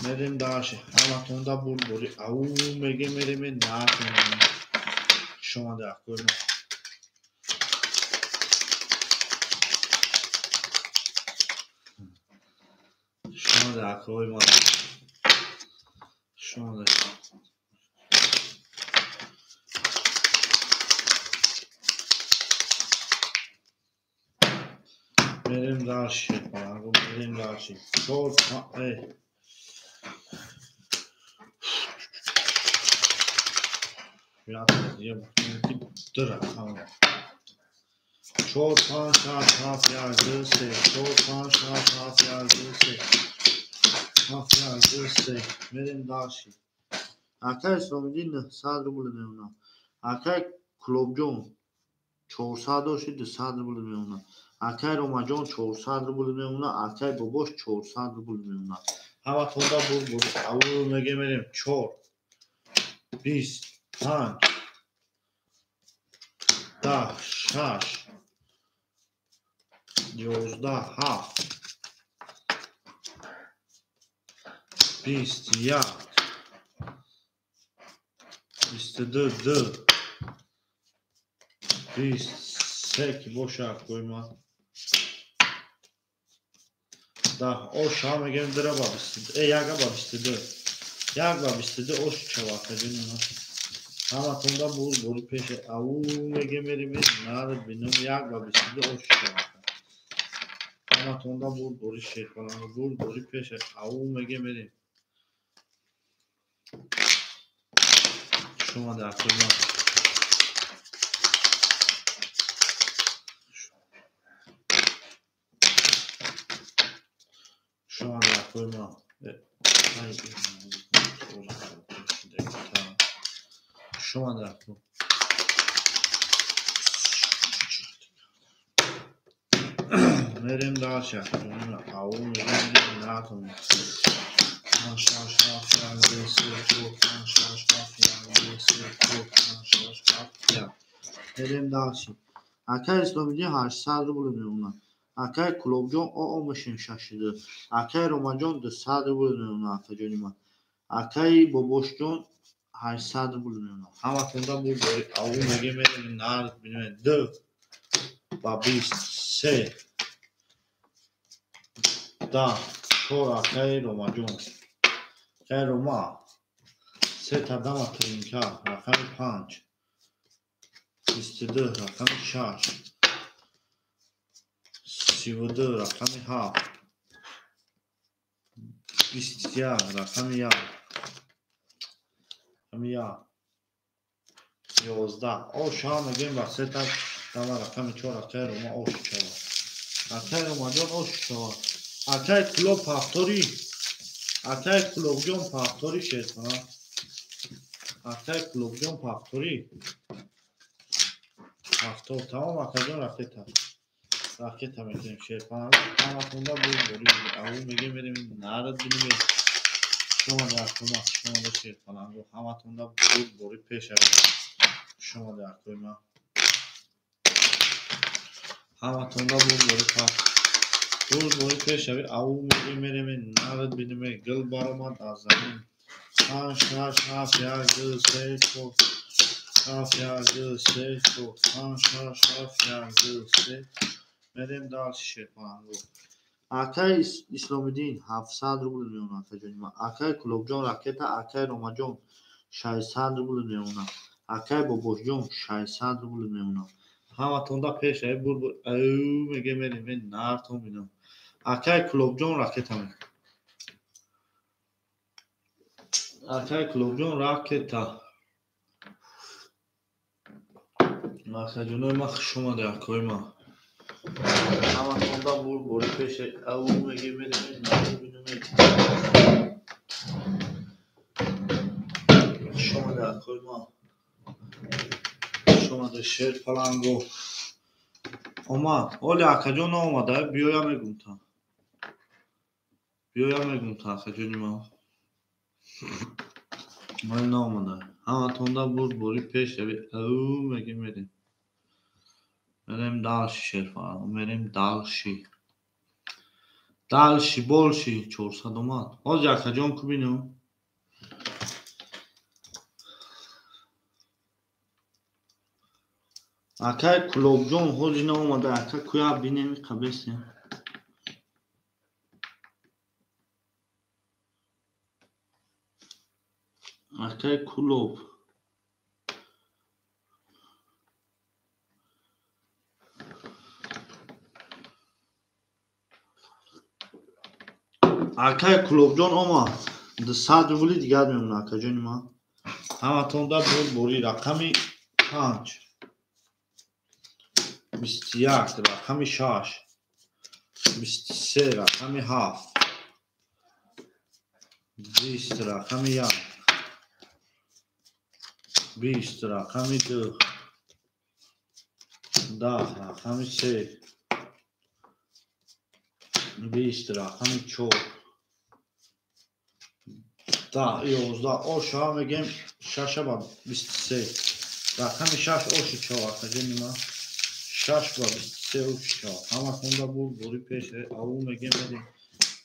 میریم داشته همتون دا بول او میگه میریم نه کنم شما در کنم شما در کنم شما در میریم داشته کنم میریم داشته چور چور پانچ هفت یازده سه چور پانچ هفت یازده سه هفت یازده سه میریم داشتی اکای اسلامیدین 100 روبل میمونه اکای کلوب جون 400 داشتی 100 روبل میمونه اکای روما جون 400 روبل میمونه اکای باباش 400 روبل میمونه همه توندا بود اول میگه میریم 4 20 5 10 6 11 7 21 22 2 23 boşa koyma da o şam gem dira babistid yaga babistid yag babistid o çavaka canım ama tunda bul peşe au mege merimi nar binum yag babistid o çavaka ama tunda bul şey falan bul peşe au mege merim şuma da koyma şuma da koyma şuma da koyma میریم داشته کنیم او میریم نکنیم شاش هفت یازده سه چوب شاش هفت یازده سه چوب شاش هفت میریم داشته اکای اسلامی 800 روبل میمونه اکای کلوب جون او ماشین شاشیده اکای روما جون 200 روبل میمونه اکای جونی من اکای بابوش جون 800 روبل میمونه همه توندا بود او میگه میریم نار بینیم 2 و 23 da çora kay Roma John kay Roma سه تا دم ترینکا رقم 5 22 رقم 6 32 رقم 7 21 رقم 1 11 او شام میگیم با سه تا دم رقم 4 کای روما او شوا کای روما جون او شوا کای کلوب پافتوری کای کلوب جون پافتوری شد کای کلوب جون پافتوری هفتاد تمام اکاجون راکت میکنیم شیرپان همه تونده بود او میگه میریم نارد بینیم شما در کنم شما در شیرپان همه تونده بود بوری پیش شما در کنم همه تونده بود بوری پیش او میگه میریم نارد بینیم گل بارمد از زمین هاش هاف یازده سه چو هاف یازده سه چو هاف یازده سه میریم دار شیرپان اکای اسلامیدین 700 روبل میمونه اکای جونی من اکای کلوب جون راکت اکای روما جون 600 روبل میمونه اکای بابوش جون 600 روبل میمونه همه توندا پیش بود او میگه میریم نارتون بینم اکای کلوب جون راکت همه اکای کلوب جون راکت اکای جونی من شما در کوی ما همه توندا بود پیش او میگه میریم نارتون بینم شما در کوی ما شما در شیر پلنگو اومد اولی اکاجون اومده بیایا میگم تا اکاجونی ما ولی نامده همه تونده بود بوری پیش او میگه میریم دالشی شیر پلنگو میریم دالشی дальше больше 400 اومد. باز جعفر جان کو بینو اکای کلوب جان حاجی نه اومده اکای کویا بینه قبسه اکای کلوب اکای کلوب جان اومد 100 روبلی دیگه میمونه اکای جان ما همتون دا بوری رقمی 5 21 رقمی 6 23 رقمی 7 20 رقمی 1 20 رقمی 2 10 رقمی 3 20 رقمی 4 10 11 آشا میگم 6 با 23 رقمی 6 آشی 4 کجا ما 6 با 23 آشی 4 همه خونده بود بوری پیش او میگم بدیم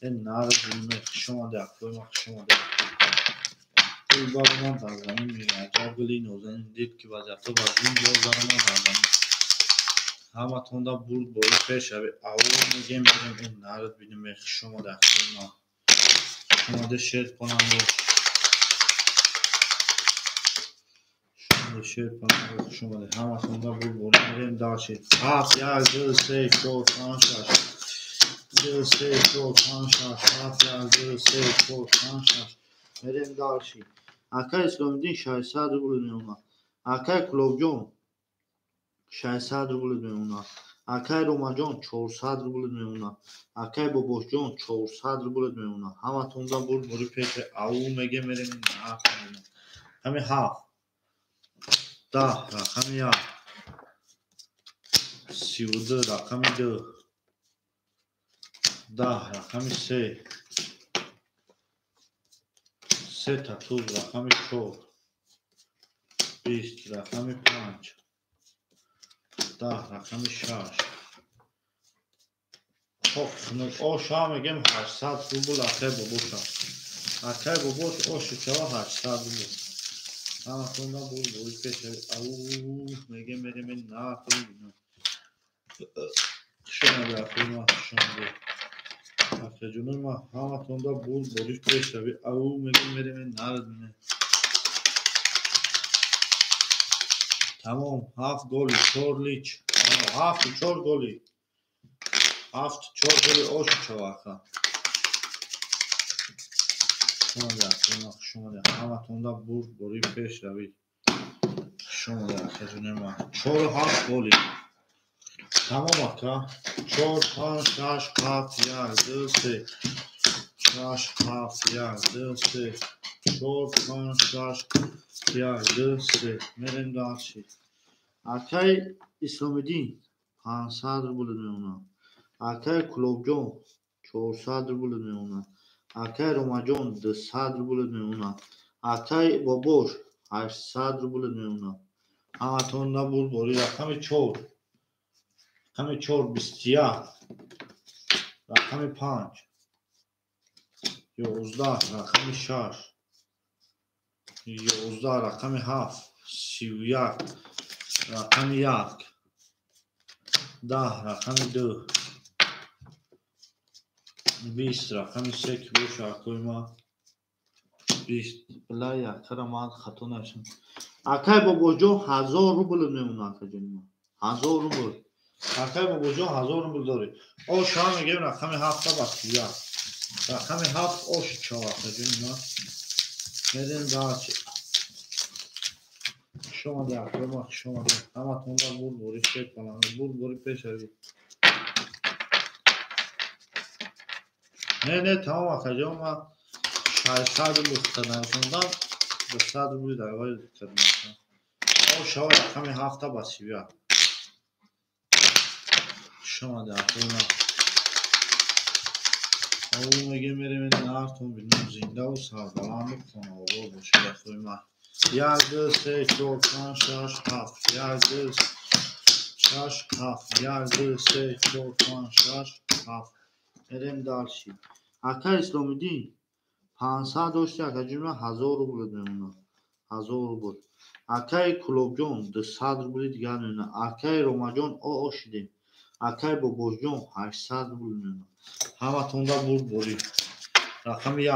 این نارد بینه شما ده کوی ما شما ده این بار من در زمین میگه عجب گلی نوزن دید که وزیفته بازین بار زمان در زمین همه تونده بود بوری پیش او میگم بدیم این نارد بینه میگه شما ده کوی ما شما ده شیر کنم شیر کنم شما ده همه تونده بود بوری میگم داشتید 7 1 2 3 4 5 6 2 3 4 5 6 7 1 2 3 4 5 6 میریم داشتید اکای اسلامیدین 600 روبل میمونه اکای کلوب جان 600 روبل میمونه اکای روما جان 400 روبل میمونه اکای بابوش جان 400 روبل میمونه همه تونده بود بوری پیش او میگه میریم همه 7 10 رقم 1 32 رقم 2 10 رقم 3 3 تا توز رقم 4 20 رقم 5 10 رقم 6 خب آشا میگم 800 روبل اکای بابوش اکای بابوش آشی چرا 800 روبل همه خونده بود بوری پیش او میگه میریم این نکنی بینم شما ده اخوی ما شما ده اخوی جنون ما همه تونده بود بوریش پیش روی او میگه میریم این نرد بینه تمام 7 گولی 4 لیچ 7 4 گولی 7 4 گولی آشو چواخه شما ده اخوی ما شما ده همه تونده بود بوری پیش روی شما ده اخوی جنون ما 4 7 گولی تمام اکا 4 5 6 7 1 2 3 6 7 1 2 3 4 5 6 1 2 3 میریم داشتی اکای اسلامیدین 500 روبل میمونه اکای کلوب جان 400 روبل میمونه اکای روما جان 200 روبل میمونه اکای بابوش 800 روبل میمونه همه تون نبود بوری رقم 4 رقم 4 21 رقم 5 11 رقم 6 11 رقم 7 31 رقم 1 10 رقم 2 20 رقم 3 که بوش اکوی ما 20 بلا یک کرا ما خطا نشم اکای بابا جان 1000 روبل میمونه اکای جان ما 1000 روبل اکای بابا جان 1000 روبل داری او شما میگیم رقم 7 با 31 رقم 7 اوش 4 اکای جان ما میرین داشت شما ده اکای ما شما ده همه تونده بود بوری شد کنم بود بوری پیش هایی نه تمام اکای جان ما 600 روبل خدمت کندم 200 روبل در وای خدمت کنم او شما رقم 7 با 31 شما ده اکای ما او میگه میریم این نارتون بینیم زنده و سربلند بکنم و باشه اکای ما 1 2 3 4 5 6 7 1 2 6 7 1 2 3 4 5 6 7 بریم دالشی. اکای اسلامی دین 500 داشتی اکای جون 1000 رو بود میمونه 1000 رو بود. اکای کلوب جون 200 رو بود دیگه میمونه. اکای روما جون او شدیم. اکای بابوش جون 800 رو بود میمونه. همه تونده بود بوری. رقم 1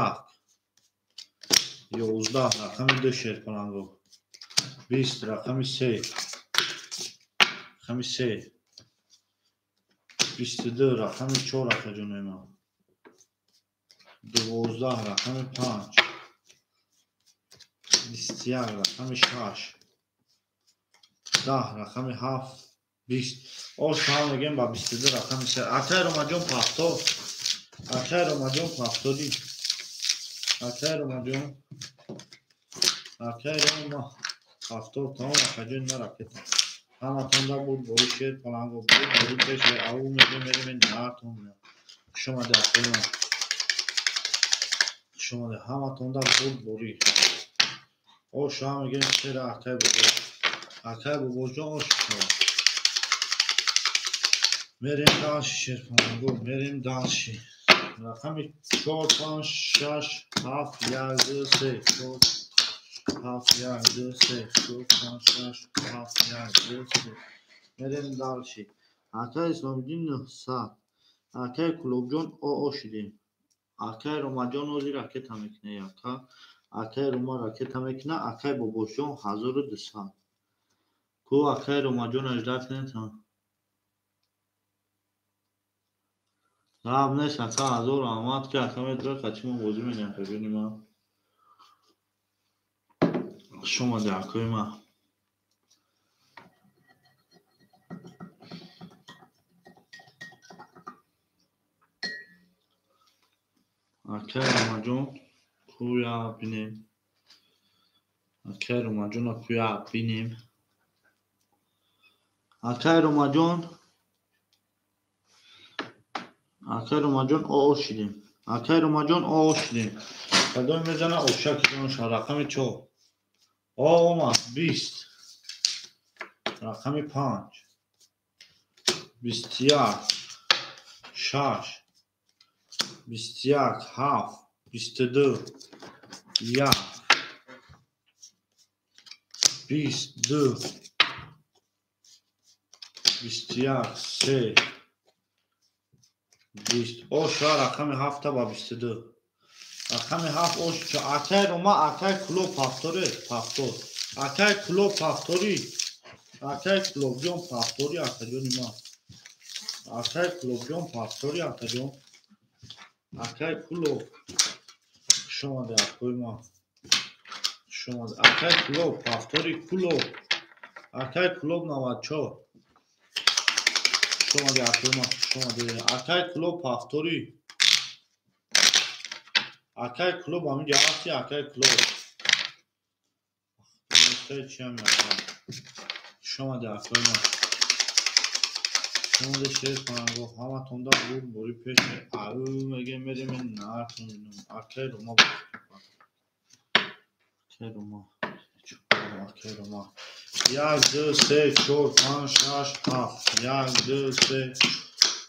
11 رقم 2 شیر کننگو 20 رقم 3 رقم 3 22 رقم 4 اکای جون میمونه 12 رقم 5 21 رقم 6 10 رقم 7 20 آش هم میگیم با 22 رقم 3 اکای روما جون پافتو اکای روما جون پافتودی اکای روما جون اکای روما پافتو تمام اکای جون نرکت همه تونده بود بوری شیر پلنگو بود بوری بشه او میگیم بریم این نهارتون شما ده اکای شما ده همه تونده بود بوری آش هم میگیم شیر اکای بوری اکای بوری جون آش شما بریم دالشی شیر پلنگو بریم دالشی رقم 4 5 6 7 1 2 3 4 7 1 2 3 4 5 6 7 1 2 3 بریم دالشی اکای اسلامی دین 900 اکای کلوب جون او شدیم اکای روما جون اوزی راکت هم میکنه یکا اکای روما راکت هم میکنه اکای بابوش جون 1200 کو اکای روما جون اجده کنه تا غاب نیست اکا 1000 آمد که اکا میدره قچی ما بازی میگم ببینیم ما شما ده اکای ما اکای روما جون کویا بینیم اکای روما جون کویا بینیم اکای روما جون او شدیم اکای روما جون او شدیم کدوم میزنه اوشک جون شد رقم 4 او ما 20 رقم 5 21 6 21 7 22 1 22 21 3 20 او شد رقم 7 با 22 رقم 7 او شد اکای روما اکای کلوب پافتوری پافتور اکای کلوب پافتوری اکای کلوب جون پافتوری اکای جون ما اکای کلوب جون پافتوری اکای جون اکای کلوب شما ده اکای ما شما ده اکای کلوب پافتوری کلوب اکای کلوب 94 شما ده اکای ما شما ده اکای کلوب پافتوری اکای کلوب همین جواستی اکای کلوب نوشته چی هم میکنم شما ده اکای ما شما ده شیر کننگو همه تونده بود بوری پیش او میگه میریم این نهارتون اکای روما اکای روما اکای روما 1 2 3 4 5 6 7 1 2 3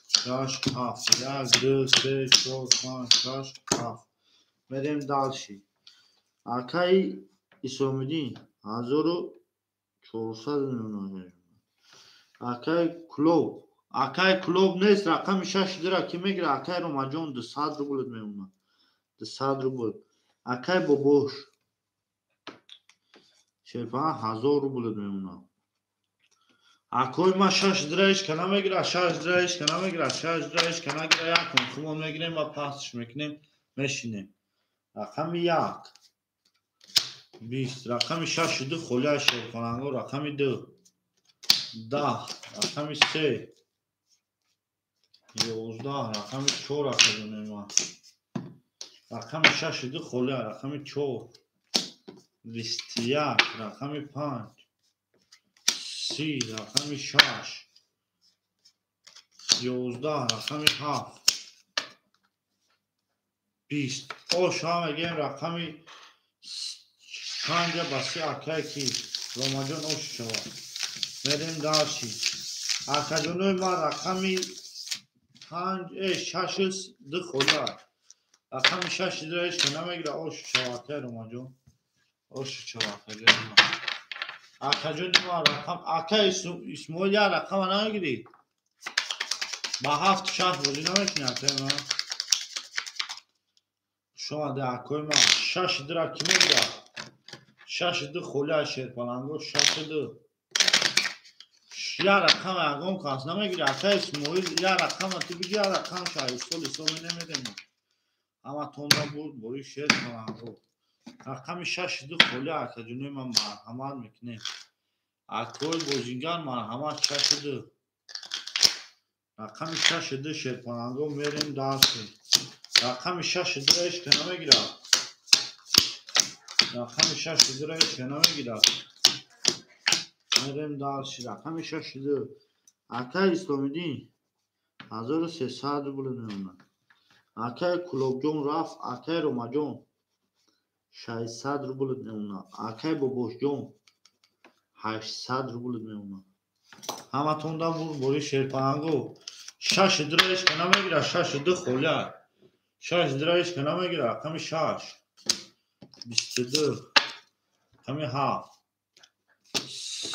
6 7 1 2 3 4 5 6 7 بریم دالشی اکای اسلامی دین 1400 میمونه اکای کلوب نیست رقم 6 دیره که میگیره اکای روما جون 200 رو بود میمونه 200 رو بود اکای بابوش شرپا 1000 رو بود میمونه اکای ما 6 دیرهش که نمیگیره 6 دیرهش که نمیگیره 6 دیرهش که نگیره یکم خوب میگیریم و پاسش میکنیم میشینیم رقم 1 20 رقم 6 دو خلیه شیر کننگو رقم 2 10 رقم 3 11 رقم 4 اکای ما رقم 6 دو خلیه رقم 4 21 رقم 5 30 رقم 6 11 رقم 7 20 او شما میگیم رقم 5 باسی اکای کی روما جون او شما میریم دالشی اکای جونوی ما رقم 5 6 ده خدا رقم 6 درش که نمیگیره اوش چواته رو ما جون اوش چواته جون آکا جون ما رقم آکا اسمول یا رقم نمیگیری با 7 6 بودی نمیکنی آتا ما شما ده اکوی ما 6 درا کی میگیره 6 ده خلا شیر پلنگو 6 ده یا رقم اگم کاس نمیگیره آتا اسمول یا رقم تو بگی یا رقم شای سول نمیدیم اما توندا بود بوی شیر پلنگو رقم 6 ده خلا آکا جون ما مرحمت میکنه اکوی بوزینگان مرحمت 6 ده رقم 6 ده شیر پلنگو میریم داستی رقم 6 درش که نمیگیره رقم 6 درش که نمیگیره میریم داستی رقم 6 ده آکا اسلامیدین 1300 بوله نمونه آکا کلوب جون رفت آکا روما جون 600 روبل نمونه آکا بابوش جون 800 روبل نمونه همه توندا بود بوی شیرپانگو 6 درش که نمیگیره 6 ده خوله 6 درش که نمیگیره رقم 6 22 رقم 7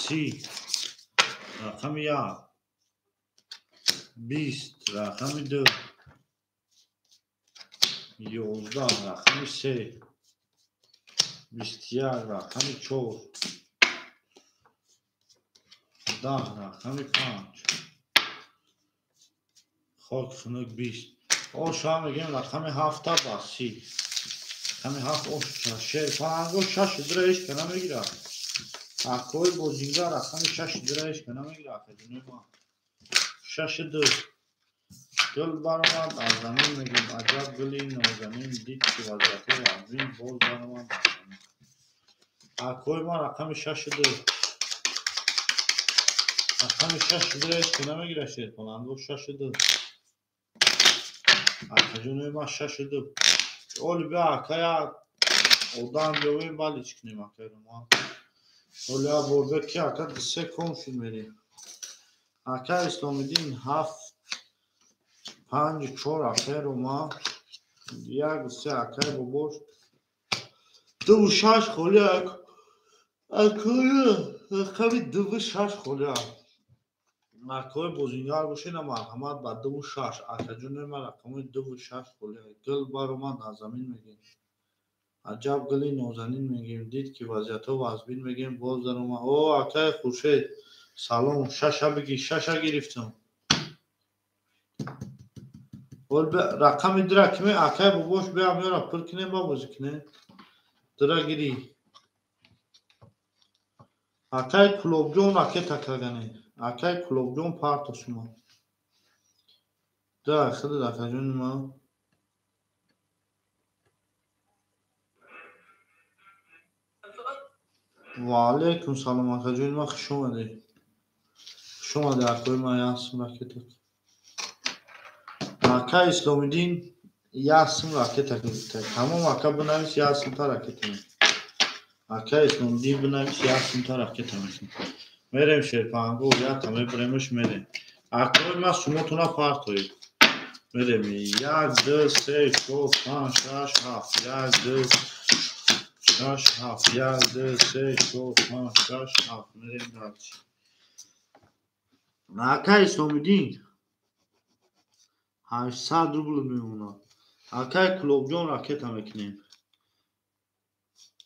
30 رقم 1 20 رقم 2 11 رقم 3 21 رقم 4 10 رقم 5 خاک خنک 20 او شما میگیم رقم 7 با 30 رقم 7 او شیر پانگو 6 درش که نمیگیره اکوی بوزینگا رقم 6 درش که نمیگیره خیلی ما 6 دو گل برآمد از زمین میگیم عجب گلی نازنین دید که وضعیت وزین باز برآمد از زمین اکوی ما رقم 6 دو رقم 6 درش که نمیگیره شیر پانگو 6 دو اکا جونوی ما 6 دو اول بیا اکا odan بیاییم بالی چکنیم اکا رو ما اولیا برده که اکا دسته کن شد میریم اکا اسلامیدین 7 5 4 اکا رو ما یک دسته اکا ببوش 2 6 خولی اکا اکا 2 6 خولی اکا بوزینگار باشین مرحمت با 2 6 اکا جونوی ما رقم 2 6 خولی گل بارو ما در زمین میگیم عجب گلی نازنین میگیم دید که وضعیت ها وزبین میگیم باز در اومد او اکای خوشید سلام شش بگی شش گرفتم رقم درا کمی اکای باباش بیا میارا پر کنه با بازی کنه درا گیری اکای کلوب جون اکای تکرگنه اکای کلوب جون پارت شما درا خیلی دکا جون ما و علیکم سلام اکا جون ما خوش اومده اکای ما یاسم اکای تک اکا اسلامیدین یاسم اکای تک تمام اکا بنویس یاسم تا اکای تک اکا اسلامیدین بنویس یاسم تا اکای تک میریم شیرپانگو یا تمام بریمش میریم اکای ما سومتونا پارتوی میریم 1 2 3 4 5 6 7 1 2 6 7 1 2 3 4 5 6 7 میریم دارچی اکا اسلامیدین 800 روبل میمونه اکای کلوب جون راکت هم میکنیم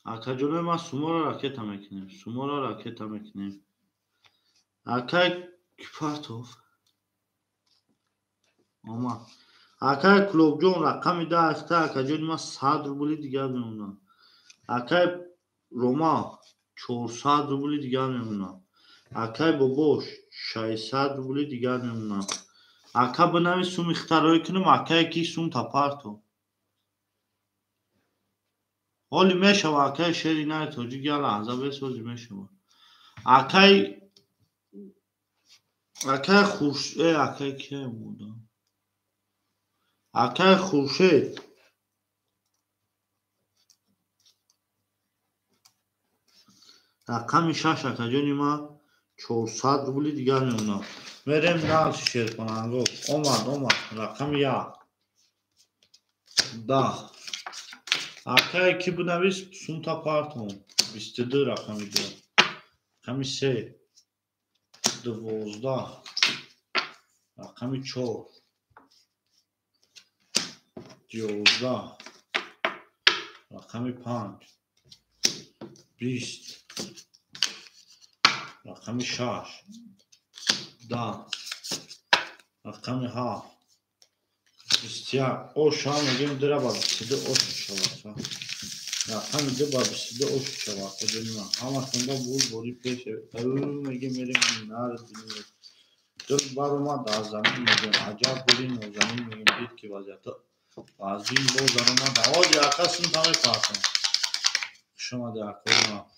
اکا جون ما سومو را راکت هم میکنیم اکای کپارتوف اما اکای کلوب جون رقم 10 اخته اکا جون ما 100 روبلی دیگر میمونه اکای روما 400 روبلی دیگر میمونه اکای بابوش 600 روبلی دیگر میمونه اکا بنوی سوم اختراعی کنم اکای کی سوم تا پارتو حالی میشه اکای شری نه توجی گیا لحظه بسازی میشه اکای خوش اکای که بوده اکای خورشید رقم 6 اکا جونی ما 400 روبل دیگر میمونه. میریم دال شیر کننگو. اومد رقم 1 10. Arkaya 2 بنویس سون تا پارتون 22 رقم 2 رقم 3 12 رقم 4 11 رقم 5 20 رقم 6 10 رقم 7 21 o şu an ödeyim dira babisi de o şişe var. Rakam de babisi de o şişe var. Ödeyim ama sonunda bu bori peşe. Evim ege merim nar dinle. Dört baruma da zamin medim. Acayip bulin o zamin medim bir ki vaziyatı. Azim bu zarına da. O yakasını tamam parçam. Şuna da akılma.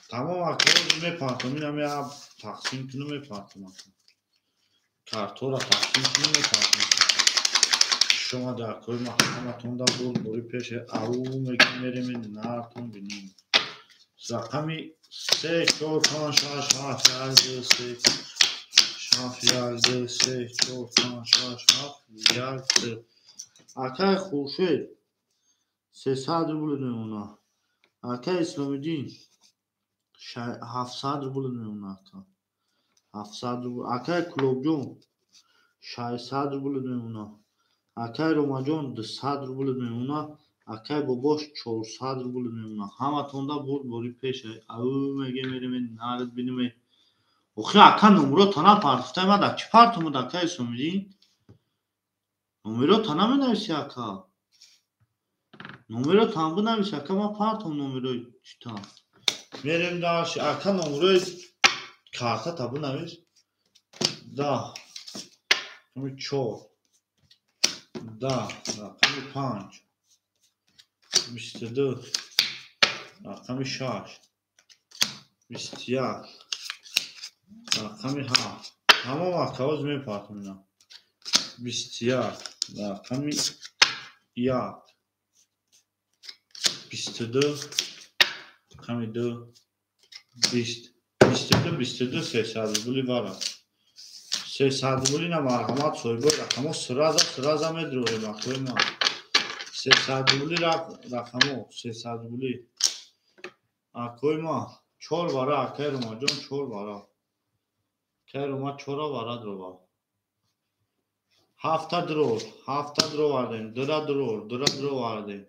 Tamam akıllı me parçam. Yine ya taksim kını me parçam. Kartora taksim kını me parçam. شما در کوی محکمتون دا بود بوری پیش او میگیم میریم نارتون بینیم رقمی 3 4 5 6 7 یالده 3 6 یالده 3 4 5 6 7 یالده اکای خورشید 300 روبل میمونه اکای اسلامی دین 700 روبل میمونه 700 روبل اکای کلوب جون 600 روبل میمونه اکای روماجون 200 روبل میمونه اکای باباش 400 روبل میمونه همتون دا بوری پیشه او میگه میریم نارد بینیم اوخی اکا نمرو تانا پارتفته ما دا چی پارتمو دا اکای سومیدین نمرو تانا می نویسی اکا نمرو تانا بنویسی اکا ما پارتم نمرو چی تا میریم داش اکا نمرو کارتا تا بنویس دا کمی 4 10 رقم 5 22 رقم 6 21 رقم 7 تمام اکاوز میپارتم اینا 21 رقم 1 22 رقم 2 20 22 300 روبلی بارا 300 روبلی نه مرحمت soyboy rakamı sıraza medroy bakıyorum 300 روبلی rakamı 300 روبلی koyma çor vara keruma jon çor vara keruma çora vara drova hafta dro vardı dra dro vardı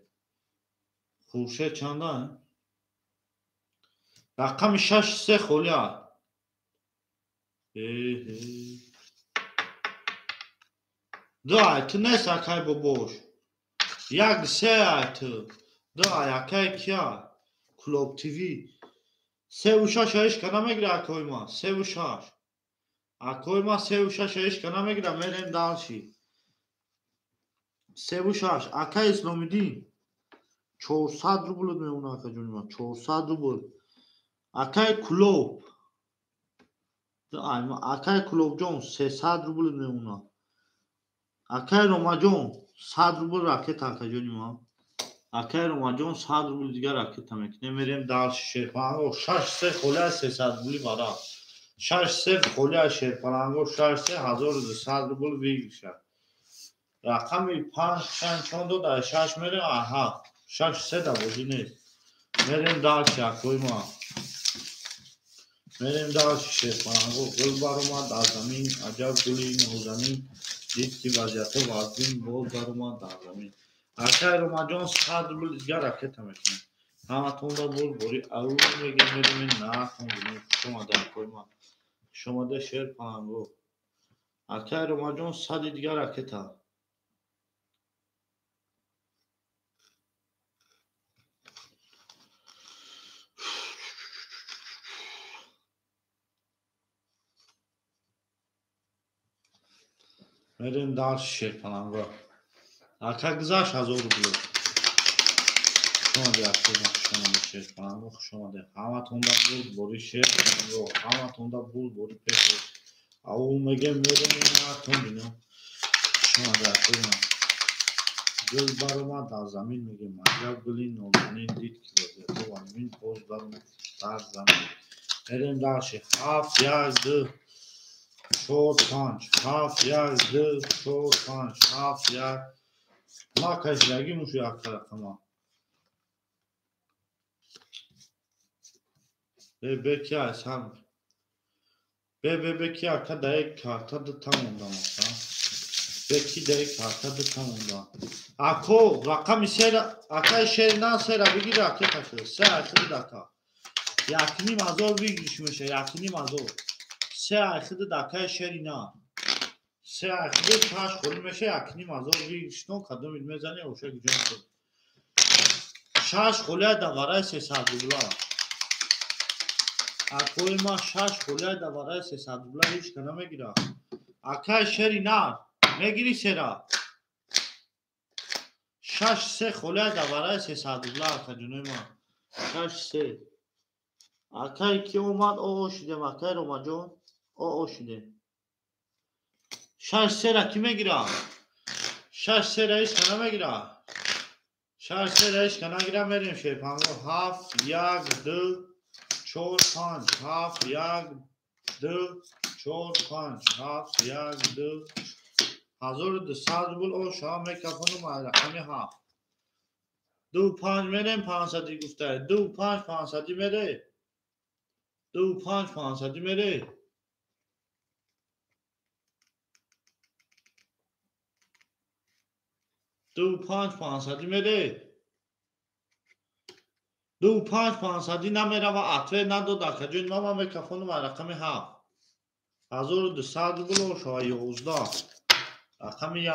خورشه چنده رقم 6 3 خولیا دو aytı ne sakay bu boş yak se aytı دو ayakay kya Club TV se uşa şaş kana megra koyma se uşa akoyma se uşa şaş kana megra meren dalşi se uşa akay islamidin 400 روبل میمونه اکا جونیما 400 روبل اکای کلوب اکای کلوب جون 300 روبل میمونه اکای روما جون 100 روبل راکت اکا جونیما اکای روما جون 100 روبل دیگر راکت میکنه میریم دال شیرپانگو 6 3 خولیا 300 روبلی بارا 6 3 خولیا شیرپانگو 6 3 1200 روبل ویگشه رقمی 5 چون دو در 6 میره آها 6 3 da boji نیست میریم دال کویما میریم دال شیرپانگو گل باروما در زمین عجب گلی نوزمین دید که وضعیت وازین بول باروما در زمین اکای روما جون 100 روبل دیگر راکت میکنه همتون دا بوری او میگه میریم ناکن بینیم شما در کویما شما ده شیرپانگو اکای روما جون 100 دیگر راکت ها میریم دال شیرپانگو اکا گذاشت 1000 روبل شما ده شما ده شیرپانگو شما ده همتون دا بوری شیرپانگو همتون دا بوری پیش او میگه میریم ناکن بینیم شما ده کویما دلبر اومد از زمین میگه عجب گلی نازنین دید که وضعیت و امین باز در زمین بریم درشه 7 1 2 4 5 7 1 2 4 5 7 1 ما کشیدگی موشو یک رقم بکی از هم بکی اکا در یک کارتا ده تمونده مثلا بکی در یک کارتا ده تمونده اکو رقم اکا شیرنا سیره بگیر اکی کشده سه اخیده دکا یکنی مزار بگیرش میشه یکنی مزار سه اخیده دکا شیرنا سه اخیده تاش خود میشه یکنی مزار بگیرش نو کدوم میزنه اوشه گجان شد شاش خوله دواره 300 دلار اکوی ما 6 خوله دواره 300 دلار هیچ کنه میگیره اکای شری نه میگیری سرا 6 3 خوله دواره 300 دلار کجونه ما 6 3 اکای کی اومد او شده مکای روما جون او شده 6 3 را کی میگیره 6 3 را هیچ کنه میگیره 6 3 را هیچ کنه میگیره میریم شیپانگو 7 1 2 4 5 7 1 2 4 5 7 1 2 1200 روبل او شما میکفونو ما رقمی 7 2 5 میریم 500 گفته 2 5 500 میره 2 5 500 میره 2 5 500 میره 2 5 500 نمیره و عطوه نداد کجون ما میکفونو ما رقمی 7 1200 روبل او شما 11 رقم 1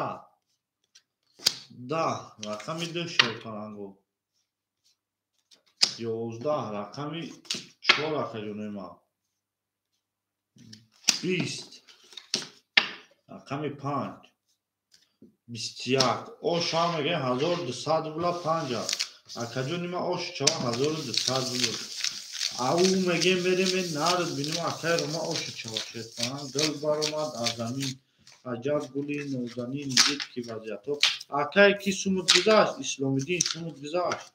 10 رقم 2 شیطانگو 11 رقمی 4 کجونه ما 20 رقمی 5 21 او شما میگه 1200 روبل 50 کجونی ما اوش چوا 1200 روبل او میگه میریم نارد بینیم اکای رو ما اوش چوا شیطان دل بار اومد از زمین عجب گلی نوزنین دید که وضعیتو اکای کی سومت گذاشت اسلامی دین سومت گذاشت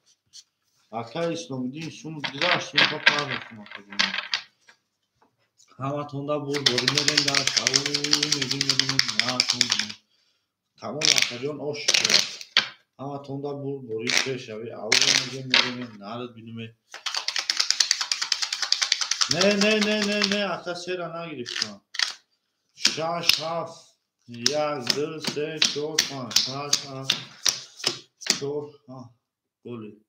اکای اسلامی دین سومت گذاشت این پا پرد همه تونده بود باری میرین داشت او میگیم ناتون تمام اکجان اوش چوا همه تونده بود باری پیش اوی او میگیم نارد بینیم نه اکا سیره نگیرش کن 6 7 1 2 3 4 5 6 7 4 گلی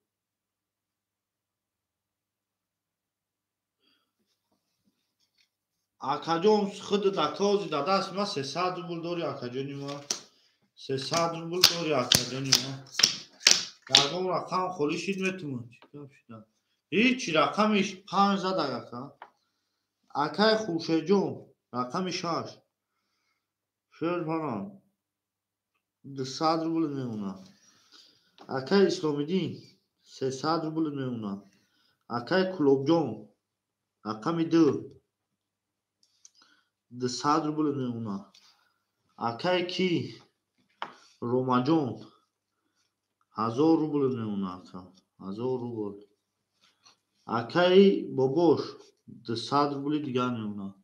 اکجان خود دکازی داده است ما 300 روبل داری اکجانی ما 300 روبل داری اکجانی ما درگام رقم خولی شید میتونم چیکار شدن هیچ رقمش 5 زد اکا اکای خوشه جون رقم 6 شیر پنان 200 روبل میمونه اکای اسلامی دین 300 روبل میمونه اکای کلوب جون رقم 2 200 روبل میمونه اکای کی روما جون 1000 روبل میمونه اکا 1000 روبل اکای بابوش 200 روبل دیگه میمونه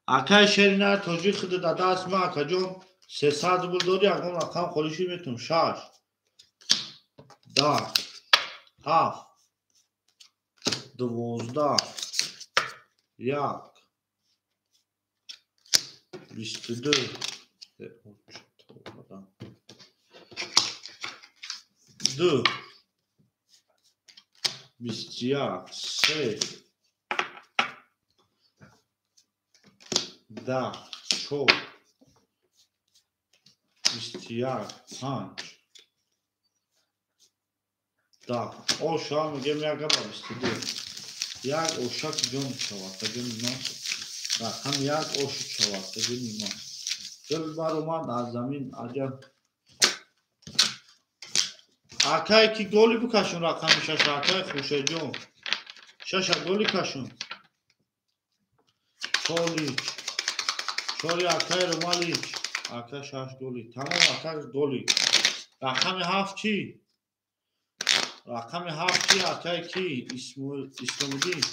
اکای شیرینه توجیه خود داده است ما اکا جون 300 روبل داری اگه رقم خودشی میتونم 6 10 7 12 1 22 2 21 3 10 4 21 5 10 او شما میگم یک با 22 یک اوشک جون شود تجون اینا رقم یک اوشک شود تجون اینا دل بر اومد از زمین عجب اکای کی گولی بکشون رقم 6 اکای خوشه جون 6 گولی کشون چالی اکای رومالی اکای 6 گولی تمام اکای گولی رقم 7 چی؟ رقم 7 چی؟ اکای کی؟ اسلامدین.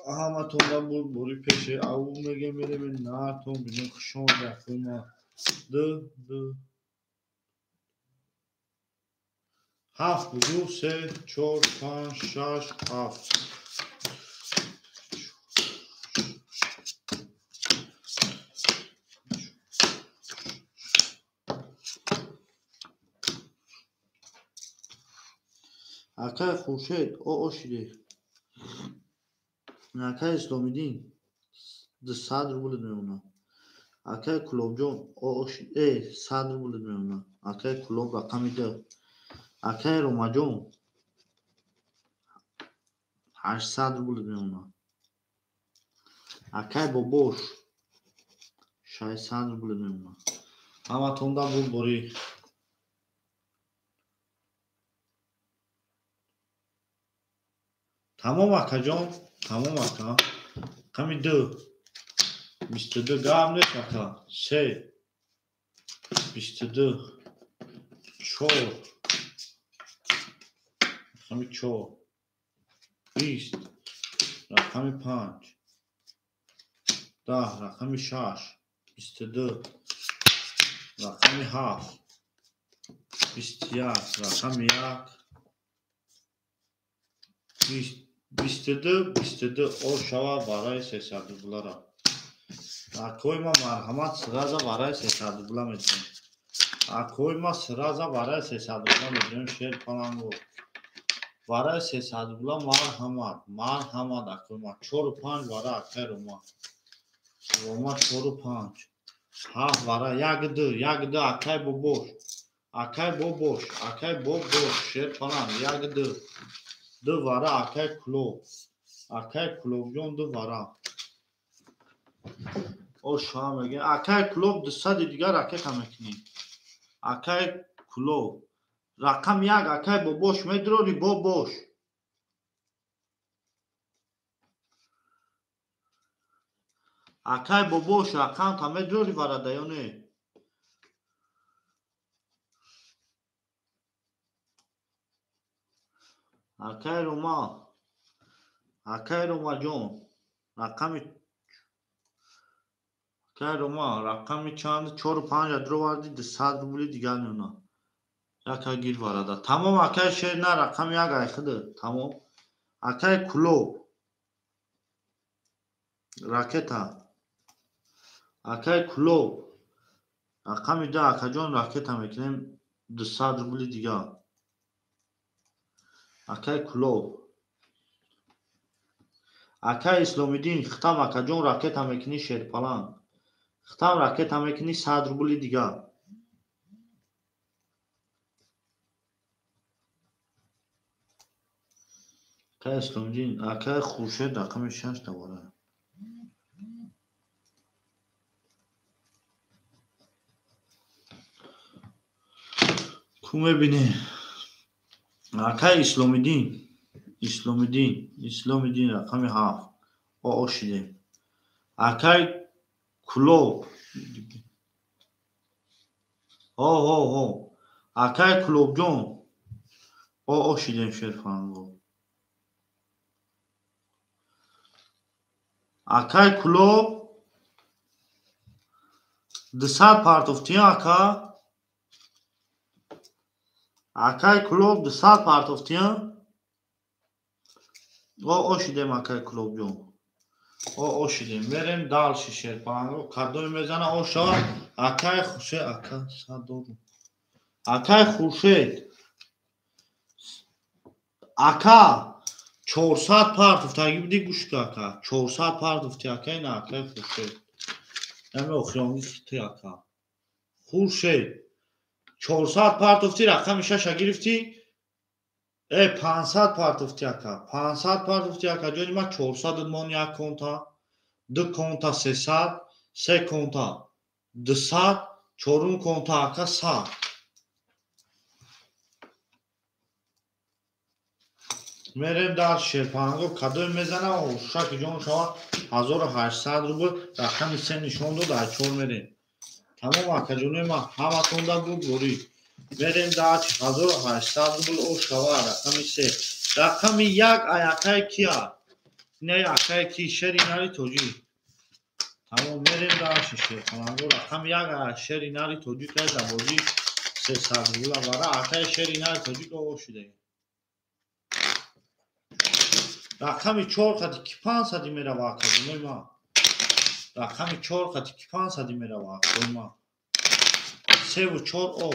Ahmet'onda boru peşe avu megemere ve naton bine kuşon yakına dı 7 budu 3 4 5 6 7 Akay Xurşed o şide Akay İslamidin the sadr bulunmuyor ona. Akay Kulobjon o şide sadr bulunmuyor ona. Akay Kulob rakamide Akay Romajon 8 sadr bulunmuyor ona. Akay Boboş 6 sadr bulunmuyor ona. Ahmet'onda boru Tamam akajon, tamam aka. Kami 2. 22 gam ne aka? 3. 22. 4. Kami 4. 20. Rakami 5. 10. Rakami 6. 22. Rakami 7. 21. Rakami 1. 22 o şava varayı seçerdi bulara. Koyma marhamat sıraza varayı seçerdi bulamayacağım. Koyma sıraza varayı seçerdi bulamayacağım. Şer falan bu. Varayı seçerdi bulam marhamat. Marhamat koyma. Çoru panç vara akay Roma. Roma çoru panç. Ha vara yagdı akay boboş. Akay boboş. Akay boboş. Şer falan yagdı. Dı vara akay kulov. Akay kulovjon dı vara. O şama ge akay kulov dı sadi digar akay kamekni. Akay kulov. Rakam yag akay boboş medrori boboş. Akay boboş rakam ta medrori vara da yone. Akay Roma. Akay Romajon. Akay Roma. Rakami çandı çor panj adro vardı dı sadr buli digar ona. Yaka gir var arada. Tamam akay şerine rakam ya gaykıdı. Tamam. Akay kulov. Raketa. Akay kulov. Rakam ida akajon raketa meknem dı sadr buli digar. Akay kulov. Akay İslamidin xtam akajon raketa mekni şerpalan. Xtam raketa mekni sadr buli digar. Akay İslamidin akay Xurşed rakam 6 da var. Kume bine. Akay İslamidin rakam 7. O şide. Akay kulov. Ho. Akay kulovjon. O şide şerfan bu. Akay kulov. The sad part of Tiaka. Akay kulov the sad part of Tiaka. O şide akay kulovjon. O şide. Verem dal şişer falan. Kadoy mezana o şava. Akay Xurşed. Akay sadoru. Akay Xurşed. Aka 400 part takip edi guşka aka 400 part aka ne aka Xurşed. Neme oxuyongi xiti aka. Xurşed 400 part rakam şaşa girifti. 500 part aka. 500 part aka joni ma 400 mon yak konta. 2 konta 300, 3 konta 200, 4 konta aka 100. Мерем дар шерпанго кадой мезана ушаки ҷон шава 1800 рубл рақами се нишон дод ачор мерем. تمام آکاجونوی ما همتون دا بود برید بریم در 1800 بود او شوا رقمی 3 رقمی 1 ایاکای کیا نه ایاکای کی شری ناری توجی تمام بریم در شیشه کنانگو رقم 1 شری ناری توجی که دبوجی 300 بود برای ایاکای شری ناری توجی که او شده رقمی 4 خطی که 500 میره آکاجونوی ما رقمی 4 خطی که 500 میره آکاجونوی ما 3 و 4 او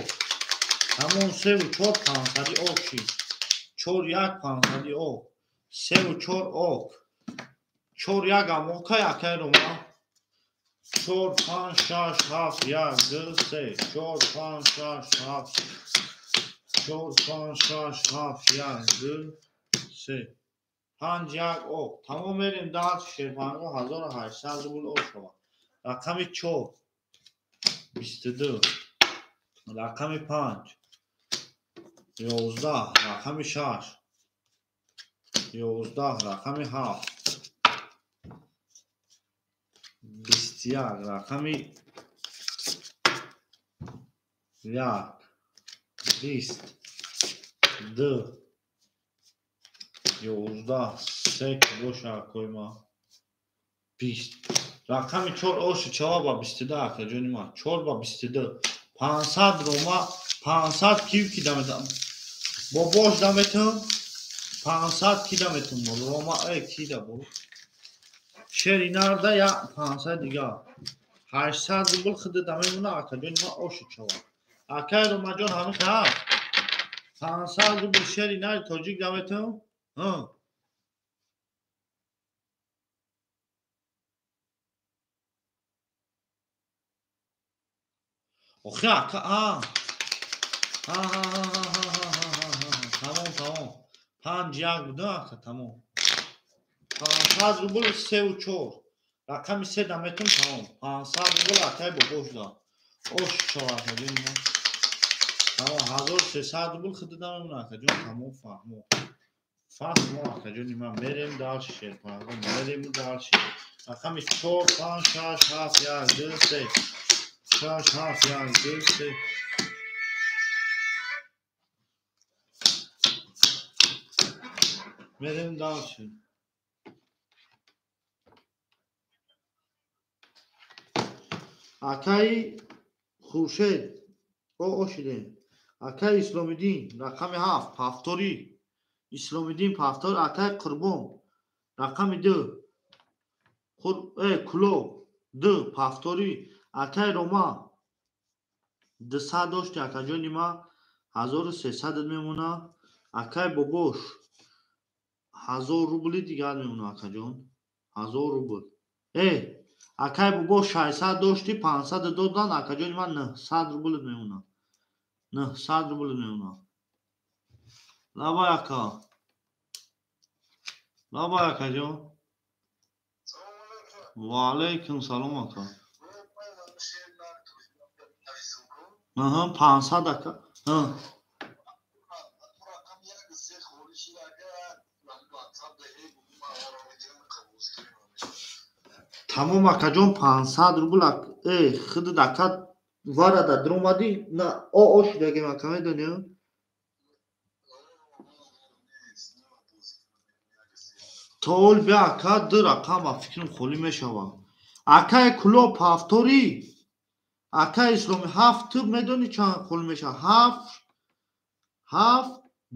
همون 3 و 4 500 او چی 4 1 500 او 3 و 4 او 4 1 هم او که یکی رو ما 4 5 6 7 1 2 3 4 5 6 7 4 5 6 7 1 2 3 5 1 او تمام بریم داد شیرپانگو 1800 بود او شما رقم 4 22 رقم 5 11 رقم 6 11 رقم 7 21 رقم 1 20 2 11 3 boşa koyma 20 رقم 4 اوش 4 با 22 آکاجونوی ما 4 با 22 500 روما 500 کیو کی دمتم با باش دمتم 500 کی دمتم روما ای کی دا bu شری نرده یا 500 دیگه 800 روبل خود دمه مونه آکاجونوی ما اوش 4 آکای رو مجان همه خواهد 500 روبل شری نری توجیک دمتم اوخی آکا تمام 5 1 بوده آکا تمام 500 روبل 3 و 4 رقم 3 دمتون تمام 500 روبل آکای با گوش دا اوش 4 آکاجونوی ما تمام 1300 روبل خود دممون آکاجون تمام فهمو آکاجونوی ما بریم در شیرپانگو بریم در شیر رقم 4 5 6 7 1 2 3 6 7 1 2 3 بریم در شیر آکای خورشید او شده آکای اسلامیدین رقم 7 پافتوری اسلامیدین پافتور آکای قربون رقم 2 کلو 2 پافتوری آکای روما 200 داشت آکاجونوی ما 1300 میمونه آکای بابوش 1000 روبلی دیگر میمونه آکاجون 1000 روبل آکای بابوش 600 داشتی 500 دادن آکاجونوی ما 900 روبل میمونه 900 روبل میمونه لابا آکا لابا آکاجون و علیکم سلام آکا 500 آکا تمام آکاجون 500 روبل خود دکت وارد درومادی نه اوش دیگه مکمه دنیا تول بیا آکا دو رقم فکرم خولی میشوه آکای کلو پافتوری آکای اسلامی 7 میدونی چند خولی میشه 7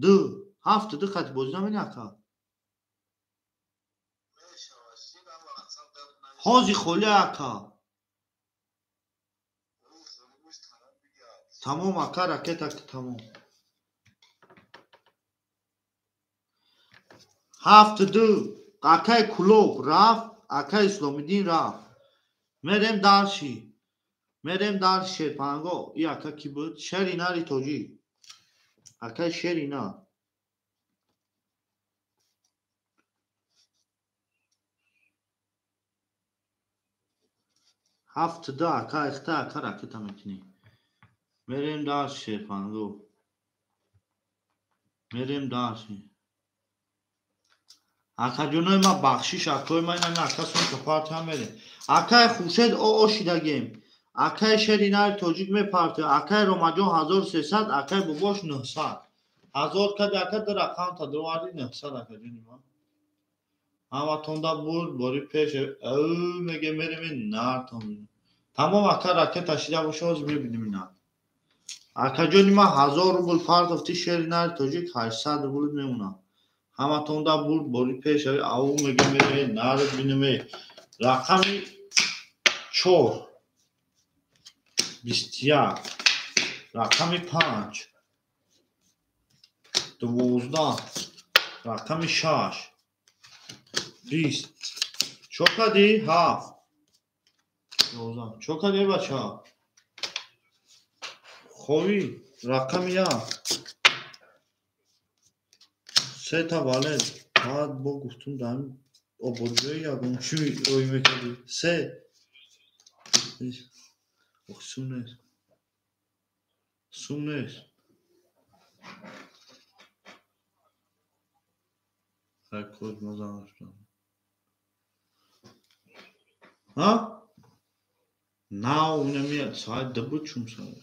2 خط بازی نمینی آکا هازی خولی آکا تمام آکا راکت تمام 7 2 آکای کلوب رفت آکای اسلامیدین رفت میریم در شیرپانگو ای آکا کی بود شری ناری توجی آکای شری نا هفت دا آکا اخته آکا راکت میکنی میریم در شیرپانگو میریم در آکاجونوی ما بخشیش آکای ما اینم آکا سون که پارت هم میریم آکای خوشید او شیدگیم Акай шеринар тоҷик мепартӣ. Акай ромаҷон 1300, акай бубош 900. 1000 кади ака дар акаунт дроварди 900 ака ҷонима. Ҳаматонда бурд бори пеш меге мерем нартон. Тамом ака ракет ашида боша ҳозир мебинем ина. Акаҷонима 1000 рубл партофти шеринар тоҷик 800 рубл мемуна. Ҳаматонда бурд бори пеш меге мерем нард бинеме. Рақами 4 21 рақами 5 12 рақами 6 20 чокади 7 11 чокади бача хови рақами 1 се тавалед баъд бо гуфтум дар ободҷои ягон чӣ рӯй мекарди се сум нест код мазаштам нав инамият соат дабу чум сар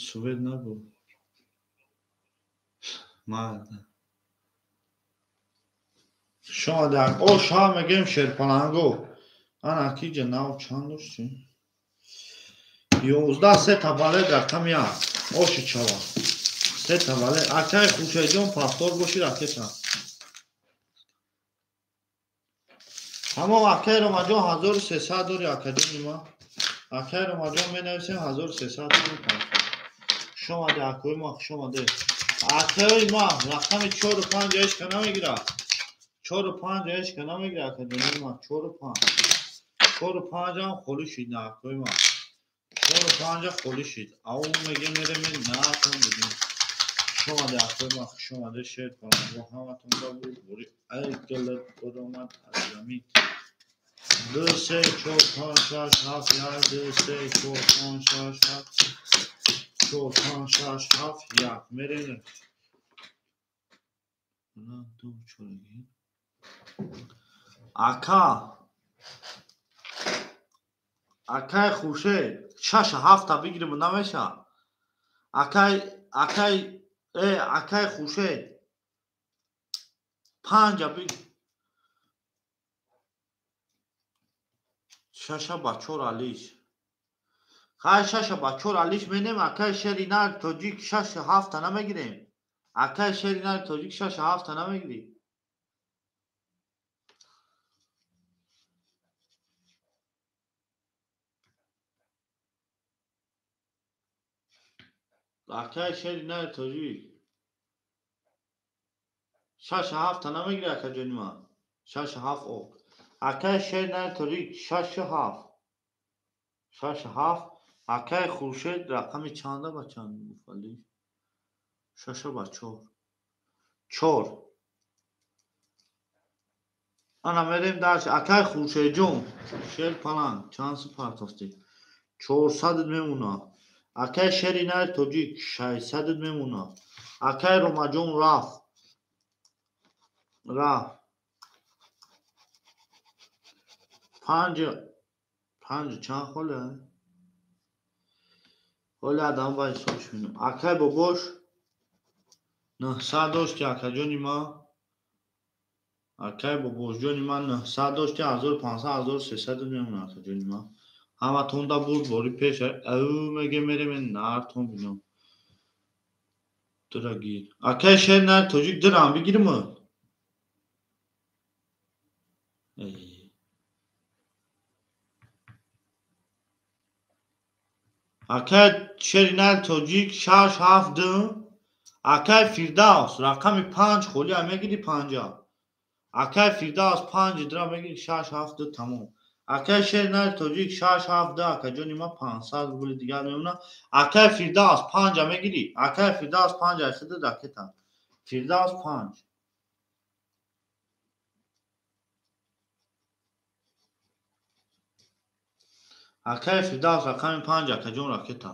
сувед набу марда шода о ша мегем шерпаланго ана киҷа нав чанд дошти 11 се тавалед рақами 1 оши чава се тавалед акай хушайҷон пафтор боши ракета ҳамон акай ромаҷон 1300 дори акаҷонима акай ромаҷон менависем 1300 шомаде акои ма хушомаде акаи ма рақами 4 5 ешка намегира 4 5 ешка намегира акаҷонима 4 5 ам холӣ шид на акои ма 4 5 холӣ шид ав меге мерем наатон бидин шомаде акои ма хушомаде шер паранго ҳаматонда буд бори ай галат боромад аз замин 2 3 4 5 6 7 1 2 3 4 5 6 7 4 5 6 7 1 мерем ака акай хушед 6 7 бигирим намеша акай хушед 5 биг 6 ба 4 алиш хай 6 ба 4 алиш менем акай шеринар тоҷик 6 7 намегирем акай шеринар тоҷик 6 7 намегирӣ акай шеринар тоҷик 6 7 намегирӣ акаҷонима 6 7 о акай шеринар тоҷик 6 7 акай хуршед рақами чанда ба чанд гуфтали 6 ба 4 ана мерем даш акай хуршеҷон шер паланг чанд су партофти 400 мемуна акай шеринар тоҷик 600 мемуна акай ромаҷон рафт 5 чанд холе холе адам ба ҳисоб шунум акай бобош 900 дошти акаҷонима акай бобош ҷонима 900 дошти 1500 1300 мемуна акаҷонима ҳаматонда бурд бори пеш меге мерем нартон бинам дурагир акай шеринар тоҷик дирам бигирима акай шеринар тоҷик 6 7 акай фирдавс рақами 5 холӣ мегирӣ 50 акай фирдавс 5 дирам мегирӣ 6 7 тамом акай шеринар тоҷик 6 7 акаҷонима 500 рубли дигар мемуна акай фирдавс 5 мегирӣ акай фирдавс 5 800 ракета фирдавс 5 акай фирдавс рақами 5 акаҷон ракета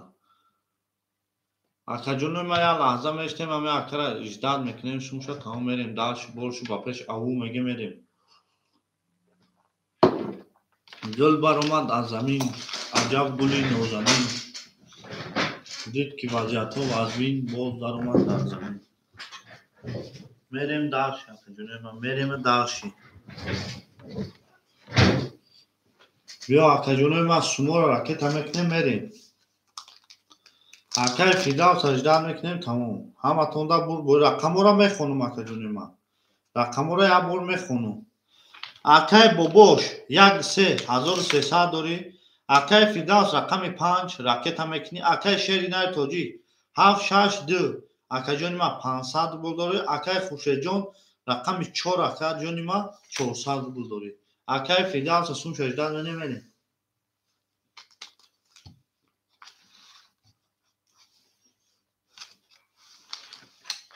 акаҷонима як лаҳза мештем ами акара иҷдад мекунем шумша тамом мерем даш боршу ба пеш аву меге мерем گل برآمد از زمین عجب گلی نازنین دید که وضعیت ها وزبین باز در اومد در زمین میریم درشی اکا میریم درشی بیا اکا جونوی من سومو رو راکت هم میکنیم میریم اکای فیدا سجده میکنیم تمام همه تونده بور رقم رو میخونم اکا جونوی من رقم رو یک بار میخونم اکای بابوش 1300 داری اکای فیداس رقم 5 راکت هم میکنی اکای شیری نای توجی 762 اکا جونی ما 500 بول داری اکای خوشه جون رقم 4 اکا جونی ما 400 بول داری اکای فیداس سوم شجده نمیدیم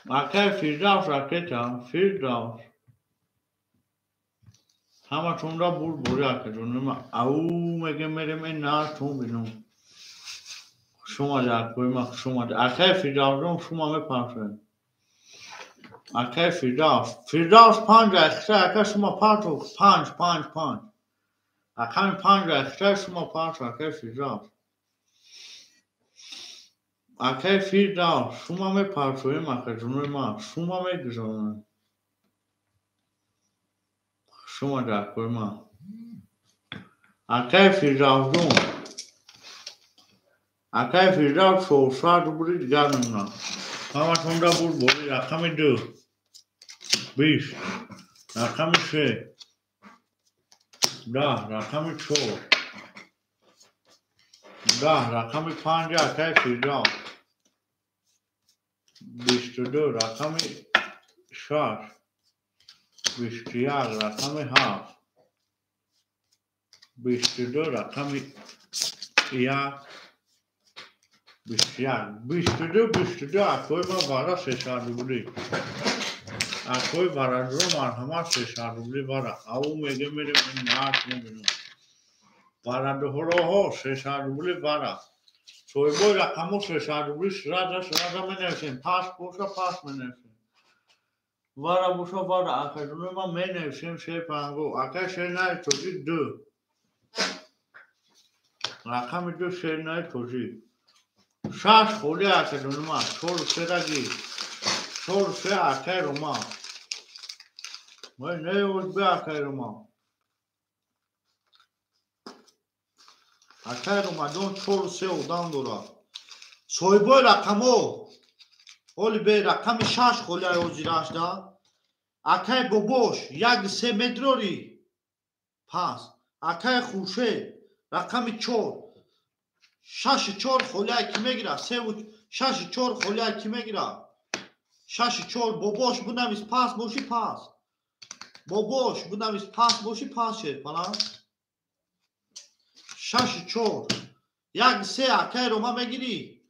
اکای فیداس راکت هم فیداس همه تون را بوری اکا جونی ما او میگه میریم این نه تون بینم شما در کوی شما در اکای فیداس شما میپرسن اکای فیداس 5 اکتا اکا شما پارتو 5 اکای 5 اکتا شما پارتو اکای فیداس شما میپرسویم اکا جونوی ما شما میگذارن شما در کوی ما اکای فیداس جون اکای فیداس 400 بودی دیگر نمونه همه تون را بوری رقم 2 20 رقم 3 10 رقم 4 10 رقم 5 اکای فیداس 22 رقم 6 21 رقم 7 22 رقم 1 22 اکوی ما بارا 300 بودی اکوی بارا رو مرحمه 300 بودی بارا او میگه میریم این نهت میبینم بارا دو ها 300 بودی بارا سوی بای رقمو 300 بودی سرادا می نوشیم پاس بوشا پاس می نوشیم بارا بوشا بارا اکادون ما می نوشیم شه پنگو اکا شه نای توجی 2 رقم 2 شه نای توجی 6 خولی اکادون ما چول سرگی چول سه اکای رو ما ما نیوز به اکای رو ما اکای رو ما دون چول سه و دان دورا سوی بای رقمو اولی به رقم 6 خولی اوزیراش دا اکای بابوش 1 متری پس اکای خوشه رقم 4 6 خولی کی میگیره 6 خولی کی میگیره 6 بابوش بونمیز پاس باشی پاس بابوش بونمیز پاس باشی پاس شد پلا 6 اکای رو ما میگیری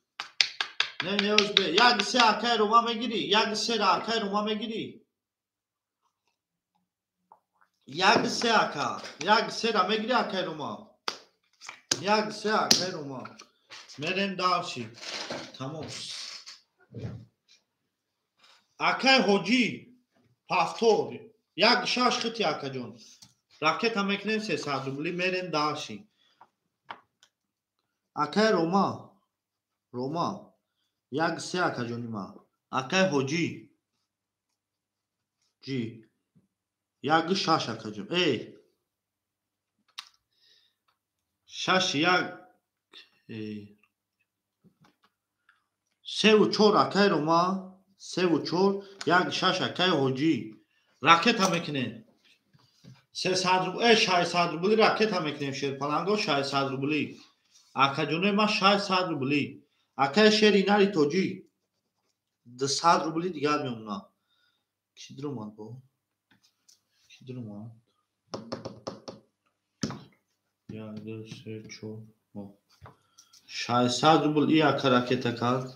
نه نیوز به 1 اکای رو ما میگیری 1 اکای رو ما میگیری 1 اکا 1 را میگیری اکای رو ما 1 اکای رو ما میریم داشی تمام اکای حجی پافتور 1 خطی اکا جون راکت هم میکنیم 300 روبلی میریم داشی اکای روما 1 اکا جونی ما اکای حجی جی 1 اکا جون ای 1 3 اکای روما 3 1 اکای حجی راکت هم میکنیم 300 روبلی 600 روبلی راکت هم میکنیم شیر پلنگو 600 روبلی اکا جونه ما 600 روبلی اکای شیری ناری توجی 200 روبلی دیگر میمونه کی درمان با کی درمان 1 2 3 4 600 روبلی اکا راکت اکا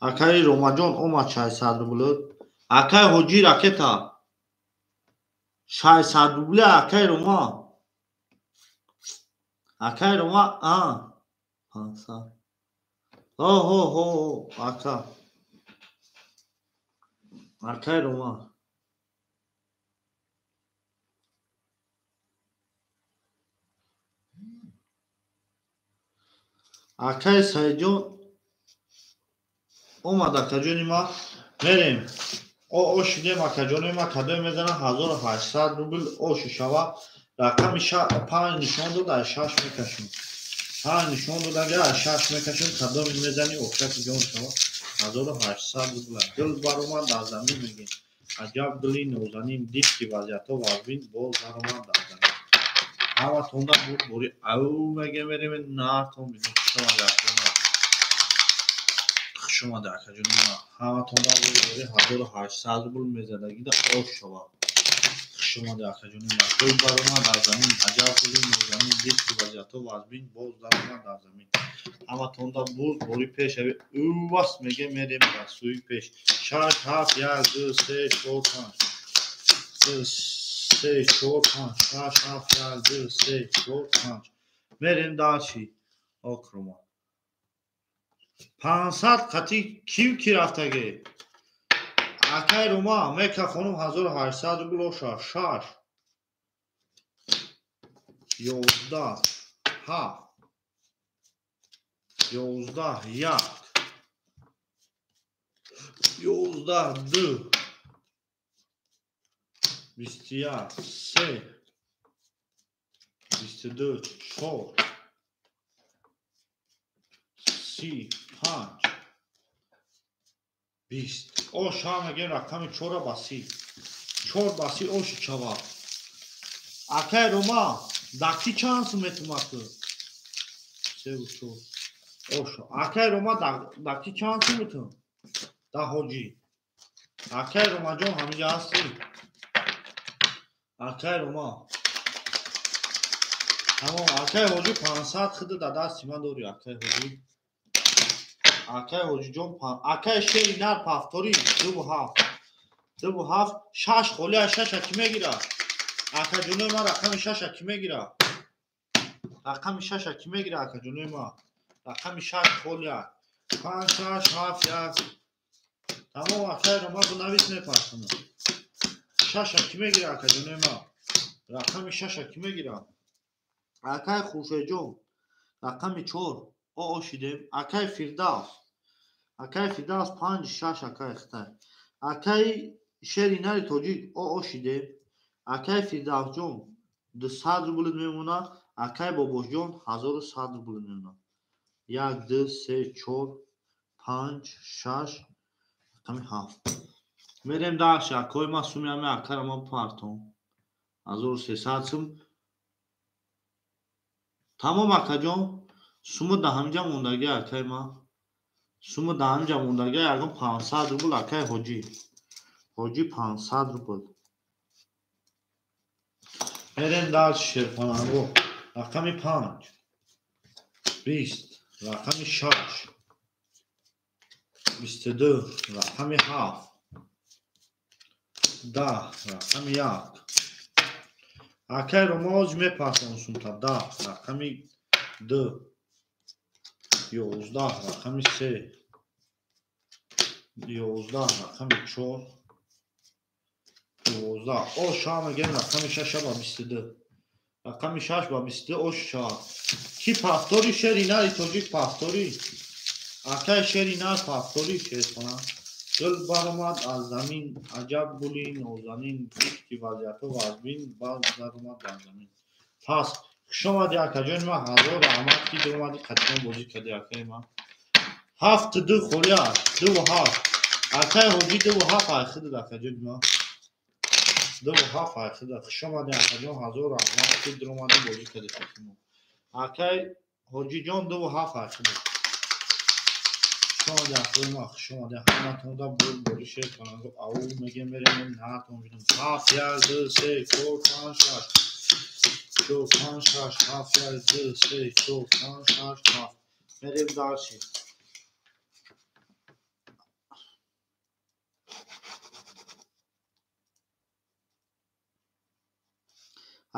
اکای روما جون اوما 600 روبلی اکای حجی راکتا 600 روبلی اکای روما آه 500 هو اکای روما акай Саидҷон омад акаҷони ма мерем шидем акаҷони ма кадой мезанам 1800 рубл шава рақами 5 нишон дода 6 мекашем 5 нишон додаги 6 мекашем кадой мезани окшати ҷон шава 1800 рубл дил баромад дар замин мегем аҷаб дили нозанин дид ки вазъиятҳо вазбин боз баромад дар замин ҳаматонда бори ав мегем мерем наартон бинем хушомад акаҷони ма ҳаматонда бори 1800 рубл мезадагида шава хушомад акаҷони ма дил баромад дар замин аҷаб дили нозанин дид ки вазъиятҳо вазбин боз баромад дар замин ҳаматонда бори пешави вас мегем мерем дар сӯи пеш 6 7 1 2 3 4 5 3 4 5 6 7 1 2 3 4 5 мерем дар чӣ окрома 500 қатӣ ки рафтаге акай рома мека хонум 1800 рубл оша 6 11 7 11 1 11 2 21 3 22 4 30 5 20 оша мегем рақами 4 баси 4 баси оши чава акай рома дакти чанд сум метумаку 3 оша акай рома дакти чанд сум метум да ҳоҷи акай рома ҷон ҳамиҷа ҳастӣ акай рома тамом акай ҳоҷи 500 хида дар дасти ман дорӣ акай ҳоҷи акай ҳоҷиҷон акай шери нар пафторӣ 27 6 холия 6 ки мегира акаҷонои ман рақами 6 ки мегира рақами 6 ки мегира акаҷонои ман рақами 6 холия 5 6 7 1 тамом акай рома бунавис мепарсонам 6 ки мегира акаҷонои ман рақами 6 ки мегира акай хуршедҷон рақами 4 шидем акай фирдавс 5 6 акай хитай акай шери нари тоҷик шидем акай фирдавсҷон 200 рублит мемона акай бобошҷон 1100 рублит мемона 1 2 3 4 5 6 рақами 7 мерем дарши акои ма суми ҳами акара ма партон 1300 сум тамом акаҷон суми даҳамҷа мондаги акай ма суми даҳамҷа мондаги ягон 500 рубл акай ҳоҷи 500 рубл мерем дарши шерпанангоҳ рақами 5 20 рақами 6 22 рақами 7 10 рақами 1 акай рома оз мепарсон сумта 10 рақами 2 11 рақами 3 11 рақами 4 12 оша мегем рақами 6 ба 22 рақами 6 ба 22 оша ки пафтори шери нари тоҷик пафтори акай шери нар пафтори шерхона дил баромад аз замин аҷаб гули нозанин дид ки вазъиятҳо вазбин баъд баромад дар замин пас хушомади акаҷони ма ҳазор раҳмат ки дуомади қатиҳо бозӣ карди акаи ма 72 холия 27 акай ҳоҷи 27 айхидад акаҷони ма 27 айхидад хушомади акаҷон ҳазор раҳмат ки дуомади бозӣ карди қатиҳо акай ҳоҷиҷон 27 айхидад хушомади акои ма хушомади ҳаматонда бори шерпанангоҳ ав мегем мерем наартон бинам 7 1 2 3 4 5 6 4 5 6 7 1 2 3 4 5 6 7 мерем дарши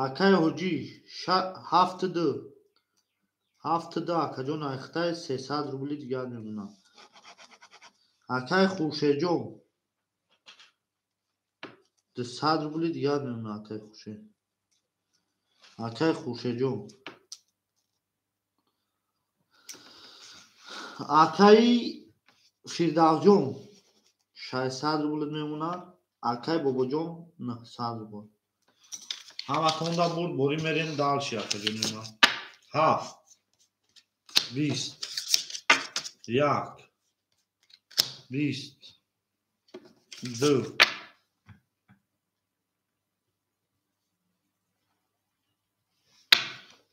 акай ҳоҷи 72 акаҷон айхтай 300 рубли дигар мемонад акай хуршедҷон 200 рубли дигар мемонад акай хуршедҷон акаи Фирдавсҷон 600 рубл мемонад. Акаи Бобоҷон 900 рубл. Ҳаматонда бурд борӣ мерем далши акаҷонема. 7 20 1 20 2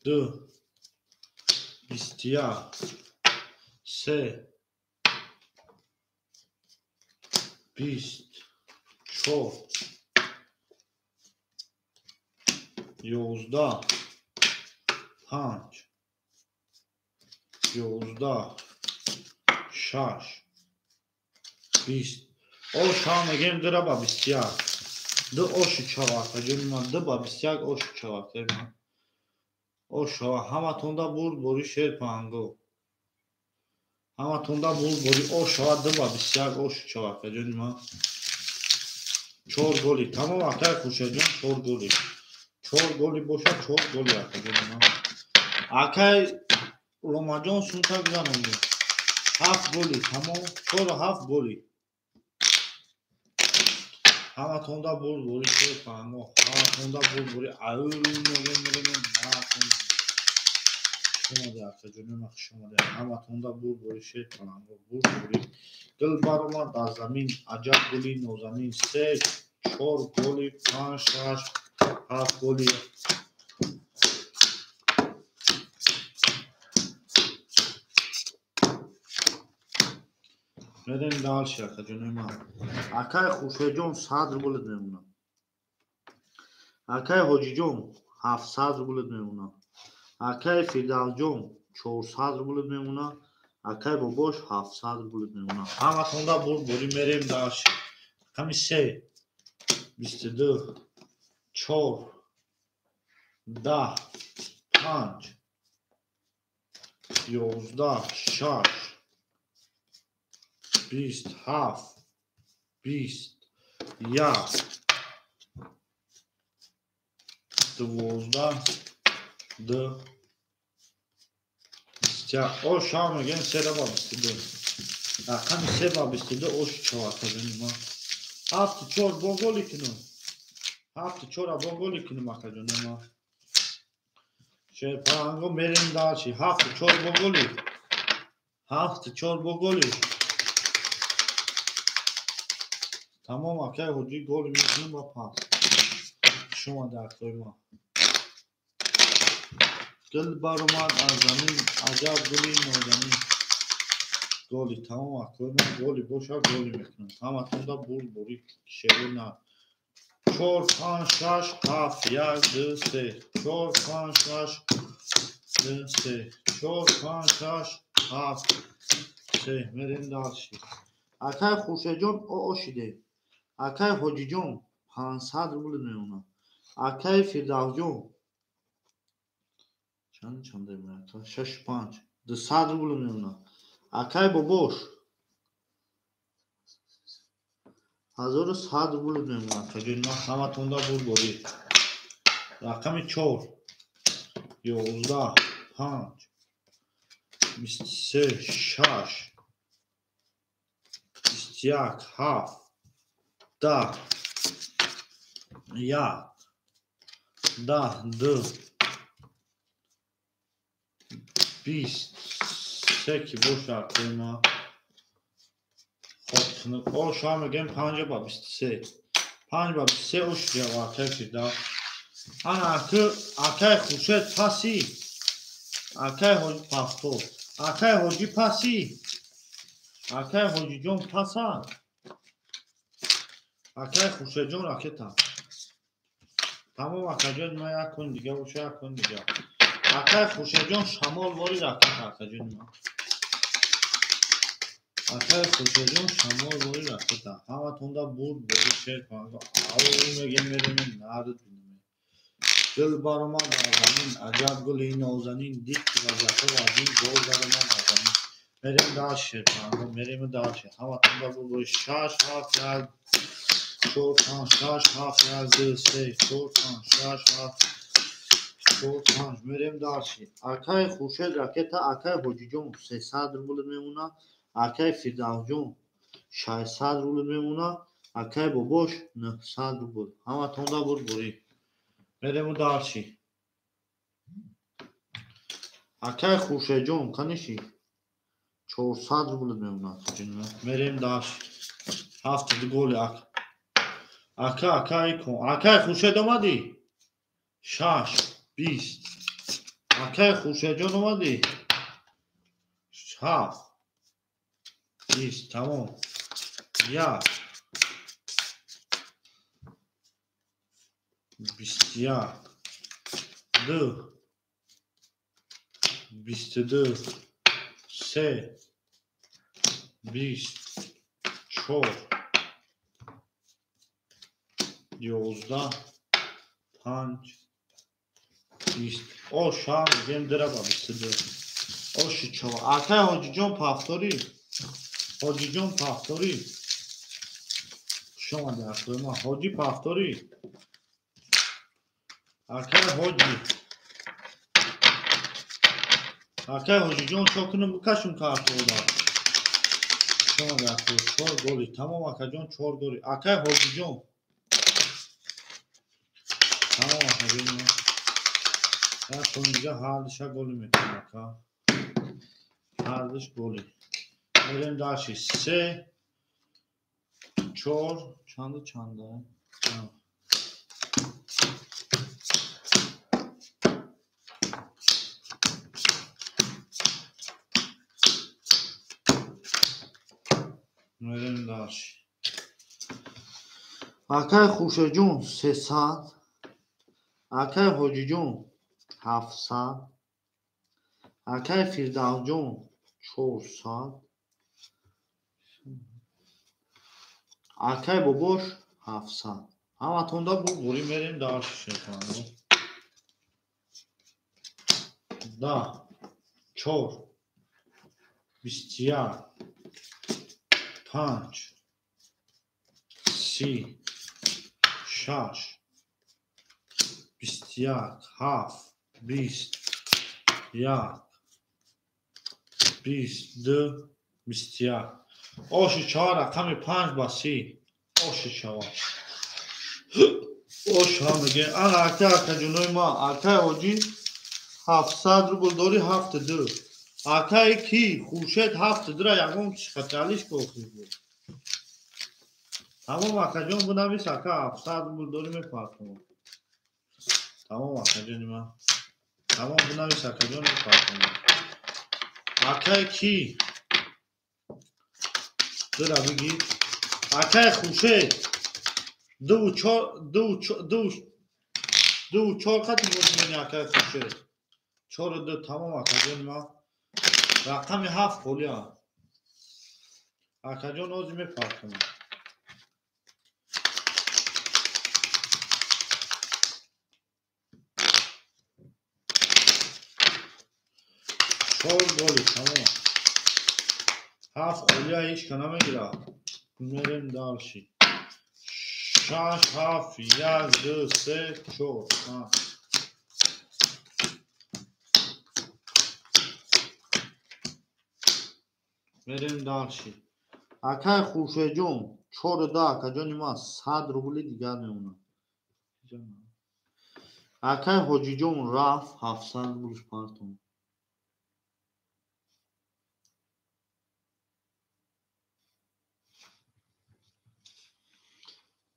2 21 3 24 11 5 11 6 20 ош ҳам мегем дыраба 21 ду оши чавак аҷонема дуба 21 оши чавак ошава ҳаматонда бурд бори шер панго ҳаматонда бурд бори ошава дуба 21 оши чавак аҷонема 4 голи тамом акай хушаҷон 4 голи 4 голи бошад 4 голи акаҷонема акай ромаҷон сунтак занони 7 голи тамом 4-7 голи ҳаматонда бурд бори шер панго ҳаматонда бурд бори аюл мегем шумоде акаҷонема шумоде ҳаматонда бурд бори шер панго бурд бори дил баромад дар замин аҷаб гули нозанин 3 4 голи 5 6 7 голи мерем далши акаҷонема акай хушеҷон 100 рубл мемонад акай ҳоҷиҷон 700 рубл мемонад акай Фирдавсҷон 400 рубл мемонад акай Бобош 700 рубл мемонад ҳаматонда бурд борӣ мерем далши аками 3 22 4 10 5 11 6 27 20 1 12 2 21 ош ҳам мегем 3 раба 22 рақами 3 ба 22 оши чавакаҷонема 7-4 бо голи кинум 7-4 бо голи кинум акаҷонема шерпаранго мерем далши 7-4 бо голи 7-4 бо голи тамом акай ҳоҷӣ голи мекунем ба пас шумо дактори мо дил баромад аз замин аҷаб гули нозанин голи тамом акои мо голи боша голи мекунем ҳаматонда бурд бори шерина 4 5 6 7 1 2 3 4 5 6 2 3 4 5 6 7 3 мерем далши акай хушеҷон ошиде акай ҳоҷиҷон 500 рубл мемонад акай Фирдавсҷон чанд меояд 65 200 рубл мемонад акай Бобош 1100 рубл мемонад акаҷонема ҳаматонда бурд бори рақами 4 11 5 23 6 21 7 10 1 10 2 20 секи боша акоима ош ҳам мегем 5 ба 23 5 ба 23 ош ҷава акай Фирдавс ана акай хушед паси акай ҳоҷи пафто акай ҳоҷи паси акай ҳоҷиҷон паса акай хушеҷон ракета тамом акаҷонема якун дига боша якун дига акай хушеҷон шамолвори ракета акаҷонема акай хушеҷон шамолвори ракета ҳаматонда бурд бори шер панго мегем мерем нард бинаме дил баромад аз замин аҷаб гули нозанин дик вазафа вазин гол баромад аз замин мерем далши шер панго мерем далши ҳаматонда бурд бори 6 7 1 4 5 6 7 1 2 3 4 5 6 7 4 5 میریم داشتی. آکای خورشید راکت آکای حاجی جون 300 روبل میمونه. آکای فردوس جون 600 روبل میمونه. آکای باباش 900 روبل. همه توندا بوری. میریم داشتی. آکای خورشید جون کنیشی 400 روبل میمونه. میریم داشتی. هفت گل آکای کن. آکای خورشید اومدی 6 20. آکای خورشید جون اومدی 7 20. تمام. یک 21 2 22 3 24 11 5 20. او شام گیم دربا 22. او شچو آکای حاجی جون پافتوری. حاجی جون پافتوری شما در ما حاجی پافتوری. آکای حاجی جون چوکنم بکشم کارتو دار. شما در 4 گلی تمام. آکای جون 4 گلی. آکای حاجی جون تمام. آکای جون یا تو اینجا حالش گلی میکنه. آکا حالش گلی. میریم داشتی 3 4 چنده میریم داشتی. آکای خورشید جون 300. آکای حاجی جون 700. آکای فردوس جون 400. آکای باباش 700. همه توندا بوری میریم داشتی. 10 4 21 5 30 6 21 7 20 1 22 21. اوش 4 رقم 5 با 30. اوش 4 اوش ها میگه آن آکای جونوی ما. آکای حاجی 700 روبل داری 72. آکای کی خورشید 72 را یکم خطالیش کوخی بود. تمام آکای جون بنویس آکای 700 روبل داری میپاکم. تمام آکای جون ما. تمام بنویس آکای جون میپاکم. آکای کی دو را بگی. آکای خورشید 2 4 خط بود. آکای خورشید 4 2. تمام آکای جون ما. رقم 7 خولیا. آکای جون اوزی میپاکم. 4 گلی تمام. 7 خولیا هیچ که نمیگیره. میریم داشتی. 6 7 1 2 3 4 میریم داشتی. آکای خورشید جون 4 2. آکای جون ما 100 روبل دیگر میمونه. آکای حاجی جون رفت 700 روبلش پارتون.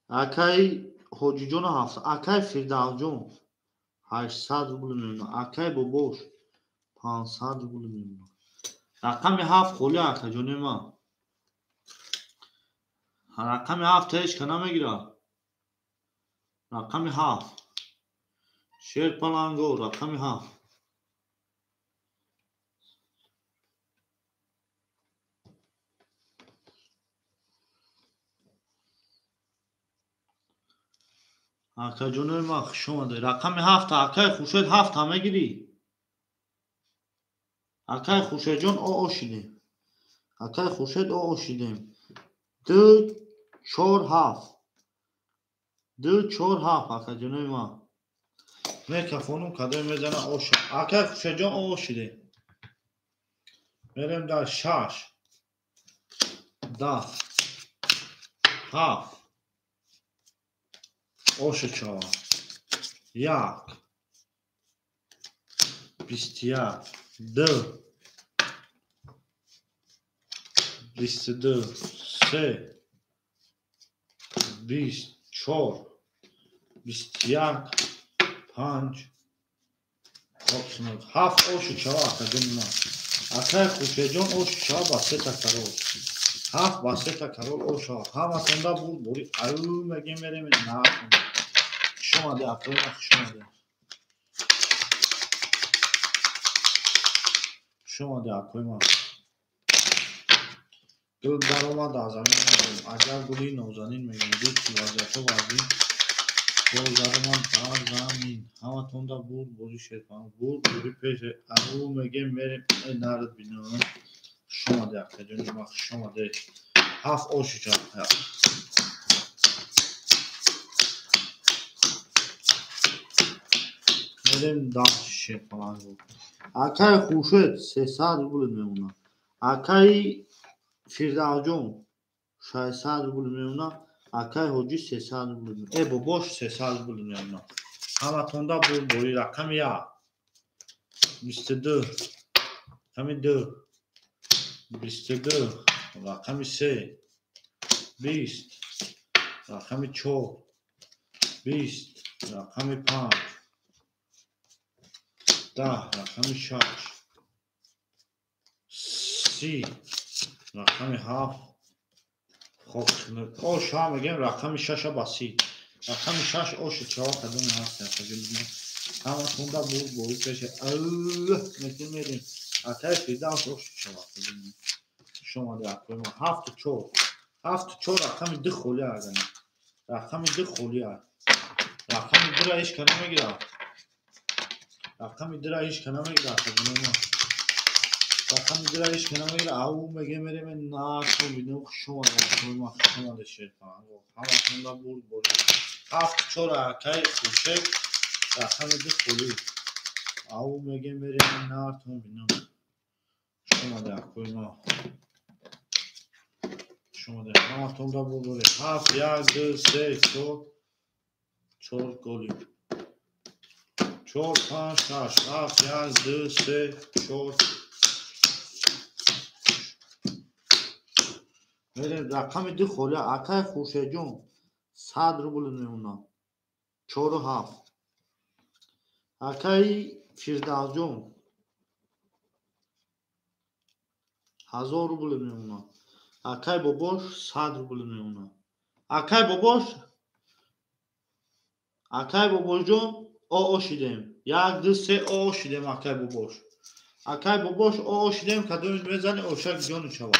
آکای حاجی جون 700. آکای فردوس جون 800 روبل میمونه. آکای باباش 500 روبل میمونه. رقم 7 خولی آکای جون ما. رقم 7 هیچ که نمیگیره. رقم 7 شیر پلانگو. رقم 7 آکای جون ما شما ده. رقم 7 آکای خورشید 7 همه گیری. آکای خورشید جون او شیدیم. آکای خورشید او شیدیم. 2 4 7 2 4 7 آکای جون ما. میکروفونم کدوم میزنه اوش اکای خوشجان اوشیده میریم در 6 10 7 اوش 4 1 21 2 22 3 24 21 5 7 اوش 4 کدوم اکای خوشجان اوش 4 با 3 تا کرول 7 با 3 تا کرول اوش همه تونده بود بوری ایو میگیم میریم نه شما ده اکای شما ده اکای ما گل در اومد از زمین اگر گلی نوزنین میگیدید که وضعیت وزی گل در اومد در زمین همه تونده بود بوری شیطان بود بوری پیش ایو میگیم میریم ای نرد بینم شما ده اکای جونی ما شما ده 7 اوش 4 میریم داشت شیطان بود اکای خوشت 300 روبل میمونه اکای فیردوجون 600 روبل میمونه اکای حجی 300 روبل میمونه ای باباش 300 روبل میمونه همه تونده بود بوری رقم 1 22 رقم 2 22 رقم 3 20 رقم 4 20 رقم 5 10 رقم 6 30 رقم 7 خب اوش ها میگیم رقم 6 با 30 رقم 6 اوش 4 کدوم هست همه تونده بود بوری پیش میتیم میریم اکای فیده اوش 4 شما ده اکوی ما 7 4 7 4 رقم 2 خولی اگنه رقم 2 خولی رقم 2 را ایش کنه میگیره رقم 2 را ایش کنه میگیره رقم 2 را ایش کنه میگیره او میگه میریم نه تو بینیم شما ده اکوی ما شما ده شیطان همه تونده بود بوری 7 4 اکای خوشه رقم 2 خولی او میگه میریم نه تو بینیم شما ده اکوی ما شما ده همه تونده بود بوری 7 1 2 3 4 گلی 4 5 6 7 1 2 3 4 میریم رقم 2 خولی اکای خوشه جون 100 روبل میمونه 4 و 7 اکای فیردوس جون 1000 روبل میمونه اکای باباش 100 روبل میمونه اکای باباش جون او شیدیم 1 2 3 او شیدیم اکای باباش او شیدیم کدوم میزنه اوشک جون چوا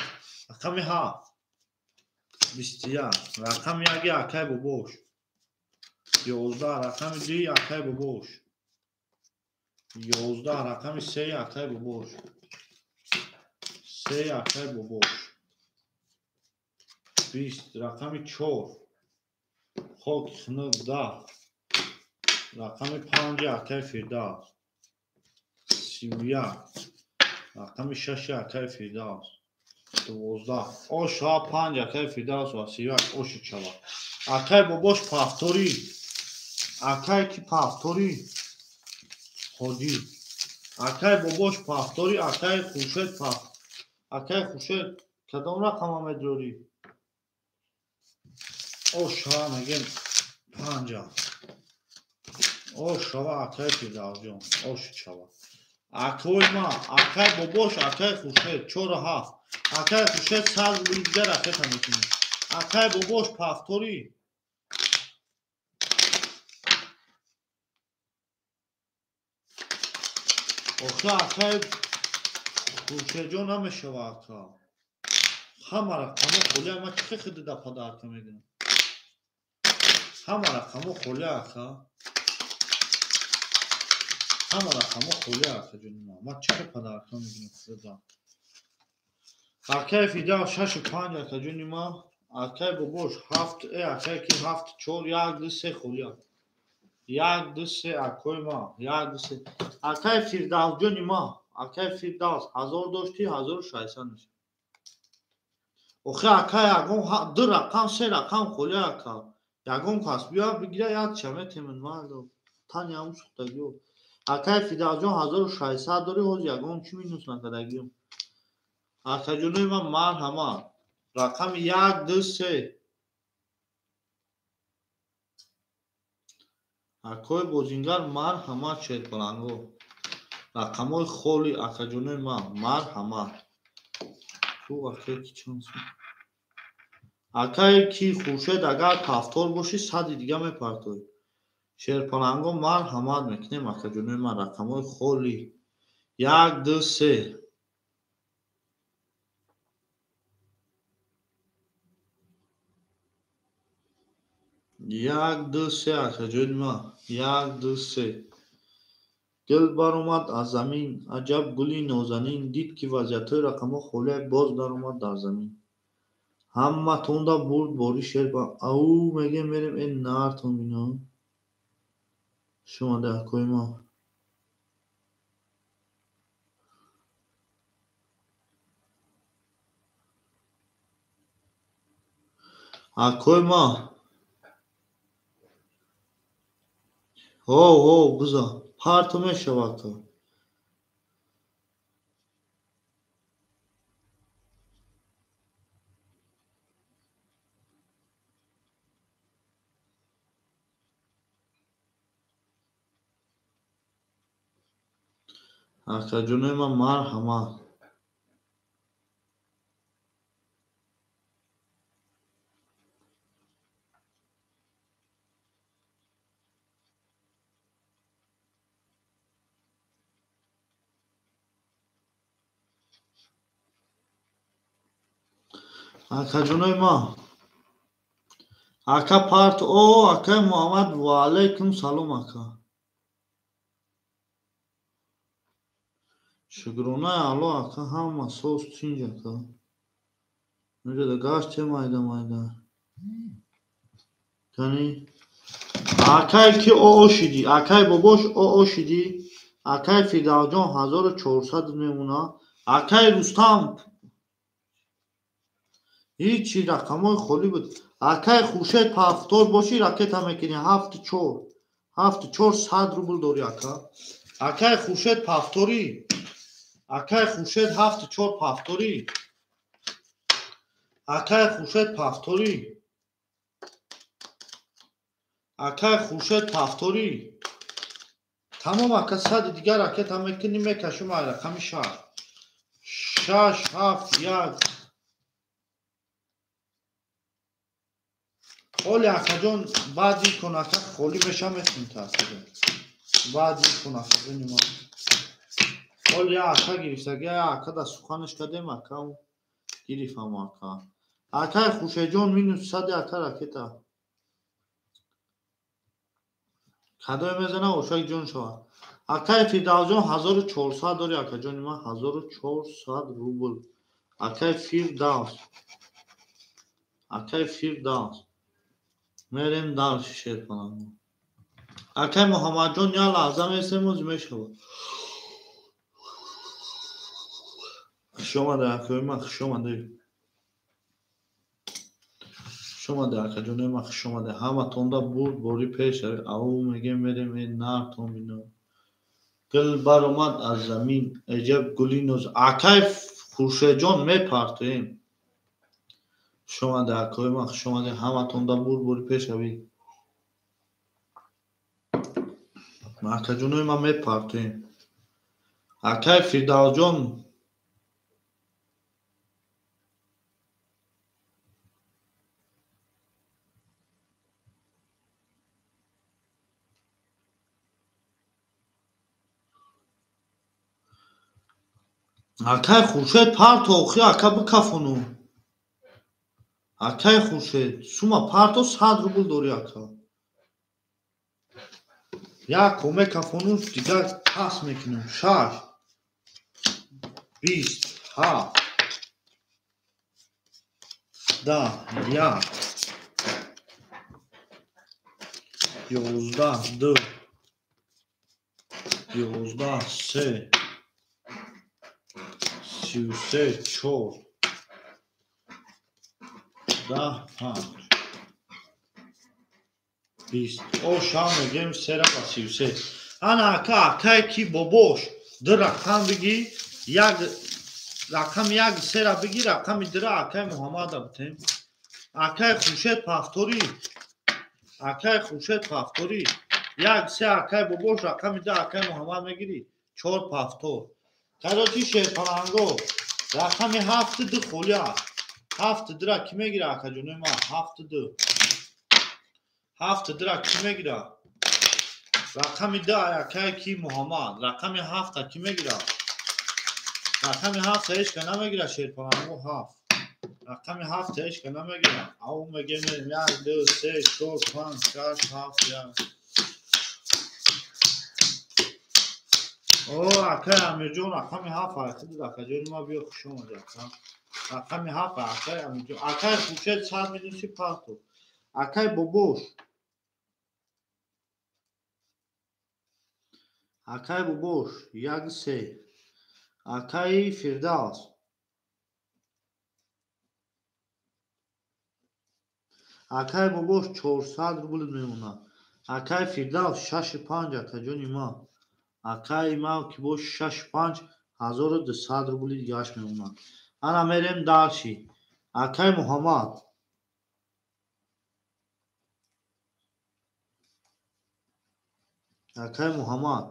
رقم 7 21 رقم 1 اکای باباش 11 رقم 2 اکای باباش 11 رقم 3 اکای باباش 3 اکای باباش 20 رقم 4 خاک خنق 10 رقم 5 اکای فیردوس 31 رقم 6 اکای فیردوس 12 اوش ها 5 اکای فیردوس و 31 اوش چوا اکای باباش پافتوری اکای کی پافتوری حاجی اکای باباش پافتوری اکای خوشت اکای خوشت کدام رقم هم ادروری اوش ها میگیم 50 اوش ها اکای فیردوس جون اوش چوا اکوی ما اکای باباش اکای خوشت 4 و 7 اکای خوشت 100 روبل دیگه رفت هم میتونی اکای باباش پافتوری آخه اکای خوشه جون نمیشه واقعا همه رقمو خولی ما چه خیلی دا پدرک میدیم همه رقمو خولی اکا همه رقمو خولی اکا جون ما چه پدرک میدیم خدا اکای فیده 6 و 5 اکا جون ما اکای بابوش 7 اکای کی 7 4 1 2 3 خولی یک دو سه اکای ما یک دو سه اکای فیردوس جونی ما اکای فیردوس 1000 داشتی 1600 میشه آخه اکای یگون دو رقم سه رقم خولی اکا یگون کس بیا بگیره یک چمه تیمن مالو تانی همون سختگیو اکای فیردوس جون 1600 داری حوز یگون چی مینوس نکدگیم اکا جونوی من مرحمت رقم یک دو سه اکای بوزینگر مرحمت شد پلنگو رقمای خولی اکاجونوی من مرحمت تو اکای کی چانس اکای کی خورشید اگر کفتار باشی صدی دیگه میپرتوی شیرپلنگو مرحمت میکنیم اکاجونوی من رقمای خولی یک دو سه یک دو سه اکاجونوی من یک دو سه گل برآمد از زمین عجب گلی نازنین دید که وضعیتهای رقمها خولی باز در اومد در زمین همه تونده برد باری شیر با او میگه میریم این نهر تا مینا شما ده کوی ما اکوی ما هو بزا پرتو میشه وقتا اکا جونوی من مرحمت اکا جونوی ما اکا پرت او اکا محمد و علیکم سلام اکا شکرونه الو اکا همه سوس چینج اکا میگه ده گاش چه مایده کنی اکای کی او شدی اکای باباش او شدی اکای فیدال جان 1400 میمونه اکای رستم هیچی رقمای خولی بود اکای خورشید پافتور باشی راکت هم میکنی 7400 روبل داری اکا اکای خورشید پافتوری اکای خورشید 74 پافتوری اکای خورشید پافتوری اکای خورشید پافتوری تمام اکا صد دیگر راکت هم میکنی میکشم رقم 6 7 1 خولی اکا جان بعدی کن اکا خولی بشم میتونی تاثیره بعدی کن اکا بینیم خولی اکا گریفتگی اکا دا سخانش کدیم اکا گریفم اکا اکای خوشه جان مینوس صد اکا راکتا کدای میزنه اوشای جان شوا اکای فیردوس جان 1400 داری اکا جان من 1400 روبل اکای فیردوس میریم در شیر کنم اکای محمد جان یا لحظه میسیموز میشوا شما ده اکای من شما ده اکا جان من شما ده همه تونده برد باری پیش او میگه میریم این نار تو مینو گل برآمد از زمین عجب گلی نوز اکای خورشید جان میپرتویم شما ده اکای من شما ده همه تونده برد باری پیش اوی اکا جانوی من میپرتویم اکای فیردوس جان اکای خورشید پرتو اخی اکا بکفونو اکای خورشید سوما پرتو 100 روبل داری اکا یک کومه کفونوش دیگر پس میکنم 6 20 7 10 1 11 2 11 3 33 4 10 5 20 او شام میگیم سه رقم 33 انا که کی بابوش در رقم بگی یک رقم یک سه را بگی رقم در اکای محمد بتیم اکای خوشت پافتوری اکای خوشت پافتوری یک سه اکای بابوش رقم در اکای محمد میگیری 4 پافتور کاروتی شه پلنگو رقم 7 دو خولیا 7 درا کی میگیره اکا جون ما 7 دو 7 درا کی میگیره رقم 10 اکای کی محمد رقم 7 کی میگیره رقم 7 هیچ که نمیگیره شیر پلنگو 7 رقم 7 هیچ که نمیگیره او میگه 1 2 3 4 5 6 7 او اکای امیر جون رقم 7 فرقی اکا جون ما بیا خوش اومده رقم 7 اکای امیر جون اکای خوشت 100 میلیون سی پاستو اکای بابوش اکای بابوش 1 3 اکای فردوس اکای بابوش 400 روبل میمونه اکای فردوس 65 اکا جون ما اکای ما کی boş 65 1200 روبل دیگهش میمونه انا میرم داشی اکای محمد اکای محمد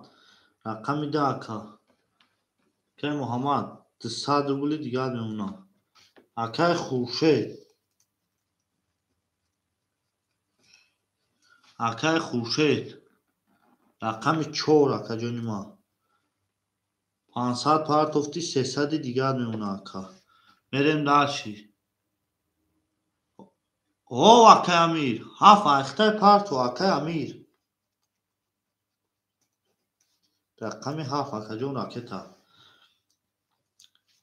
رقم ده اکای محمد 200 روبل دیگه میمونه اکای خورشید اکای خورشید رقم 4 اکا جون ما 500 پارتوفتی 300 دیگه میمونه اکا میرم داشی او اکای امیر 7 اختای پارتو اکای امیر رقم 7 اکا جون راکتا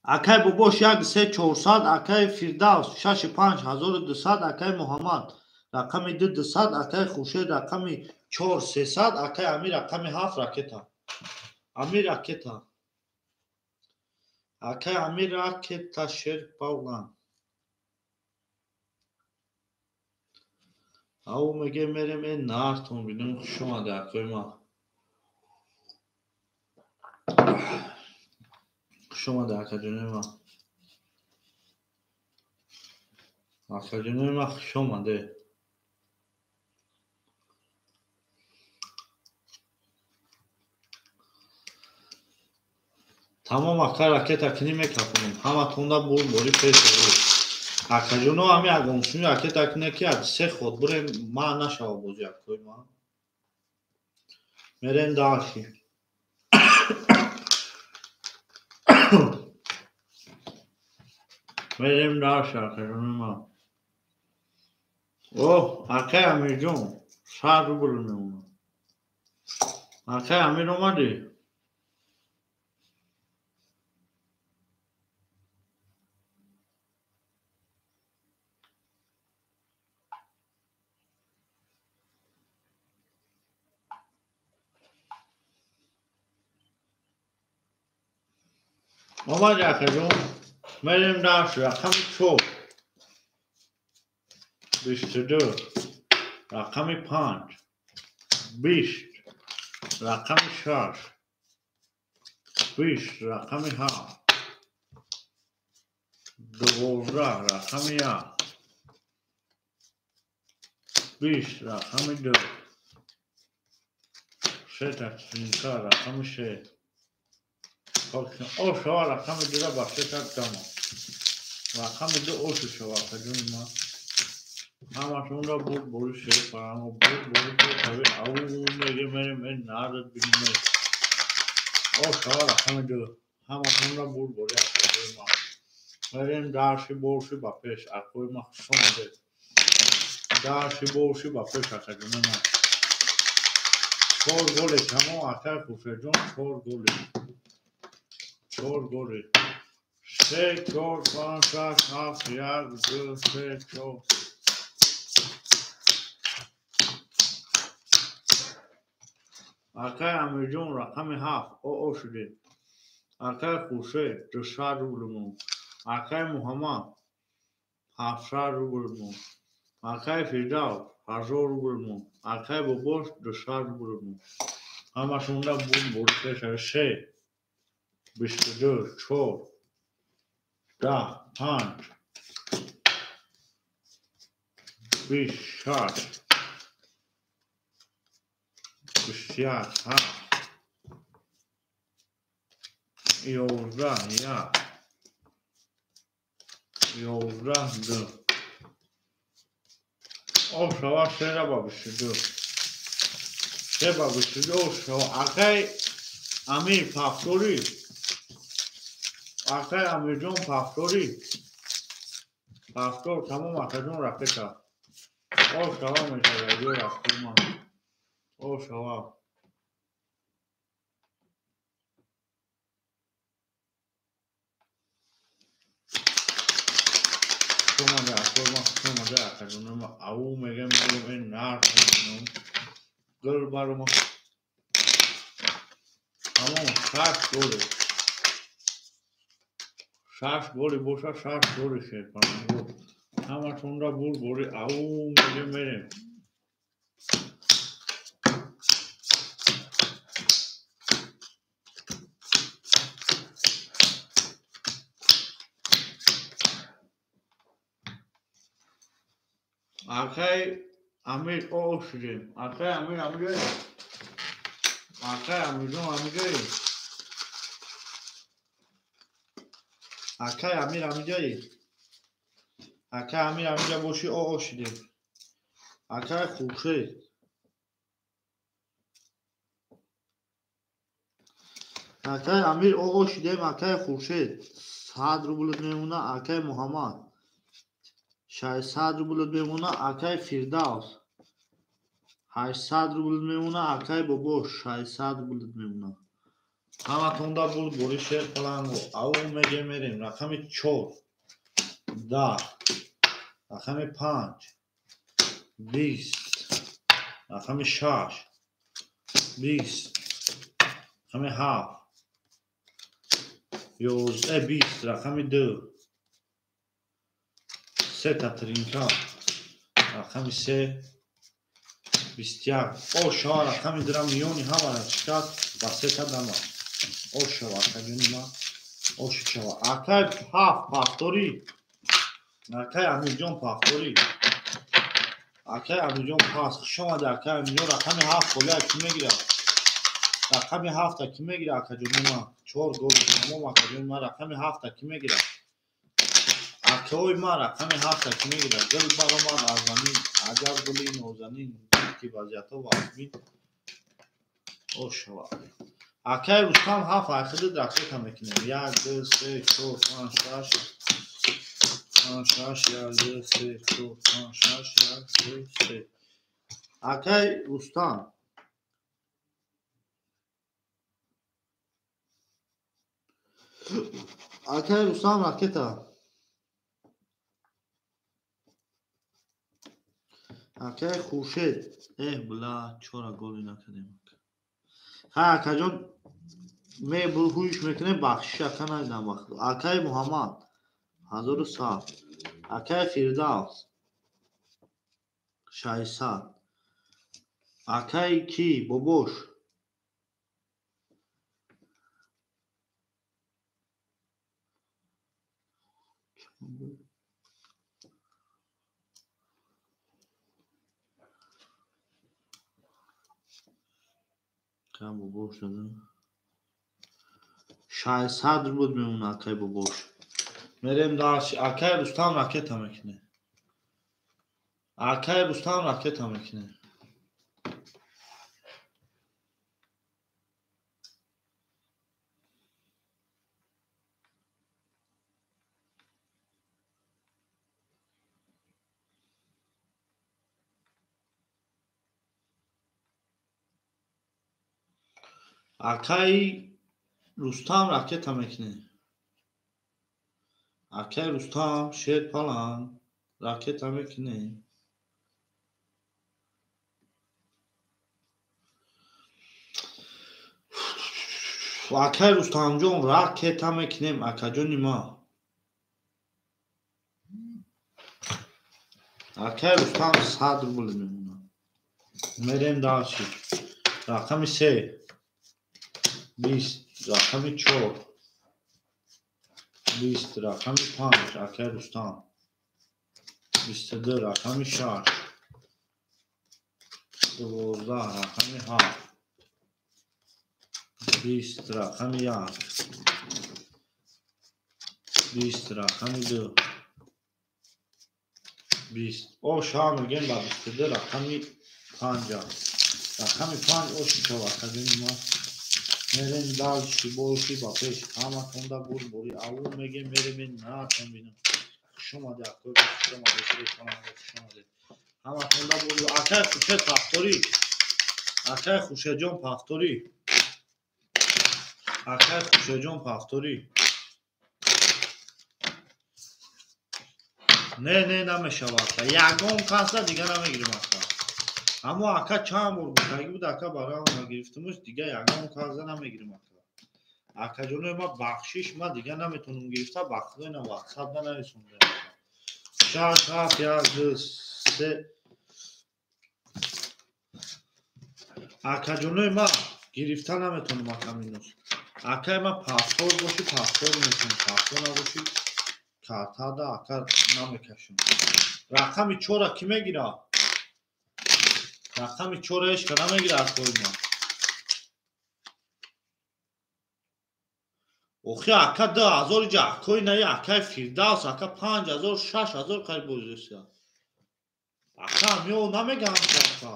اکای بابوش 1 3 400 اکای فردوس 65 1200 اکای محمد رقم 2 200 اکای خورشید رقم 4 300 اکای امیر رقم 7 راکتا امیر راکتا اکای امیر راکتا شیر پاولان او میگه میرم این نارتون بینم خوش اومده اکای ما خوش اومده اکا جون ما اکا جون ما خوش اومده تمام اکا راکت اکنی میکپونیم همه تونده بول بوری پیش بود اکا جونو همی اگمشونی راکت اکنی که از سه خود بریم ما نشوا بوزی اکای ما میریم داشی میریم داشی اکا جون ما اوه اکای امیر جون 100 روبل میمونه اکای امیر اومدی اومدی اکا جون میریم داشی رقم 4 22 رقم 5 20 رقم 6 20 رقم 7 12 رقم 1 20 رقم 2 3 تقسیم رقم 3 او شوا رقم 2 را با 3 تقسیم رقم 2 اوشو شوا کجون ما همشون را بود بوری شیر پرم و بود بوری که او میگه میریم این نارد بینیم او شوا رقم 2 همشون را بود بوری اکوی ما میریم درشی بورشی با پیش اکوی ما شونده درشی بورشی با پیش اکجون ما 4 گولی همون اکر خوشه جون 4 گولی 4 گولی 3 4 5 6 7 1 2 3 4 arkay Amirjon rakam 7 o şide. arkay Khurshid 400 ruble. arkay Muhammad 700 ruble. arkay Firdaus 1000 ruble. arkay Babosh 200 ruble. همشون بود برکش 3 22 4 10 5 20 60 21 7 11 11 2 او شوا 3 با 22 3 با 22 شوا آقای امیر پافتوری آقای امیر جان پافتوری پافتور تمام آقایون رفته او شوا میشه رادیو رفته ما او شوا شما در فرما شما در آقایون ما او میگه میگم این نار کنیم گل بارو ما تمام 60 دوره 60 بوری بوشا 60 دوره شد کنم همه تون را بوری او میگه میریم آقای امیر او شدیم آقای امیر آقای امیر جان آقای امیر آقای امیر باشی او شدیم آقای خورشید آقای امیر او شدیم آقای خورشید 100 روبل میمونه آقای محمد 600 روبل میمونه آقای فردوس 800 روبل میمونه آقای بابوش 600 روبل میمونه همه توندا بود بوری شیر پلنگو او میگه میریم رقم 4 10 رقم 5 20 رقم 6 20 رقم 7 11 20 رقم 2 3 تا ترینکا رقم 3 21 او شما رقم درم میونی همه را چکات با 3 تا دما او شما کجونی ما او شما آقای 7 پافتوری آقای امیر جان پافتوری آقای امیر جان پاس شما در آقای امیر جان رقم 7 کلا کی میگیره رقم 7 کی میگیره آقای جون ما 4 گل تمام آقای جون ما رقم 7 کی میگیره آقای ما رقم 7 کی میگیره گل برا ما نازنین عجب گلی نازنین کی وضعیت و آسمین او شما آقای رستم 7 اخذ درخت کم میکنه 1 2 3 4 5 6 6 2 3 4 5 6 3 آقای رستم آقای رستم راکتا آقای خورشید بلا چرا گلی نکردیم ها آقای جان می بروش میکنه بخشش کنه نبخت آقای محمد 1100 آقای فردوس 600 آقای کی بابوش کم بابوش دادم 600 بود میمونه آقای بابوش میریم داشت آقای رستم راکت میکنه آقای رستم راکت میکنه آقای رستم راکت میکنه آقای رستم شیر پلنگ راکت میکنه акай Рустамҷон ракета мекунем акаҷони ма. акай Рустам 100 рубл мемонад. мерем далши. рақами 3 20, рақами 4 20, рақами 5 акай Рустам 22, рақами 6 12, рақами 7 20, рақами 1 20, рақами 2 20. оша мегем ба 22, рақами 50. рақами 5 ошичо акаҷони ма. мерем далши боши ба пеш ҳаматонда бурбури аву мегем мерем наатон бинам. хушомаде акой хушомаде телефонам хушомаде. ҳаматонда бурбури акай хушед пафторӣ. акай хушеҷон пафторӣ. акай хушеҷон пафторӣ. не намешавад. ягон каса дига намегирем ака. аммо ака чанд бор буд аги буд ака барам гирифтамуш дига ягон каса намегирем ака. акаҷонои ма бахшиш ма дига наметонам гирифта бахшина ватсапда нарисонда. 6 7 1 2 3 акаҷонои ма гирифта наметонам ака минус. акаи ма пафтор боши пафтор мекунам. пафтор набоши картада ака намекашам. рақами 4 ки мегира? рақами 4 ешка намегира акои ма. охи ака 2000 ҷа акои наи акаи Фирдавс ака 5000 6000 қариб бозиса. ака амё намегам ака.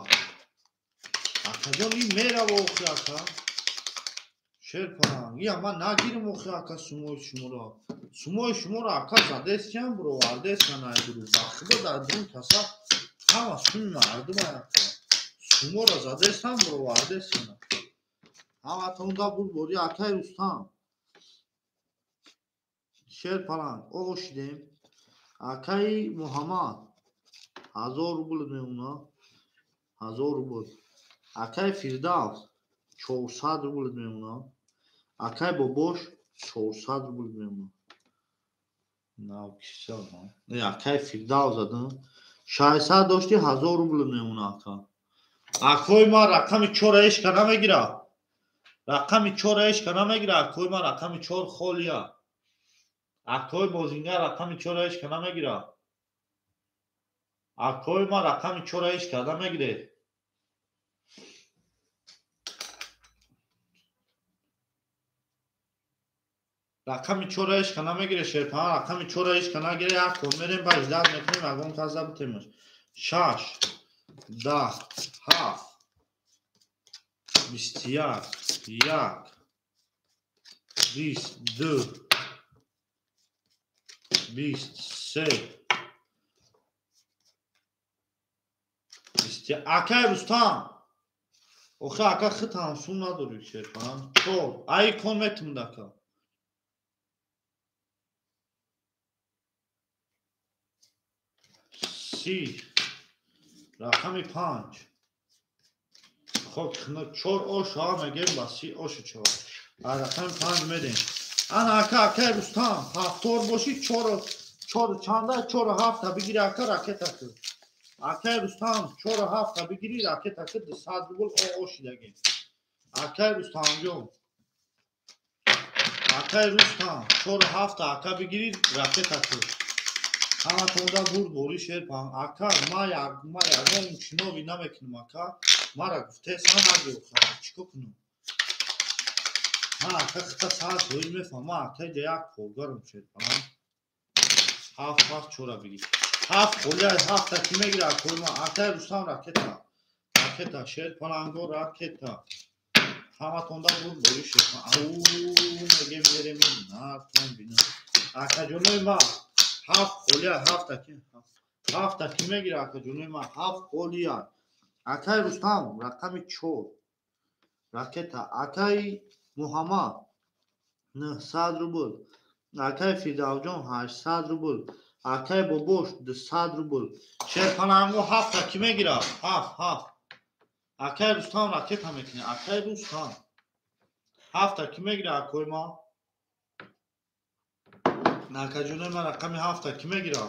акаҷон ин мерава охи ака. шерпаран ия ман нагирем охи ака сумои шуморо. сумои шуморо ака задестиам буровардестиан айдуру. бахиба дар дун таса ҳама суми мардумай ака. суморо задестам буровардестиан ака. ҳаматонда бурбори акай Рустам. шерпаран ошидем. акаи Муҳаммад 1000 рубл мемонад. 1000 рубл. акаи Фирдавс 400 рубл мемонад. акаи Бобош 400 рубл мемонад. акаи Фирдавс задам 600 дошти 1000 рубл мемонад ака. акои ма рақами 4 ешка намегира. рақами 4 ешка намегира акои ма рақами 4 холия. акои бозингар рақами 4 ешка намегира. акои ма рақами 4 ешка намегире. рақами 4 ешка намегире шерпан. рақами 4 ешка нагире ако мерем ба 18 мекунем ягон каза битемаш. 6 10 7 21 1 22 23 акай Рустам. охи ака хитам сум надори шерпан. чор ай кон метмунд ака. 30 рақами 5 хоб 4 оша мегем ба 30 ошу 4 рақами 5 медем. ана ака акай Рустам пафтор боши 4 чанда 4 7 бигири ака ракета ку. акай Рустам 4 7 бигири ракета ку 100 рубл ошидагем. акай Рустам ҷон. акай Рустам 4 7 ака бигири ракета ку. ҳаматонда бурбори шерпан. ака ма ягон чинови намекунам ака. мара гуфтесан нагирифтам. чико кунам? ма ака хита сар ҳои мефаҳмам. акай ҷа як полгарам шерпан. 7 4 бигир. 7 холия 7 ки мегира акои ма. акай Рустам ракета. ракета шерпананго ракета. ҳаматонда бурбори шерпан. ау мегем мерем натон бинам. акаҷонои ма 7 холия 7 ки мегира акаҷонои ма. 7 холия. акай Рустам рақами 4 ракета. акаи Муҳаммад 900 рубл. акаи Фирдавҷон 800 рубл. акаи Бобош 200 рубл. шерпананго 7 ки мегира. 7 акай Рустам ракета мекунем. акай Рустам 7 کی میگیره اکوی ما نکجونه من رقمی 7 کی میگیره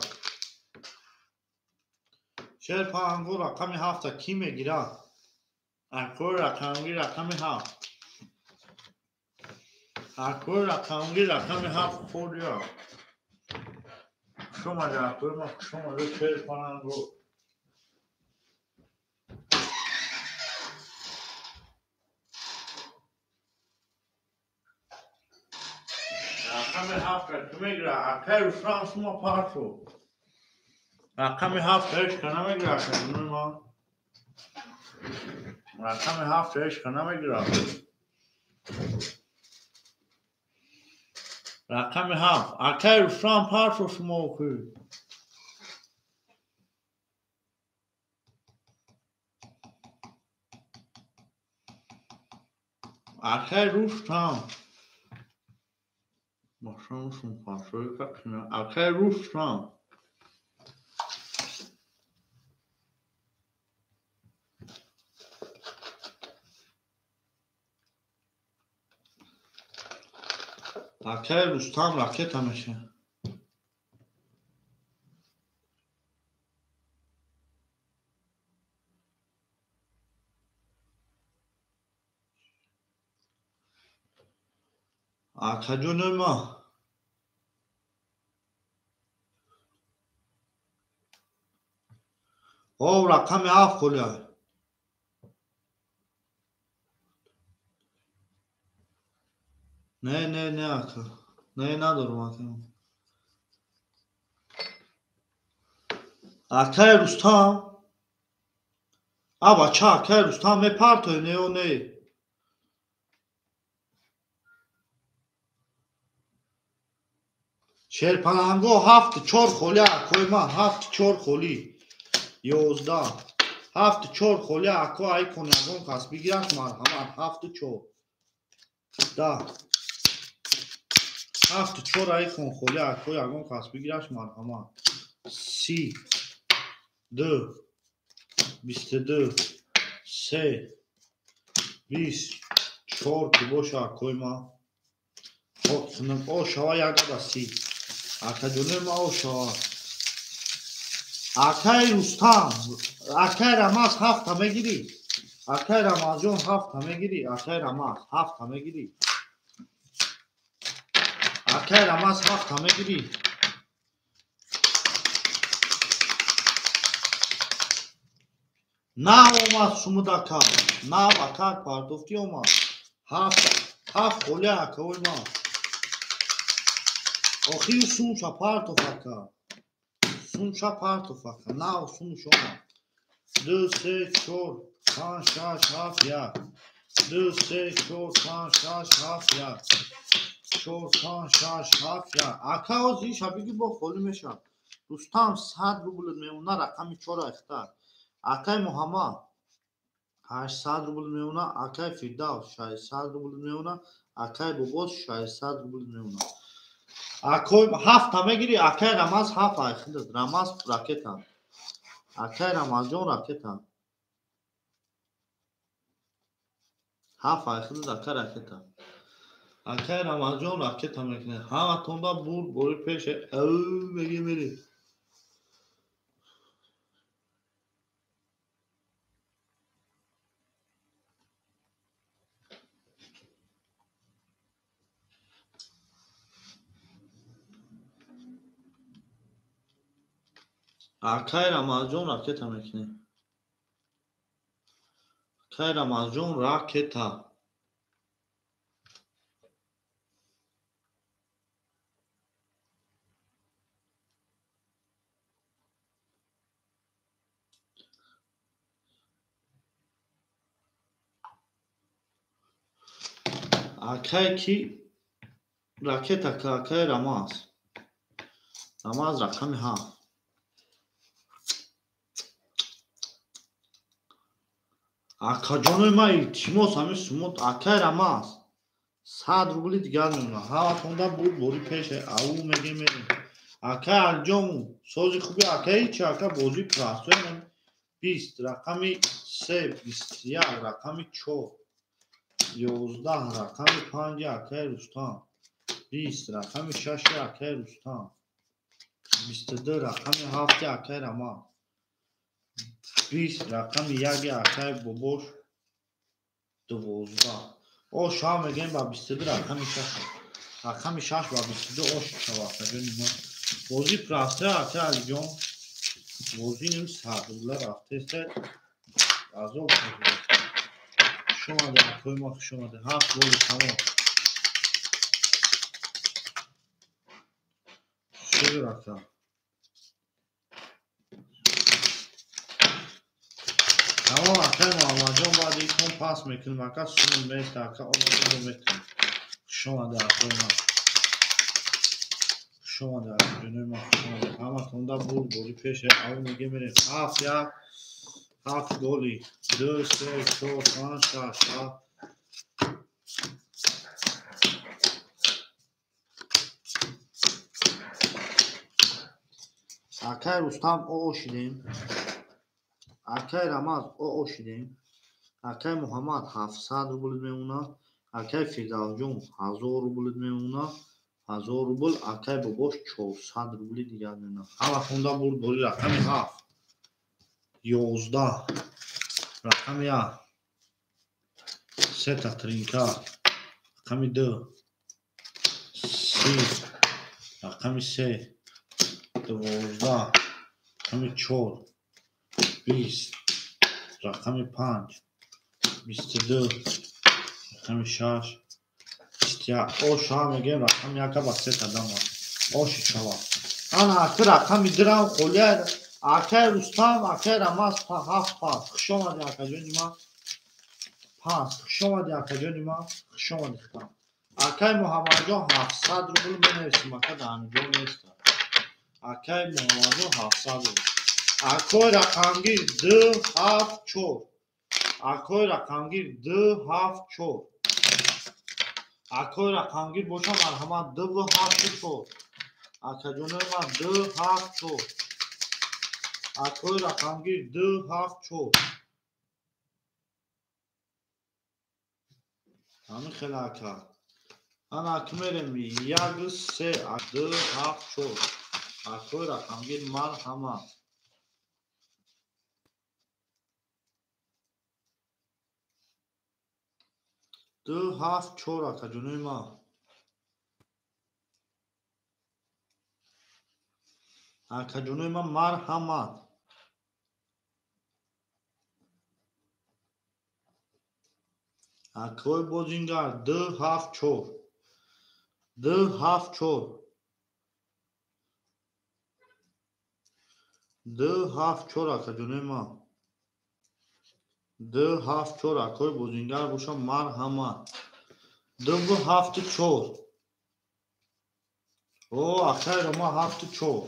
شیر پانگو رقمی 7 کی میگیره اکوی رقمی 7 اکوی رقمی 7 فوریا شما اکوی ما شما رو شیر پانگو رقمی 7 کی میگیره اکوی رو فرانس ما پارتو رقمی 7 ایش که نمیگیره اکوی ما رقمی 7 ایش که نمیگیره رقمی 7 اکوی رو فرانس پارتو شما اوکی اکوی روستان başlamışım parçayı kaçına. Akay Ruslan. Akay Ruslan raket همیشه. Akay Cunuma. او رقم 7 خلیه. نه آکا. نه ندارم آکا. Akay Ruslan. Aba çا Akay Ruslan me partoy ne o ne. شرپناهنگو 7 4 خلی اکوی ما 7 4 خلی 11 7 4 خلی اکو ای کنیاگون کس بگیرش مرحمت 7 4 10 7 4 ای کن خلی اکو اگون کس بگیرش مرحمت 30 2 22 3 20 4 ki boş اکوی ما خود سنم او شوا یکا 30 اکا جونه ما او شوا اکای روستان اکای رماز 7 همه گیری اکای رمازون 7 همه گیری اکای رماز 7 همه گیری اکای رماز 7 همه گیری نه اومد سمودکا نه اکای پاردوفتی اومد 7 خوله اکای ما اخی سونشا پارتوفکا سونشا پارتوفکا نه سونشا 2 3 4 5 6 7 1 2 3 4 5 6 7 1 4 5 6 7 1 اکا زی شبیگی با خالی میشه دوستان 100 روبل میمونه رقم 4 اختار اکای محمد 800 روبل میمونه اکای فیردوس 600 روبل میمونه اکای بوبوس 600 روبل میمونه اکای 7 همه گیری اکای رمز 7 اخیل رمز راکت هم اکای رمز جون راکت هم 7 اخیل اکای راکت هم اکای رمز جون راکت هم میکنه همه توندا بوری پیشه او بگی میری اکای رمز جون راکت هم میکنه اکای رمز جون راکت هم اکای کی راکت اکای رمز رقم 7 اکا جانوی مایی تیموس همه سموت اکای رمز 100 روبلی دیگر میمونه هوا تونده بود بوری پیشه او میگه میره اکای الجامو سوزی خوبی اکای چه اکای بوزی پراسوی من 20 رقمی 3 21 رقمی 4 11 رقم 5 اکه رستم 20 رقم 6 اکه رستم 22 رقم 7 اکه رما 20 رقم 1 اکه بابوش 12 او شام میگیم با 22 رقم 6 رقم 6 با 22 اوش شواخته جونیم بازی پراسته اکه علی جان بازی نیم سادوله رفته است عذاب شما در کوی ما شما در 7 گل تمام شده رقم تمام اکه محمد جان بعد ایکون پاس میکنیم اکه سونم میست اکه آمده رو میکنیم شما در کوی ما شما در جنوی ما شما در همه تونده بود گولی پیشه او میگه میریم 7 یک 7 گلی 2 3 4 5 6 7 اکه رستم او شدیم اکه رمز او شدیم اکه محمد 700 روبل میمونه اکه فیضان جون 1000 روبل میمونه 1000 روبل اکه باباش 400 روبل دیگر میمونه همه خونده بود بولی رقم 7 11 رقم 1 3 تا ترینکا رقم 2 30 رقم 3 12 رقم 4 20 رقم 5 22 رقم 6 21 او شام میگه رقم 1 با 3 تا دام او شوا انا اکه رقم درام قوله اکه رستم اکه رمز 7 پاس شما دی اکه جونی ما پاس شما دی اکه جونی ما شما دی خطا اکه محمد جان 700 روبل بنویسیم اکه دانجا نیست اکه محمد جان 700 روبل اکه رقمگیر 2 7 4 اکه رقمگیر 2 7 4 اکه رقمگیر باشه مرحمت 2 7 4 اکه جونی ما 2 7 4 اکه رقمگیر 2 7 4 همین خیلی اکه انا اکه میرم 1 3 2 7 4 اکه رقمگیر مرحمت 2 7 4 اکه جونی ما اکه جونی ما مرحمت اکه بازینگر 2 7 4 2 7 4 2 7 4 اکه جونی ما 2 7 4 اکه بازینگر باشه مرحمت 2 7 4 او اکه روما 7 4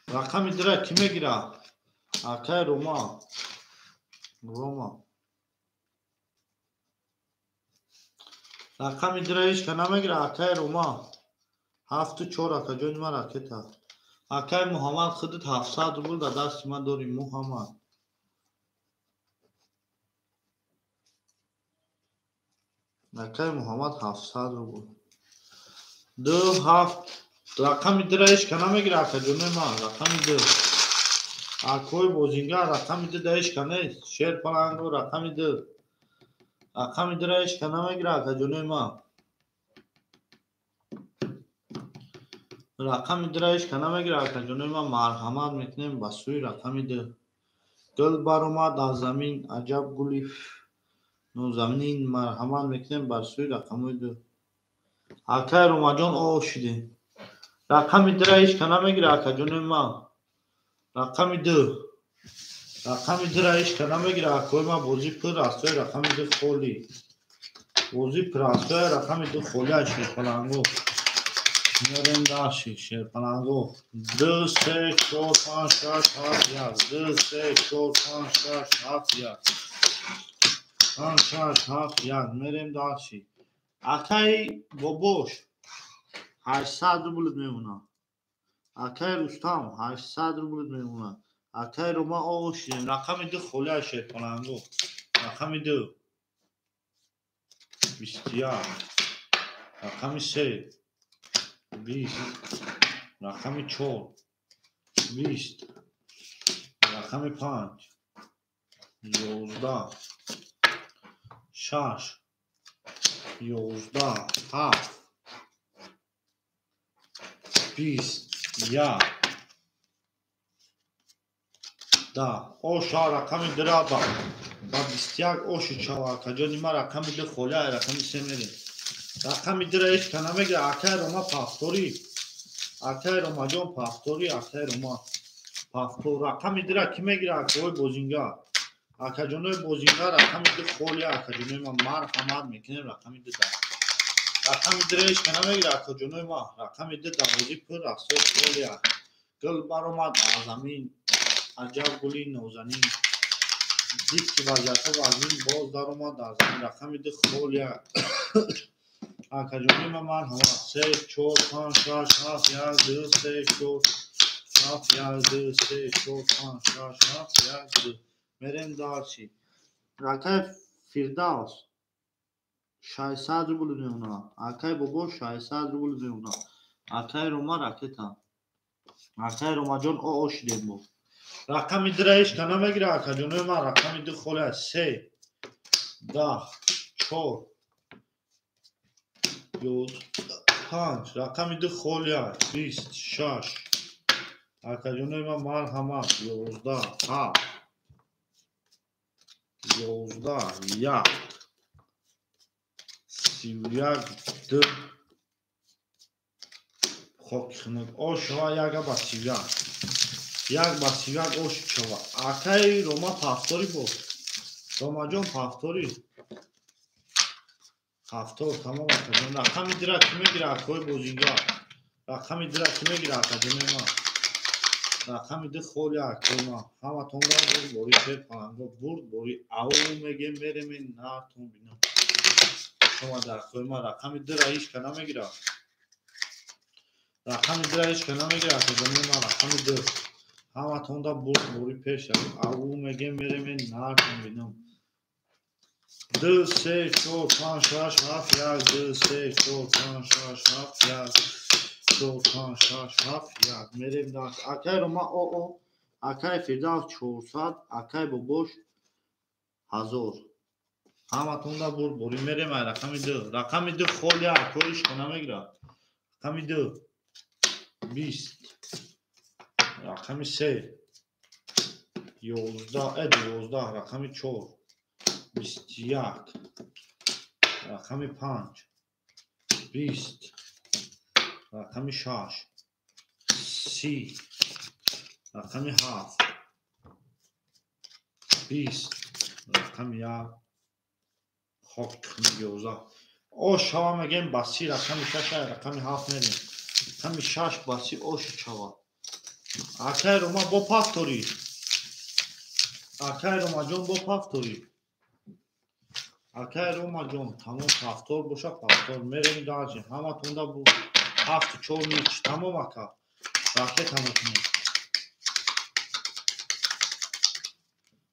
رقم دیره کی میگیره اکه روما رقم دیره ایش که نمیگیره اکه روما 7 4 اکه جونی ما راکتا اکه محمد خودت 700 روبل در دست ما داری محمد اکه محمد 700 روبل 2 7 رقم دیره ایش که نمیگیره اکه جونی ما رقم 2 اکه بازینگر رقم 2 دایش که نیست شیر پلنگو رقم 2 رقم دیره ایش که نمیگیره اکه جونی ما رقم دیره که نمیگیره اکه جونی ما مرحمت میکنیم با سوی رقم 2 گل بر اومد در زمین عجب گلی نو زمین مرحمت میکنیم بر سوی رقم 2 اکه روما جان او شدیم رقم دیره که نمیگیره اکه جونی ما رقم 2 رقم دیره که نمیگیره اکه ما بازی پر راستوی رقم 2 خولی بازی پر راستوی رقم 2 خولی اشی پلنگو میاریم داشتی شیر پلنگو 2 3 4 5 6 7 1 2 3 4 5 6 7 1 5 6 7 1 میریم داشتی اکه بابوش 800 روبل میمونه اکه رستم 800 روبل میمونه اکه روما او شدیم رقم 2 خوله شیر پلنگو رقم 2 21 رقم 3 20 رقم 4 20 رقم 5 11 6 11 7 21 10 اوشا رقم درابا با 21 اوشو چوا کجا نیما رقم ده خوله رقم سه میره رقم ده ایش کنه میگه اکه روما پافتوری اکه روما جون پافتوری اکه روما پافتور رقم ده را کی میگیره اکه بوزینگا اکه جونوی بوزینگا رقم ده خوله اکه جونوی ما مرحمت میکنه رقم ده ده رقم ده ایش کنه میگیره اکه جونوی ما رقم ده دوازی پر رقصه خوله گل برامد آزمین عجب گلی نوزنین دید که وضعیت وزین باز در اومد در زمین رقم ده خولی اکجونی من هوا 3 4 5 6 7 1 2 3 4 7 1 2 3 4 5 6 7 1 2 میریم دارچی رقم فردوس 600 روبل میمونه اکای بابا 600 روبل میمونه اکای روما راکتا اکای روما جون او شدیم بو رقم درایش کنه میگیره اکا جونوی من رقم ده خوله 3 10 4 5 رقم ده خوله 26 اکا جونوی من مرحمت 11 7 11 1 31 2 خوک خنود او شوا یکا با 31 یک با 31 اوش چوا اکای روما پافتوری بود روما جون پافتوری هفتور تمام کنم رقم دیره کی میگیره اکای بوزینگا رقم دیره کی میگیره اکای ما رقم ده خولی اکای ما همه تون را بود بوری شیر پانگو برد بوری او میگه میره من نارتون بینم شما در اکای ما رقم دیره ایش کنه میگیره رقم دیره ایش کنه میگیره اکای ما رقم ده همه تون را برد بوری پیش او میگه میره من نارتون بینم 2 3 4 5 6 7 1 2 3 4 5 6 7 1 4 5 6 7 1 میریم داشت اکای روما او اکای فردوس 400 اکای بابوش 1000 همه تون دا بوری میریم رقم دو خولی اکایش کنه میگیره رقم دو 20 رقم 3 11 رقم 4 21 رقم 5 20 رقم 6 30 رقم 7 20 رقم 1 خاک میگوزا او شوا میگیم باسی رقم 6 رقم 7 میریم رقم 6 باسی اوش چوا اکای روما با پافتوری اکای روما جون با پافتوری اکای روما جون تمام پافتور باشه پافتور میریم دارجی همه تونده بود 7 4 نیچ تمام اکا راکت همه تونده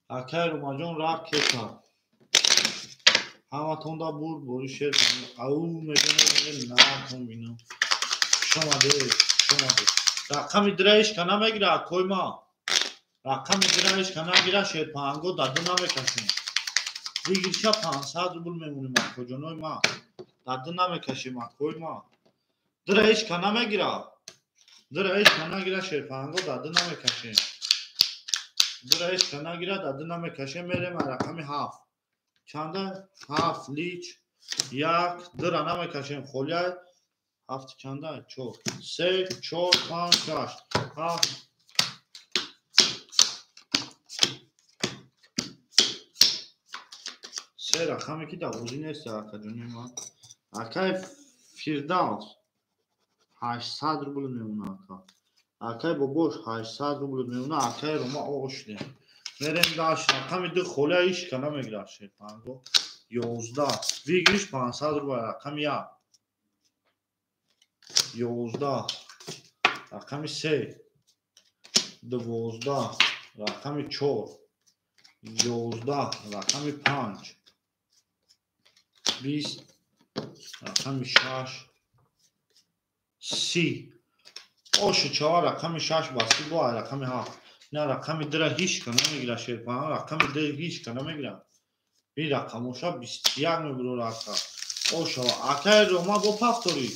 اکای روما جون راکت همه تونده بود بوری شیر او میگه نارتون بینم شما ده رقم درایش کنه میگیره اکای ما رقم درایش کنه میگیره شیر پانگو دادو نمیکشیم دیگرشا 500 روبل میمونیم اکا جانوی ما دادو نمیکشیم اکای ما درایش کنه میگیره درایش کنه گیره شیر پانگو دادو نمیکشیم درایش کنه گیره دادو نمیکشیم میریم رقم 7 چنده 7 لیچ 1 2 را نمیکشیم خولیه 7 چنده 4 3 4 5 6 7 سه رقمی که دوازی نیست اکا جونی ما اکای فردوس 800 روبل میمونه اکا اکای بابوش 800 روبل میمونه اکای روما اوشده میریم داشت رقم دو خوله ایش کنه میگیره شیر پانگو 11 ویگریش 500 روبل رقم 1 11 رقم 3 12 رقم 4 11 رقم 5 20 رقم 6 سی اوش چهار رقم 6 باسی با رقم 7 نه رقم در هیچ کنه نمیگیره شیرپان رقم در هیچ کنه نمیگیره این رقم اوشا 21 میبرو رقم اوشا اکای روما با پافتوری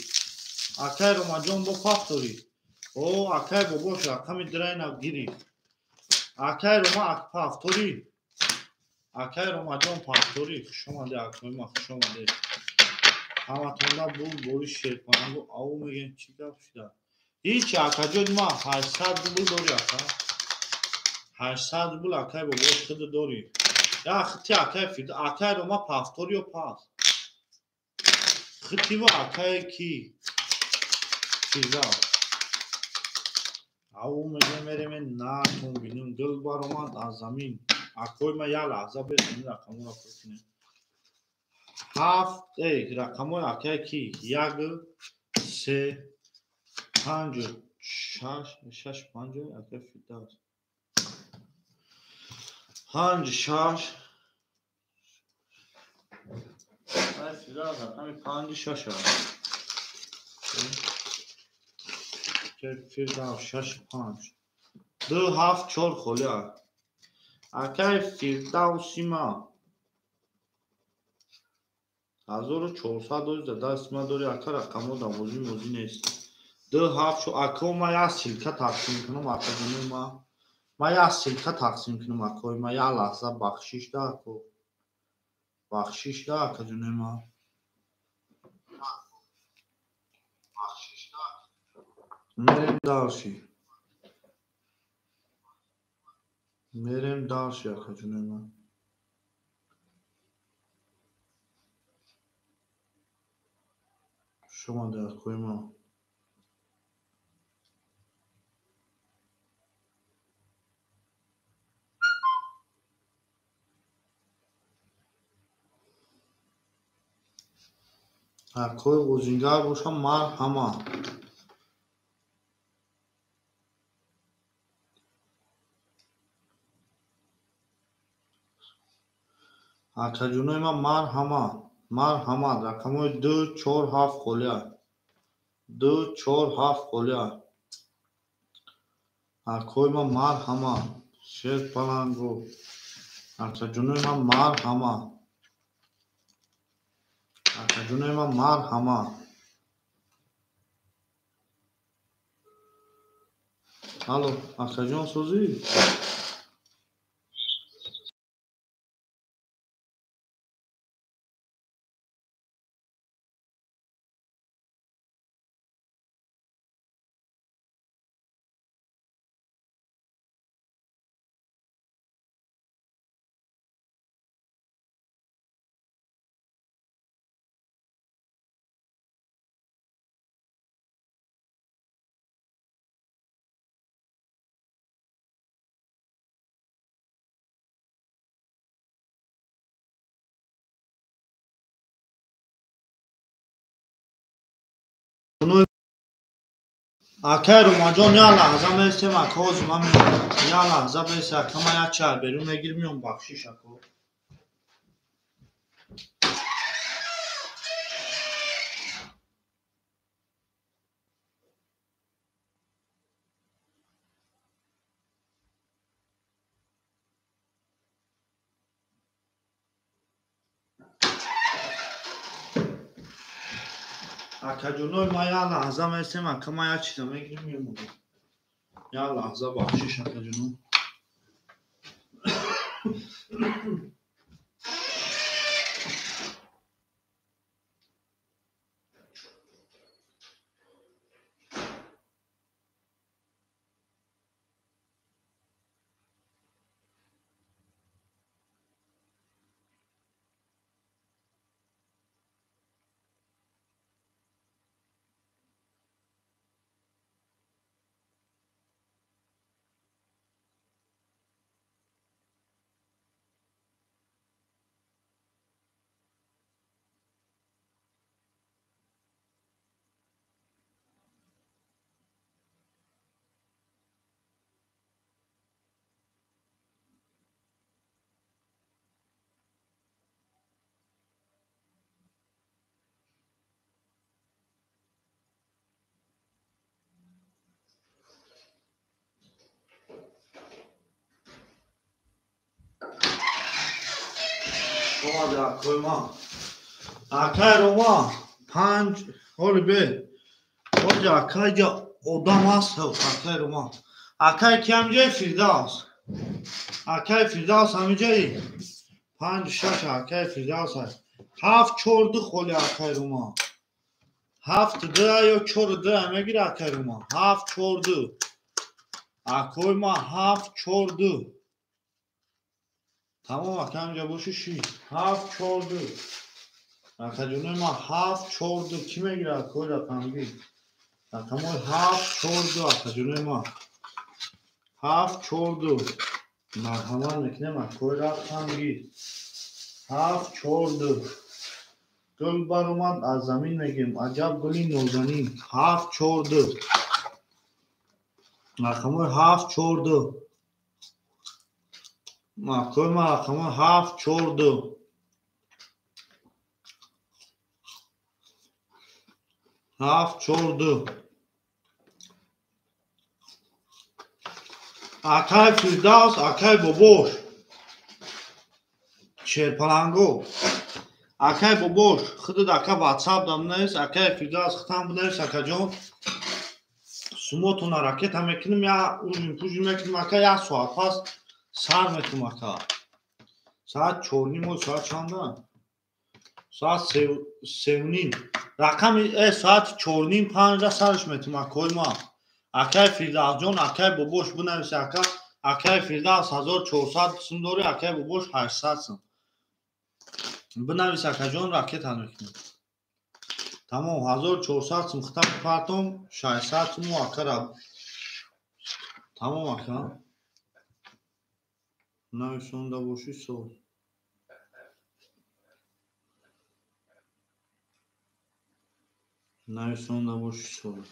اکای روما جون با پافتوری او اکای باباش رقم در نگیری اکای روما اک پافتوری اکای روما جون پافتوری شما ده اکای ما شما ده همه تونده بوری شیرپان او میگن چی گفت شده هیچ اکا جون ما 800 بول داری اکا 800 بول اکای باباش خود داری یا خطی اکای فید اکای روما پافتوری و پاس خطی و اکای کی فیزا او میگه میره من نه تون بینیم دل بار اومد از زمین اکوی ما یا لحظه بسیم رقمو را پرسینه 7 رقمو اکای کی 1 3 5 6 5 اکای فیدا 5 6 فیدا رقم 5 6 فیدا 6 5 2 7 4 خلیا اکای فیدا و سیما 1400 دست ما داری اکا رقمو دا موزی نیست 2 7 شو اکا ما یا سیلکا تقسیم کنم اکا جنوی ما یا سیلکا تقسیم کنم اکا ما یا لحظه بخشیش دا اکا بخشیش دا اکا جنوی ما میریم دارشی اکا جنوی ما شما ده اکوی ما اکوی وزینگر باشم مرحمه اکا جنوی ما مرحمه رقموی 2 4 7 خلیا 2 4 7 خلیا اکوی ما مرحمه شیر پلنگو اکا جنوی ما مرحمه اکا جنوی ما مرحمه الو اکا جون سوزی اکای روما جون یا لحظه میستیم اکا زما میگم یا لحظه بیست اکا ما یک چهر بیرون میگیر میون بخشیش اکا اکا جونوی ما یا لحظه میستیم اکا ما یک چیزا میگیر میون یا لحظه بخشیش اکا جونو اومده اکای ما اکای رو ما 5 حالی به حالی اکای جا odam هست اکای رو ما اکای که همجای فرداس اکای فرداس همجایی 5-6 اکای فرداس هست 7 4 خالی اکای رو ما 7 2 یا 4 2 میگیره اکای رو ما 7 4 2 اکای ما 7 4 2 تمام اکای همجا باشه 6 7 4 2 اکای جونه ما 7 4 2 کی میگیره اکای رقم میگیر رقم 7 4 2 اکای جونه ما 7 4 2 مرحمت میکنم اکای رقم میگیر 7 4 2 گل بر اومد از زمین میگیم عجب گلی نوزنی 7 4 2 رقم 7 4 2 اکای ما رقم 7 4 2 7 4 2 اکای فرداس اکای بابوش شیرپلنگو اکای بابوش خودت اکای واتساپ دام نیست اکای فرداس ختم بودنش اکای جان سموتون راکت هم میکنیم یا اون پوشی میکنیم اکای 1 ساعت پس سر میکنیم اکای ساعت 4:30 و ساعت چنده ساعت 3:30 رقم ساعت 4:30 5 سرش میکنیم اکای ما اکای فرداس جان اکای بابوش بنویس اکای فرداس 1400 سم داره اکای بابوش 800 سم بنویس اکای جان راکت هم میکنیم تمام 1400 سم ختم پرتم 600 سم اکای را تمام اکای نویسونده باشی سال نویسونده باشی سال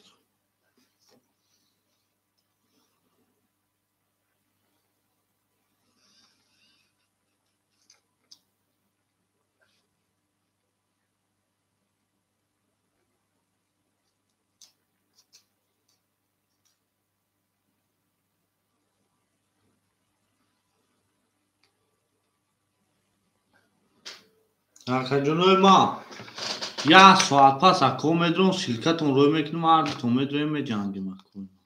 اکای جانوی ما 1 ساعت پس اکای میدرون شرکتون روی میکنیم هر دوتون میدرویم میجنگیم اکای